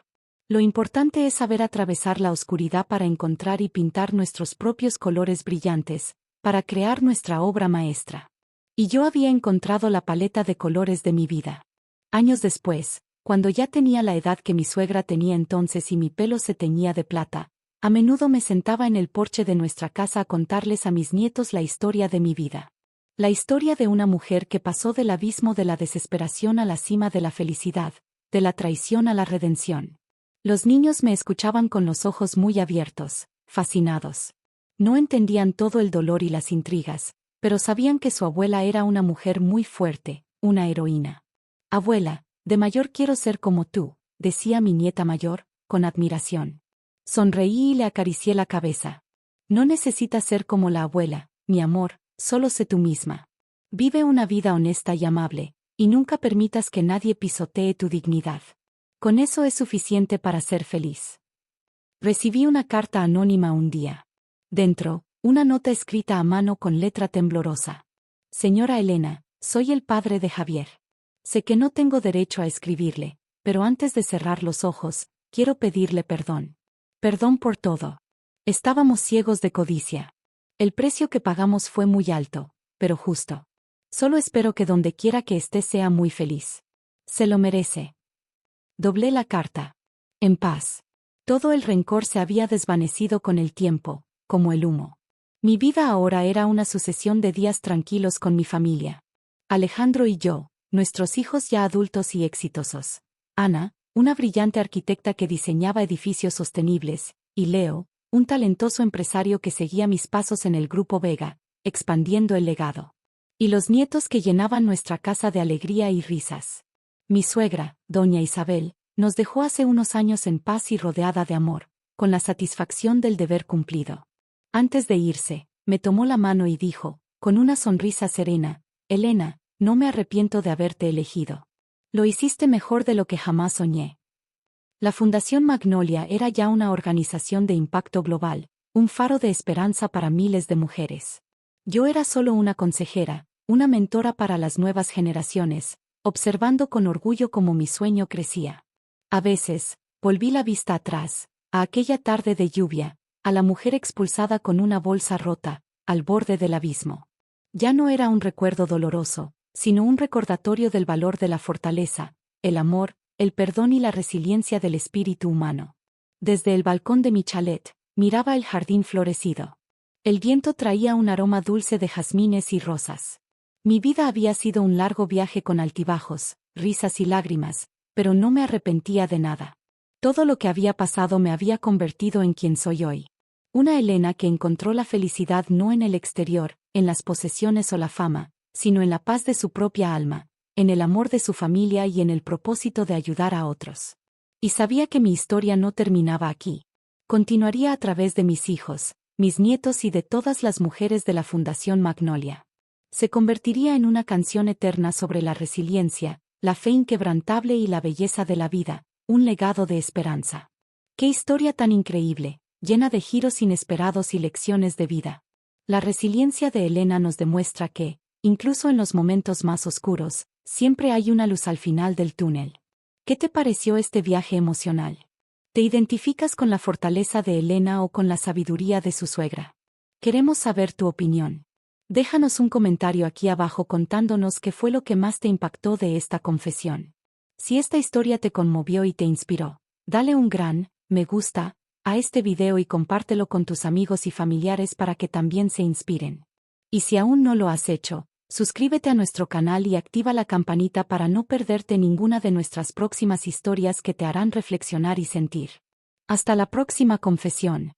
Lo importante es saber atravesar la oscuridad para encontrar y pintar nuestros propios colores brillantes, para crear nuestra obra maestra. Y yo había encontrado la paleta de colores de mi vida. Años después, cuando ya tenía la edad que mi suegra tenía entonces y mi pelo se teñía de plata, a menudo me sentaba en el porche de nuestra casa a contarles a mis nietos la historia de mi vida. La historia de una mujer que pasó del abismo de la desesperación a la cima de la felicidad, de la traición a la redención. Los niños me escuchaban con los ojos muy abiertos, fascinados. No entendían todo el dolor y las intrigas, pero sabían que su abuela era una mujer muy fuerte, una heroína. Abuela, de mayor quiero ser como tú, decía mi nieta mayor, con admiración. Sonreí y le acaricié la cabeza. No necesitas ser como la abuela, mi amor, solo sé tú misma. Vive una vida honesta y amable, y nunca permitas que nadie pisotee tu dignidad. Con eso es suficiente para ser feliz. Recibí una carta anónima un día. Dentro, una nota escrita a mano con letra temblorosa. Señora Elena, soy el padre de Javier. Sé que no tengo derecho a escribirle, pero antes de cerrar los ojos, quiero pedirle perdón. Perdón por todo. Estábamos ciegos de codicia. El precio que pagamos fue muy alto, pero justo. Solo espero que donde quiera que esté sea muy feliz. Se lo merece. Doblé la carta. En paz. Todo el rencor se había desvanecido con el tiempo, como el humo. Mi vida ahora era una sucesión de días tranquilos con mi familia. Alejandro y yo, nuestros hijos ya adultos y exitosos. Ana, una brillante arquitecta que diseñaba edificios sostenibles, y Leo, un talentoso empresario que seguía mis pasos en el Grupo Vega, expandiendo el legado. Y los nietos que llenaban nuestra casa de alegría y risas. Mi suegra, doña Isabel, nos dejó hace unos años en paz y rodeada de amor, con la satisfacción del deber cumplido. Antes de irse, me tomó la mano y dijo, con una sonrisa serena, Elena, no me arrepiento de haberte elegido. Lo hiciste mejor de lo que jamás soñé. La Fundación Magnolia era ya una organización de impacto global, un faro de esperanza para miles de mujeres. Yo era solo una consejera, una mentora para las nuevas generaciones, observando con orgullo cómo mi sueño crecía. A veces, volví la vista atrás, a aquella tarde de lluvia, a la mujer expulsada con una bolsa rota, al borde del abismo. Ya no era un recuerdo doloroso, sino un recordatorio del valor de la fortaleza, el amor, el perdón y la resiliencia del espíritu humano. Desde el balcón de mi chalet, miraba el jardín florecido. El viento traía un aroma dulce de jazmines y rosas. Mi vida había sido un largo viaje con altibajos, risas y lágrimas, pero no me arrepentía de nada. Todo lo que había pasado me había convertido en quien soy hoy. Una Elena que encontró la felicidad no en el exterior, en las posesiones o la fama, sino en la paz de su propia alma, en el amor de su familia y en el propósito de ayudar a otros. Y sabía que mi historia no terminaba aquí. Continuaría a través de mis hijos, mis nietos y de todas las mujeres de la Fundación Magnolia. Se convertiría en una canción eterna sobre la resiliencia, la fe inquebrantable y la belleza de la vida, un legado de esperanza. ¡Qué historia tan increíble!, llena de giros inesperados y lecciones de vida. La resiliencia de Elena nos demuestra que, incluso en los momentos más oscuros, siempre hay una luz al final del túnel. ¿Qué te pareció este viaje emocional? ¿Te identificas con la fortaleza de Elena o con la sabiduría de su suegra? Queremos saber tu opinión. Déjanos un comentario aquí abajo contándonos qué fue lo que más te impactó de esta confesión. Si esta historia te conmovió y te inspiró, dale un gran me gusta a este video y compártelo con tus amigos y familiares para que también se inspiren. Y si aún no lo has hecho, suscríbete a nuestro canal y activa la campanita para no perderte ninguna de nuestras próximas historias que te harán reflexionar y sentir. Hasta la próxima confesión.